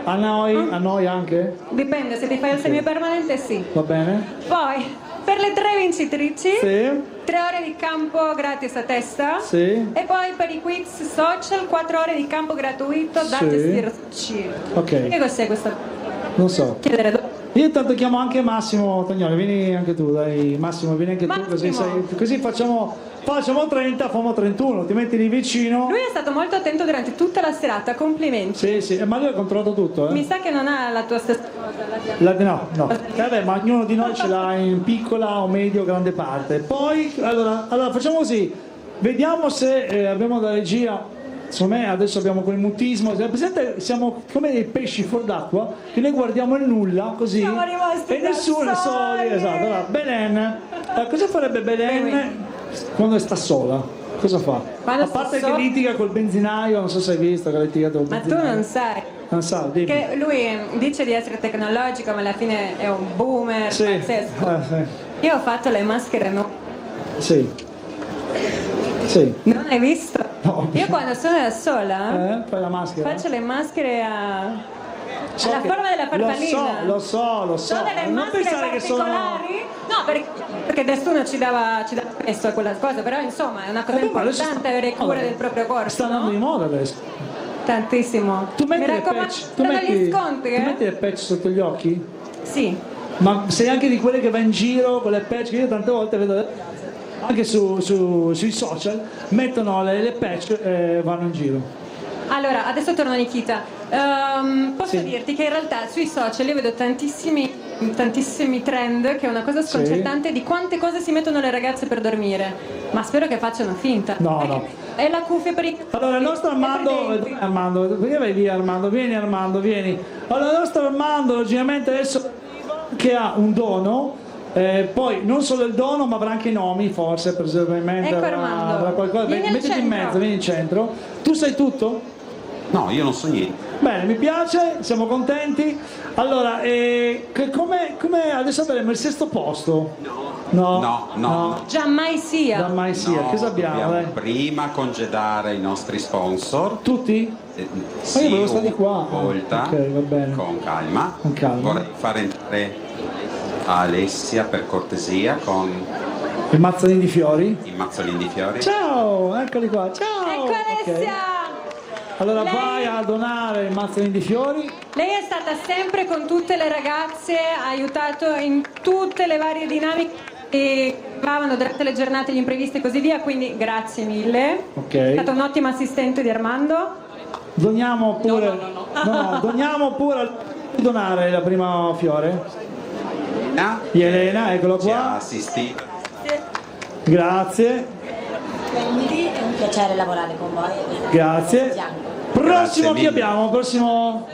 A noi anche? Dipende, se ti fai il semipermanente sì. Va bene? Poi, per le 3 vincitrici, Sì. 3 ore di campo gratis a testa. Sì. E poi per i quiz social 4 ore di campo gratuito da Sì. gestirci. Ok. Che cos'è questa? Non so. Chiedere dopo. Io intanto chiamo anche Massimo Tognoli, vieni anche tu, dai Massimo, vieni anche tu, Massimo. così facciamo 30, famo 31, ti metti lì vicino. Lui è stato molto attento durante tutta la serata, complimenti. Sì, sì, ma lui ha controllato tutto, Mi sa che non ha la tua stessa cosa. No. Vabbè, ma ognuno di noi ce l'ha in piccola o medio grande parte. Poi, allora facciamo così, vediamo se abbiamo da regia. Secondo me adesso abbiamo quel mutismo, presente, siamo come dei pesci fuori d'acqua che noi guardiamo il nulla così Siamo rimasti e nessuno da soli. esatto. Allora, Belen, cosa farebbe Belen quando sta sola? Cosa fa? Quando A parte sta che sola? litiga col benzinaio, non so se hai visto che ha litigato col Ma tu benzinaio. non sai Non sa, dimmi. che lui dice di essere tecnologico, ma alla fine è un boomer Sì. pazzesco. Sì. Io ho fatto le maschere Sì. Sì. Non hai visto? No. Io quando sono da sola Fai la maschera? faccio le maschere So alla che- forma della farfallina. Lo so. Sono delle Non maschere pensare che sono... particolari. No, perché nessuno ci dava peso a quella cosa, però insomma è una cosa ma adesso importante avere cura del proprio corpo. Sta andando di moda adesso. Tantissimo. Tu metti Mi le raccomando, patch, tu sono metti, gli sconti, tu metti le patch sotto gli occhi? Sì. Ma sei anche di quelle che va in giro con le patch, che io tante volte vedo anche sui social, mettono le patch e vanno in giro. Allora, adesso torno a Nikita. Posso dirti che in realtà sui social io vedo tantissimi trend, che è una cosa sconcertante, di quante cose si mettono le ragazze per dormire. Ma spero che facciano finta. No. È la cuffia per i... Allora il nostro Armando, perché vai via Armando? Vieni. Allora il nostro Armando logicamente adesso che ha un dono, poi non solo il dono ma avrà anche i nomi forse, presumibilmente Ecco avrà Armando. qualcosa. Vieni al Mettiti in centro. mezzo, vieni in centro. Tu sai tutto? No, io non so niente. Bene, mi piace, siamo contenti. Allora, come adesso avremo il 6° posto? No. Giammai sia. Giammai sia. No, Cosa abbiamo? dobbiamo prima congedare i nostri sponsor. Tutti? Ma Sì, io volevo stare qua. una volta, Ok, va bene. con calma. Con calma. Vorrei far entrare Alessia per cortesia con Il mazzolino di fiori? i mazzolini di fiori. Ciao, eccoli qua. Ciao. Ecco Alessia. Ok. Allora Lei- vai a donare il mazzolino di fiori. Lei è stata sempre con tutte le ragazze, ha aiutato in tutte le varie dinamiche che arrivavano durante le giornate, gli imprevisti e così via, quindi grazie mille. Ok. È stato un ottimo assistente di Armando. Doniamo pure. No, doniamo pure donare la prima fiore. Di Elena, eccolo Ci ha qua. assistito. Grazie. Quindi è un piacere lavorare con voi. Grazie. Prossimo Grazie chi mille. abbiamo? Prossimo.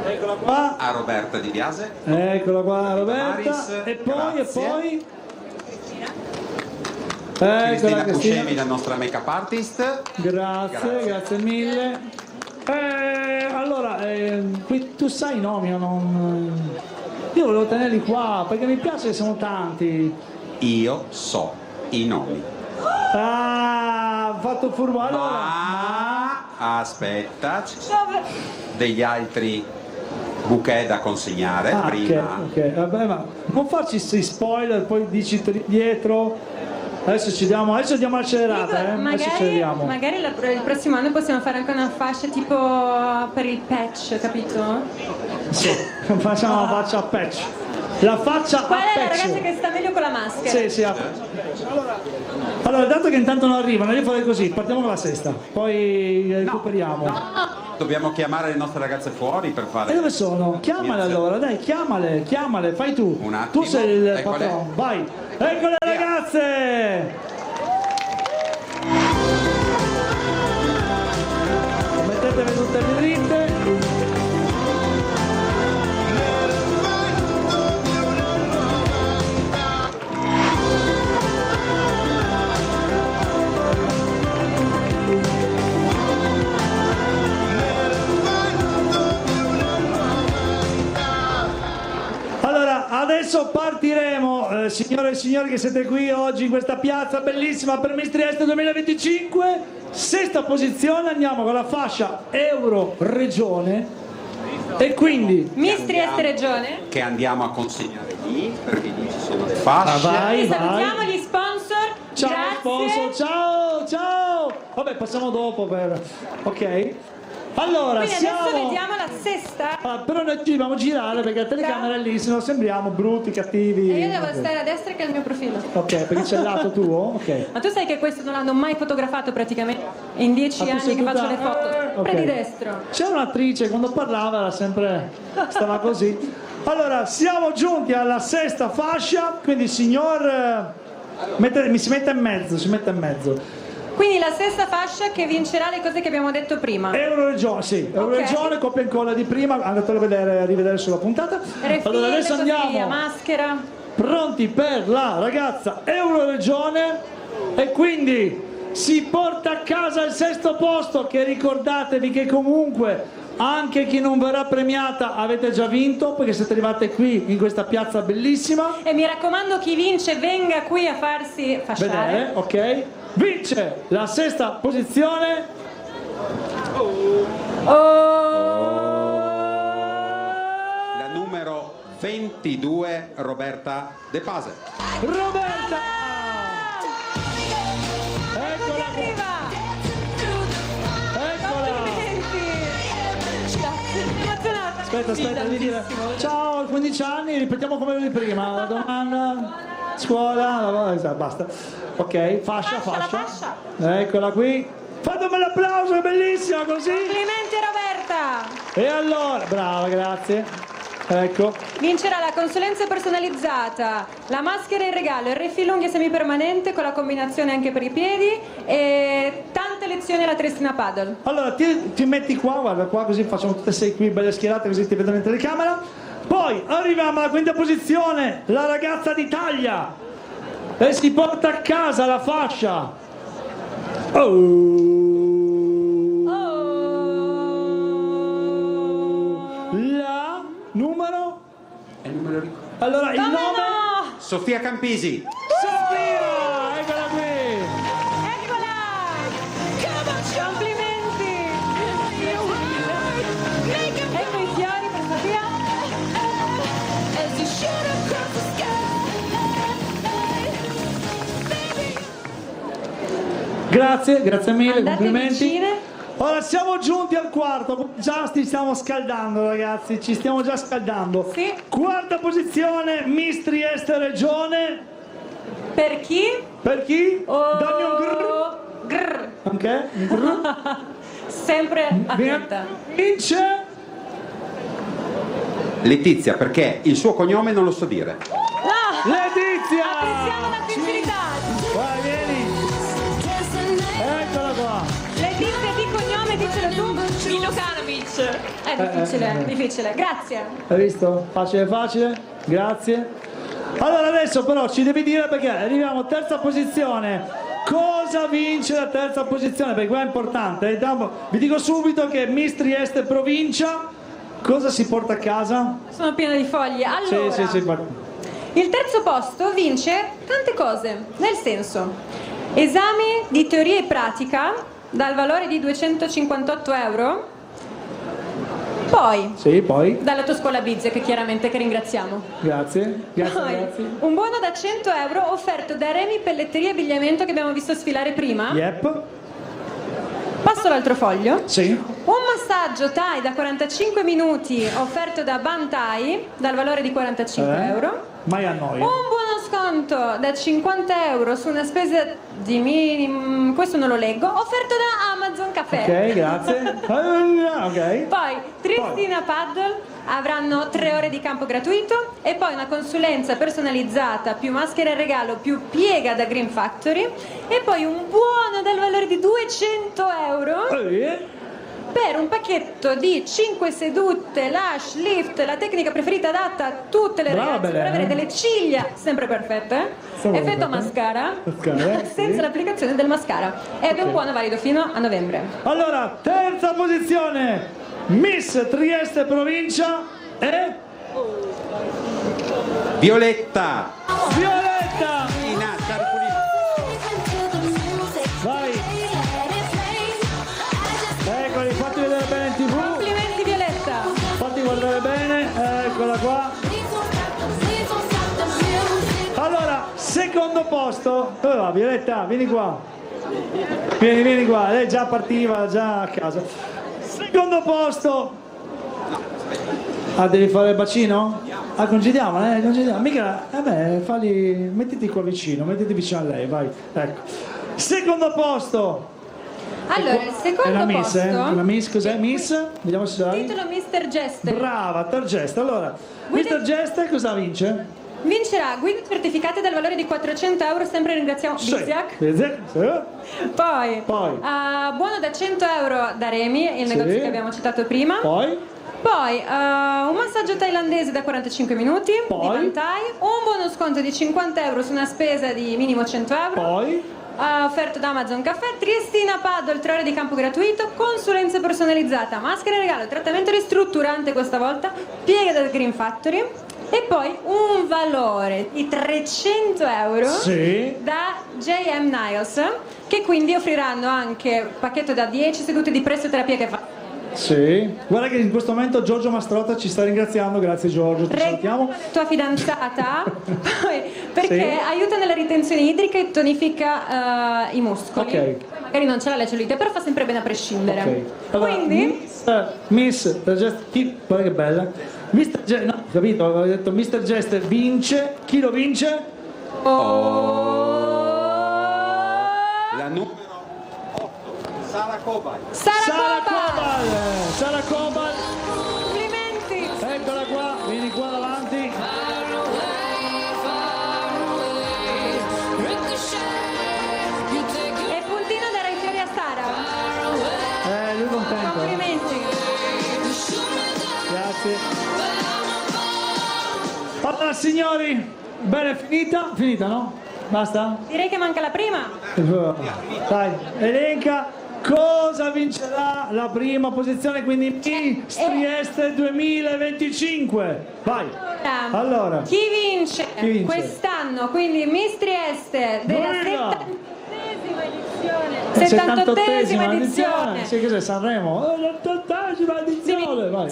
Eccola qua. A Roberta Di Biase. Eccola qua Roberta. Maris, E poi, grazie. Eccola Cristina Cristina. Cuscemi, la nostra make-up artist. Grazie mille. Allora, qui tu sai i nomi o non? Io volevo tenerli qua perché mi piace che sono tanti. Io so i nomi. Ah, fatto furbo. Allora. Aspetta, ci sono degli altri bouquet da consegnare prima. Ok. Vabbè, ma non farci questi spoiler, poi dici dietro. Adesso diamo l'accelerata, adesso acceleriamo. Magari il prossimo anno possiamo fare anche una fascia tipo per il patch, capito? Sì, facciamo la faccia a patch. La faccia Qual a è la patch. ragazza che sta meglio con la maschera? Sì, allora, dato che intanto non arrivano, io farei così, partiamo con la sesta, poi recuperiamo. Dobbiamo chiamare le nostre ragazze fuori per fare. E dove sono? Chiamale allora, dai, chiamale, fai tu. Un attimo. Tu sei il Eccole. patron, vai. Ecco le ragazze! Mettetevi tutte le dritte. Adesso partiremo, signore e signori che siete qui oggi in questa piazza bellissima per Miss Trieste 2025. Sesta posizione, andiamo con la fascia Euro Regione e quindi Miss Trieste Regione. Che andiamo a consegnare lì, perché lì ci sono le fasce. Vai. Salutiamo gli sponsor. Ciao Grazie. sponsor, ciao. Vabbè, passiamo dopo per... Ok. Allora, Quindi adesso vediamo la sesta. Però noi ci dobbiamo girare perché la telecamera è lì, se no sembriamo brutti, cattivi. E io devo stare a destra che è il mio profilo. Ok, perché c'è il lato tuo? Ok. Ma tu sai che questo non l'hanno mai fotografato praticamente in 10 Ah, tu anni sei che tutta- faccio le foto. ok. Sempre di destro. C'era un'attrice, quando parlava era sempre, stava così. Allora, siamo giunti alla sesta fascia, quindi signor... si mette in mezzo. Quindi la stessa fascia che vincerà le cose che abbiamo detto prima. Euroregione, sì, Euroregione, coppia e incolla di prima, andatelo a rivedere sulla puntata. Allora adesso andiamo maschera. pronti per la ragazza Euroregione e quindi si porta a casa il sesto posto, che ricordatevi che comunque anche chi non verrà premiata avete già vinto perché siete arrivate qui in questa piazza bellissima. E mi raccomando, chi vince venga qui a farsi fasciare. Vedere, ok? Vince la sesta posizione. La numero 22, Roberta De Pase. Roberta! Eccola! Aspetta, devi dire ciao, 15 anni, ripetiamo come di prima. La domanda, scuola, basta. Ok, fascia. Eccola qui. Fatemi l'applauso, è bellissima così. Complimenti Roberta. E allora, brava, grazie. Ecco. Vincerà la consulenza personalizzata, la maschera in regalo, il refill unghie semipermanente con la combinazione anche per i piedi e tante lezioni alla Tristina Paddle. Allora ti metti qua, guarda qua, così facciamo tutte e sei qui belle schierate, così ti vedono in telecamera. Poi arriviamo alla quinta posizione, la ragazza d'Italia, e si porta a casa la fascia. La numero? È il numero di... Allora il nome? Sofia Campisi. Sofia, eccola qui. Complimenti! Ecco i fiori per Sofia. Grazie mille, Andate complimenti. vicine. Ora siamo giunti al quarto, già ci stiamo scaldando ragazzi, ci stiamo già scaldando. Sì. Quarta posizione, Miss Trieste Regione. Per chi? Per chi? Oh, Dammi un grrr. Ok? Grrr. Sempre attenta. Vince Letizia, perché il suo cognome non lo so dire. No! Letizia! Apprezziamo la sincerità. Vai, vieni. Eccola qua. Letizia, di cognome, dicelo tu. Milokanovic. È difficile. Grazie. Hai visto? Facile, grazie. Allora adesso però ci devi dire, perché arriviamo a terza posizione, cosa vince la terza posizione, perché qua è importante. Vi dico subito che Miss Trieste provincia, cosa si porta a casa? Sono piena di foglie. Allora, Sì, guarda. il terzo posto vince tante cose, nel senso, esami di teoria e pratica dal valore di 258 euro, Poi, Sì, poi? dalla tua scuola Bizek, chiaramente, che ringraziamo. Grazie. Grazie Poi, ragazzi. un buono da 100 euro offerto da Remi Pelletteria e Abbigliamento che abbiamo visto sfilare prima. Yep. Passo l'altro foglio. Sì. Un massaggio Thai da 45 minuti offerto da Bantai dal valore di 45 euro. Mai a noi. Un buono sconto da 50 euro su una spesa di minimo, questo non lo leggo, offerto da Amazon Caffè. Ok, grazie. Ok. Poi Tristina Paddle avranno 3 ore di campo gratuito e poi una consulenza personalizzata più maschera in regalo più piega da Green Factory e poi un buono dal valore di 200 euro per un pacchetto di 5 sedute, lash, lift, la tecnica preferita adatta a tutte le Brava, ragazze per Belen. avere delle ciglia sempre perfette, Sempre effetto perfette. mascara, Mascara, senza sì. l'applicazione del mascara ed è un Ok. buono valido fino a novembre. Allora, terza posizione, Miss Trieste Provincia e Violetta. Violetta. Vai. Eccoli, fatti vedere bene in TV. Complimenti Violetta. Fatti guardare bene, eccola qua. Allora, secondo posto, dove va Violetta? Vieni qua. Vieni qua, lei già partiva, già a casa. Secondo posto. Ah, devi fare il bacino? Ah, congediamo, congediamo. Mica, falli, mettiti qua vicino, mettiti vicino a lei, vai. Ecco. Secondo posto. Allora, il È secondo la Miss, posto, La Miss cos'è? Miss? Vediamo se ce l'hai. titolo Mr. Jester. Brava, Targesta. Allora, Mr. Jester cosa vince? Vincerà guide certificate dal valore di 400 euro, sempre ringraziamo Bizak. Bizak, sì. Poi, buono da 100 euro da Remi, il Sì. negozio che abbiamo citato prima. Poi? Un massaggio thailandese da 45 minuti di Bantai, un buono sconto di 50 euro su una spesa di minimo 100 euro. Poi? Offerto da Amazon Caffè, Triestina Paddle, 3 ore di campo gratuito, consulenza personalizzata, maschera in regalo, trattamento ristrutturante questa volta, piega da Green Factory e poi un valore di 300 euro Sì. da JM Niles, che quindi offriranno anche pacchetto da 10 sedute di pressoterapia che fa. Sì. Guarda che in questo momento Giorgio Mastrota ci sta ringraziando, grazie Giorgio, ti salutiamo. Tua fidanzata poi, perché Sì. aiuta nella ritenzione idrica e tonifica i muscoli. Ok. Magari non ce l'ha la cellulite, però fa sempre bene a prescindere. Ok. Allora, Quindi Miss Jester, guarda che bella. Mr. Jester, no, capito, avevo detto Mr. Jester vince, chi lo vince? La numero 8, Sara Cobal. Sara Cobal. Sara Cobal. Complimenti. Eccola qua, vieni qua davanti. E puntino darà i fiori a Sara. Lui contento. Complimenti. Grazie. Allora signori, bene, finita no? Basta? Direi che manca la prima. Dai, elenca cosa vincerà la prima posizione, quindi Miss Trieste 2025. Vai. Allora. Chi vince, Chi vince? quest'anno? Quindi Miss Trieste della Guida. 78esima edizione. Sì, cos'è Sanremo? L'80esima edizione, vai.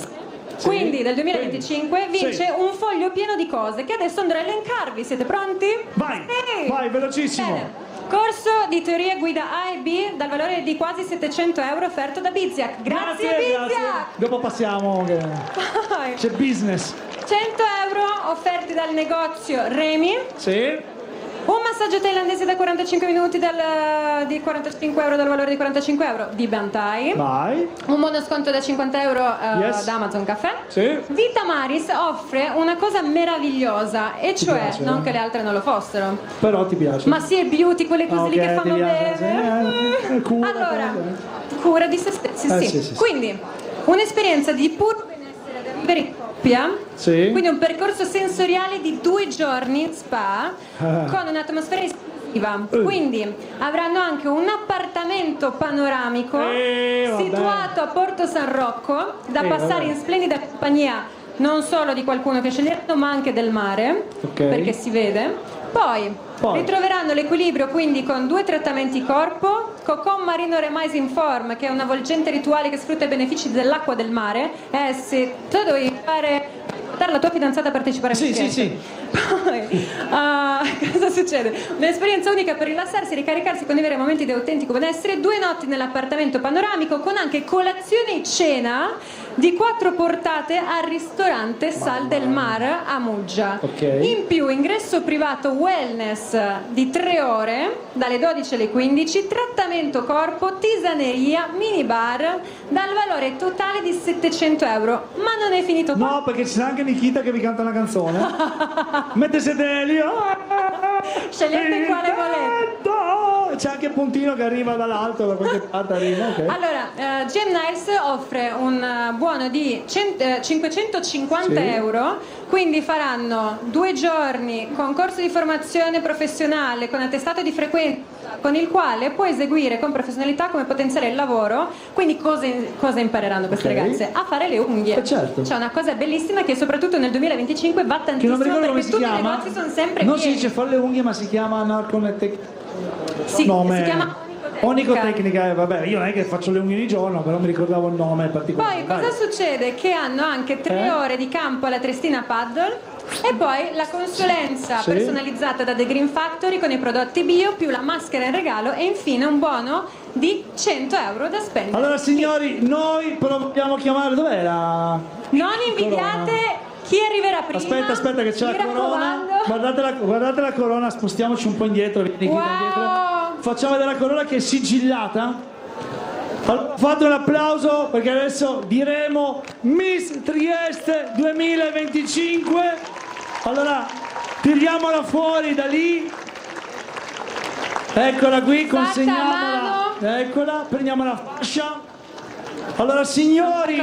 Quindi del 2025 vince Sì. un foglio pieno di cose che adesso andrò a elencarvi. Siete pronti? Vai, Sì. vai, velocissimo. Bene. Corso di teoria guida A e B dal valore di quasi 700 euro offerto da Bizak. Grazie Bizak! Dopo passiamo, che Poi, c'è business. 100 euro offerti dal negozio Remi. Sì. Un massaggio thailandese da 45 minuti di 45 euro dal valore di 45 euro di Bantai. Vai. Un buono sconto da 50 euro Yes. da Amazon Caffè. Sì. Vita Maris offre una cosa meravigliosa, e Ti cioè, piace, non eh? che le altre non lo fossero, Però ti piace. ma sì, è beauty, quelle cose lì Ok, che fanno ti piace, bene. cura, Allora, cose. cura di se stessi, sì. Sì. Quindi, un'esperienza di puro benessere da vivere in coppia. Sì. Quindi un percorso sensoriale di 2 giorni in spa Ah. con un'atmosfera esclusiva. Quindi avranno anche un appartamento panoramico vabbè. situato a Porto San Rocco da passare vabbè. in splendida compagnia non solo di qualcuno che sceglieranno ma anche del mare, Ok. perché si vede. Poi ritroveranno l'equilibrio quindi con 2 trattamenti corpo, Cocon Marino Remaisin Form, che è un avvolgente rituale che sfrutta i benefici dell'acqua del mare. Se tu dovevi portare la tua fidanzata a partecipare a Sì. Poi cosa succede? Un'esperienza unica per rilassarsi e ricaricarsi con i veri momenti di autentico benessere, 2 notti nell'appartamento panoramico con anche colazione e cena di 4 portate al ristorante Sal del Mar a Muggia. In più ingresso privato wellness di 3 ore dalle 12 alle 15, trattamento corpo, tisaneria, minibar dal valore totale di 700 euro. Ma non è finito qua. No, perché c'è anche Nikita che vi canta una canzone. Mette sedeli. Scegliete quale volete. C'è anche Puntino che arriva dall'alto, da qualche parte arriva. Allora, Gem Nice offre un buono di 550 euro, quindi faranno 2 giorni con corso di formazione professionale, con attestato di frequenza, con il quale puoi eseguire con professionalità come potenziare il lavoro. Quindi cosa impareranno queste ragazze? A fare le unghie. Certo. C'è una cosa bellissima che soprattutto nel 2025 va tantissimo, perché tutti i negozi sono sempre non pieni. si dice fare le unghie, ma si chiama narconetec. Sì, si chiama onicotecnica. Vabbè, io non è che faccio le unghie ogni giorno, però mi ricordavo il nome particolare. Poi cosa succede? Che hanno anche 3 ore di campo alla Trestina Paddle e poi la consulenza personalizzata da The Green Factory con i prodotti bio, più la maschera in regalo e infine un buono di 100 euro da spendere. Allora signori, noi proviamo a chiamare, dov'è la... Non invidiate chi arriverà prima. Aspetta che c'è la corona. Guardate la corona, spostiamoci un po' indietro. Indietro. Facciamo vedere la corona che è sigillata. Allora, fate un applauso perché adesso diremo Miss Trieste 2025. Allora, tiriamola fuori da lì. Eccola qui, consegniamola. Eccola, prendiamo la fascia. Allora signori,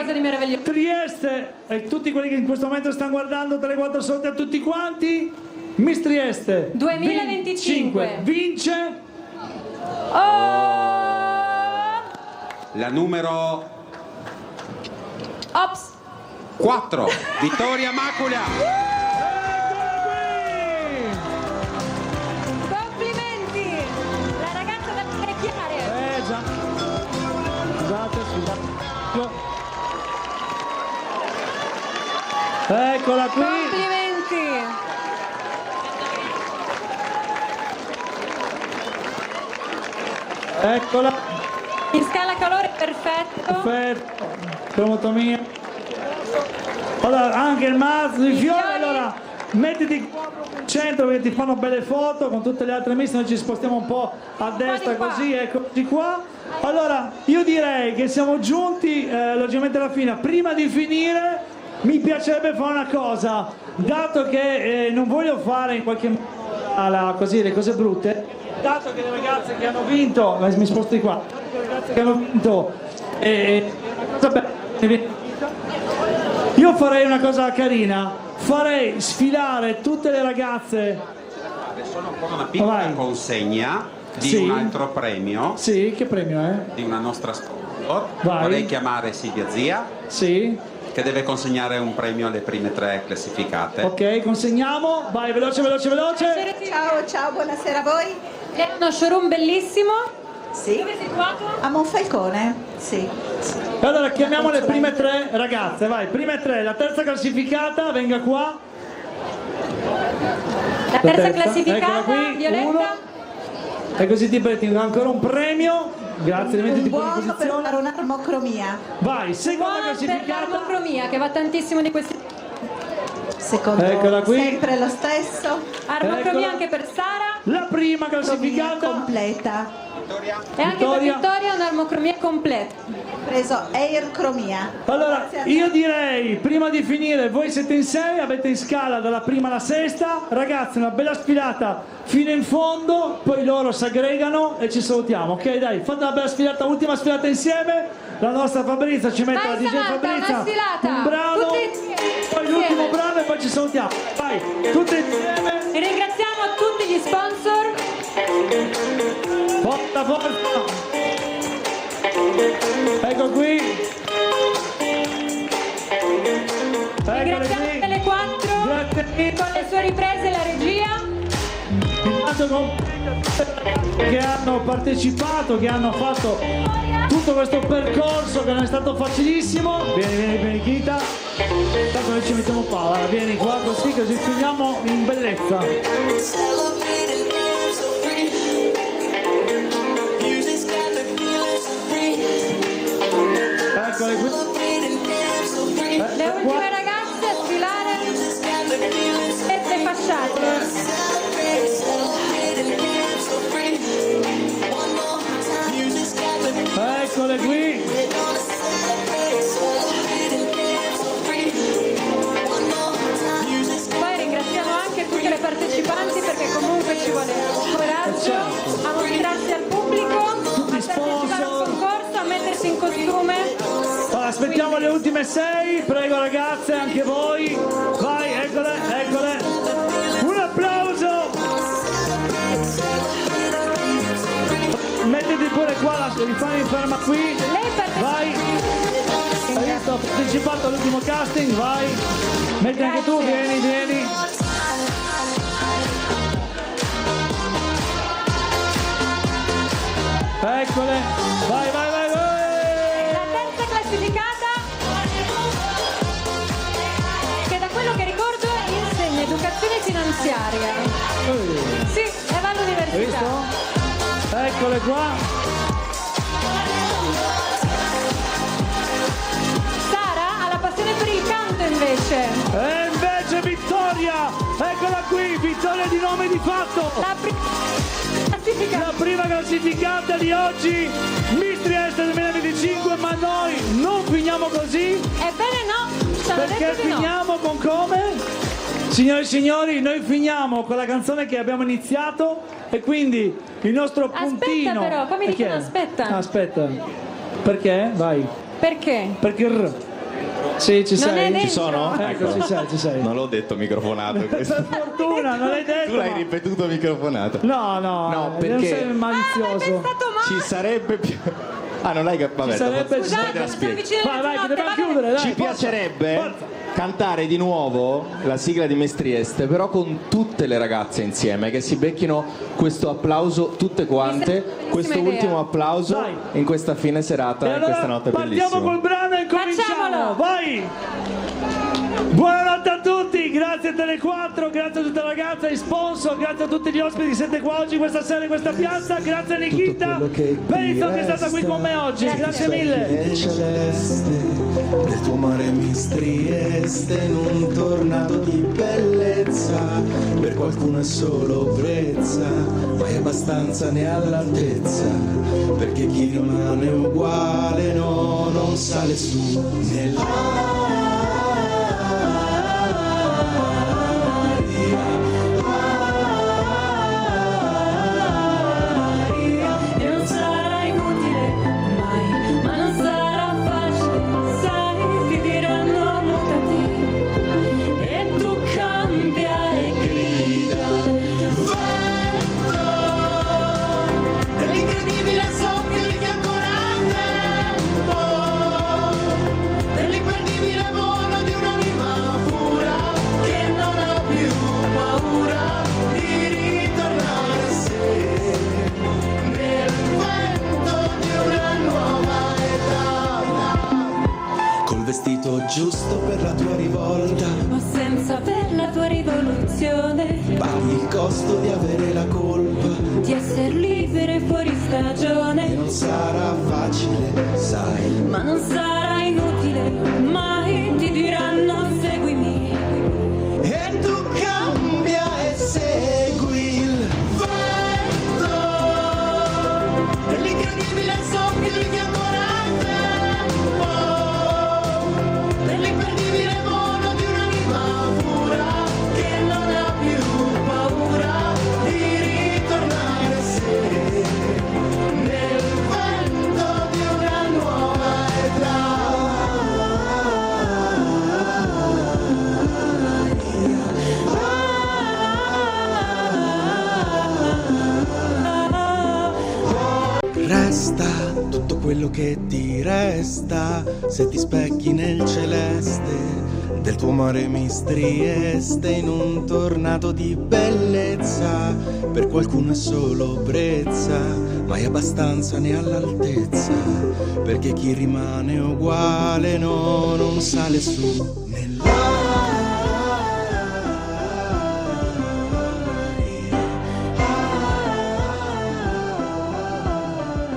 Trieste e tutti quelli che in questo momento stanno guardando, 3-4 soldi a tutti quanti. Miss Trieste 2025 vince la numero Ops 4, Vittoria Macula. Complimenti, la ragazza da chiare. Già. Scusate. Eccola qui. Complimenti. Eccola. In scala calore perfetto. Perfetto. Cromotomia. Allora, anche il mazzo di fiori. Allora, mettiti qua al centro perché ti fanno belle foto con tutte le altre miss. Noi ci spostiamo un po' a destra così, eccoci qua. Allora, io direi che siamo giunti logicamente alla fine. Prima di finire mi piacerebbe fare una cosa, dato che non voglio fare in qualche modo così le cose brutte, dato che le ragazze che hanno vinto, mi sposto di qua, le ragazze che hanno vinto, io farei una cosa carina, farei sfilare tutte le ragazze. Sono ancora una piccola consegna di un altro premio. Sì, che premio è? Di una nostra sponsor. Vai. Vorrei chiamare Silvia Zia. Sì. Che deve consegnare un premio alle prime 3 classificate. Ok, consegniamo. Vai, veloce. Ciao, buonasera a voi. È uno showroom bellissimo. Sì. Dove è situato? A Monfalcone. Sì. Allora chiamiamo le prime 3 ragazze, vai, prime 3, la terza classificata, venga qua. La terza classificata, qui, Violetta. 1. E così ti prendi ancora un premio. Grazie, mettiti Un pure in buono per posizione. fare un'armocromia. Vai, seconda classificata. L'armocromia che va tantissimo di questi. Secondo Eccola qui. sempre lo stesso. Armocromia Eccola. anche per Sara. La prima classificata. Completa. E anche per Vittoria un'armocromia completa. Preso Aircromia. Allora, io direi, prima di finire, voi siete in 6, avete in scala dalla prima alla sesta. Ragazzi, una bella sfilata fino in fondo, poi loro si aggregano e ci salutiamo. Ok, dai, fate una bella sfilata, ultima sfilata insieme. La nostra Fabrizia ci mette la DJ Fabrizia. Una sfilata. Un brano, poi l'ultimo brano e poi ci salutiamo. Vai, tutti insieme. E ringraziamo tutti gli sponsor. Forza. Ecco qui. Ringraziamo Tele4 con le sue riprese e la regia. che hanno partecipato, che hanno fatto tutto questo percorso che non è stato facilissimo. Vieni Kita, tanto noi ci mettiamo qua, vieni qua così finiamo in bellezza. Eccole qui. Le ultime ragazze a sfilare le fasciate. Eccole qui. Poi ringraziamo anche tutte le partecipanti perché comunque ci vuole coraggio a mostrarsi al pubblico, a partecipare al concorso, a mettersi in costume. Allora, aspettiamo le ultime 6, prego ragazze, anche voi. Vai, eccole. Un applauso. Mettiti pure qua, rifai ferma qui. Vai. Hai visto, ho partecipato all'ultimo casting, vai. Metti anche tu, vieni. Eccole, vai. La terza classificata, che da quello che ricordo insegna educazione finanziaria. Sì, e va all'università. Hai visto? Eccole qua. Sara ha la passione per il canto invece. E invece Vittoria, eccola qui, Vittoria di nome di fatto. La prima classificata di oggi, Miss Trieste 2025, ma noi non finiamo così. Ebbene no, perché finiamo con come? Signore e signori, noi finiamo con la canzone che abbiamo iniziato e quindi il nostro puntino... Aspetta però, poi mi dicono aspetta. Aspetta, perché? Vai. Perché? Perché... Sì, ci sei. Non è dentro. Ci sono? Ecco, ci sei. Non l'ho detto microfonato questo. Per fortuna, non l'hai detto. Tu l'hai ripetuto microfonato. No, perché non sei malizioso. Ci sarebbe più... Ah, non l'hai capito? Vabbè, sarebbe... Scusate, siamo vicini alla Vai, che notte, dobbiamo chiudere, dai. Ci piacerebbe cantare di nuovo la sigla di Miss Trieste, però con tutte le ragazze insieme, che si becchino questo applauso tutte quante, questo ultimo applauso in questa fine serata, in questa notte bellissima. Partiamo col brano e cominciamo. Vai! Buonanotte a tutti, grazie a Tele4, grazie a tutte le ragazze, agli sponsor, grazie a tutti gli ospiti che siete qua oggi, questa sera in questa piazza, grazie a Nikita Benito che è stata qui con me oggi, grazie mille. Celeste, del tuo mare mi Trieste, in un tornado di bellezza, per qualcuno è solo brezza, ma è abbastanza ne all'altezza, perché chi non è uguale non sale su nella... Vestito giusto per la tua rivolta, ma senza per la tua rivoluzione. Paghi il costo di avere la colpa di essere libere fuori stagione. E non sarà facile, sai, ma non sarà inutile, mai ti diranno seguimi. E tu cambia e segui il vento, dell'incredibile soffio di amorante, dell'imperdibile volo di un'anima pura che non ha più paura di ritornare se nel vento di una nuova età. Resta tutto quello che ti resta se ti specchi nel celeste del tuo mare Trieste in un tornado di bellezza. Per qualcuno è solo brezza, mai abbastanza né all'altezza, perché chi rimane uguale no, non sale su nella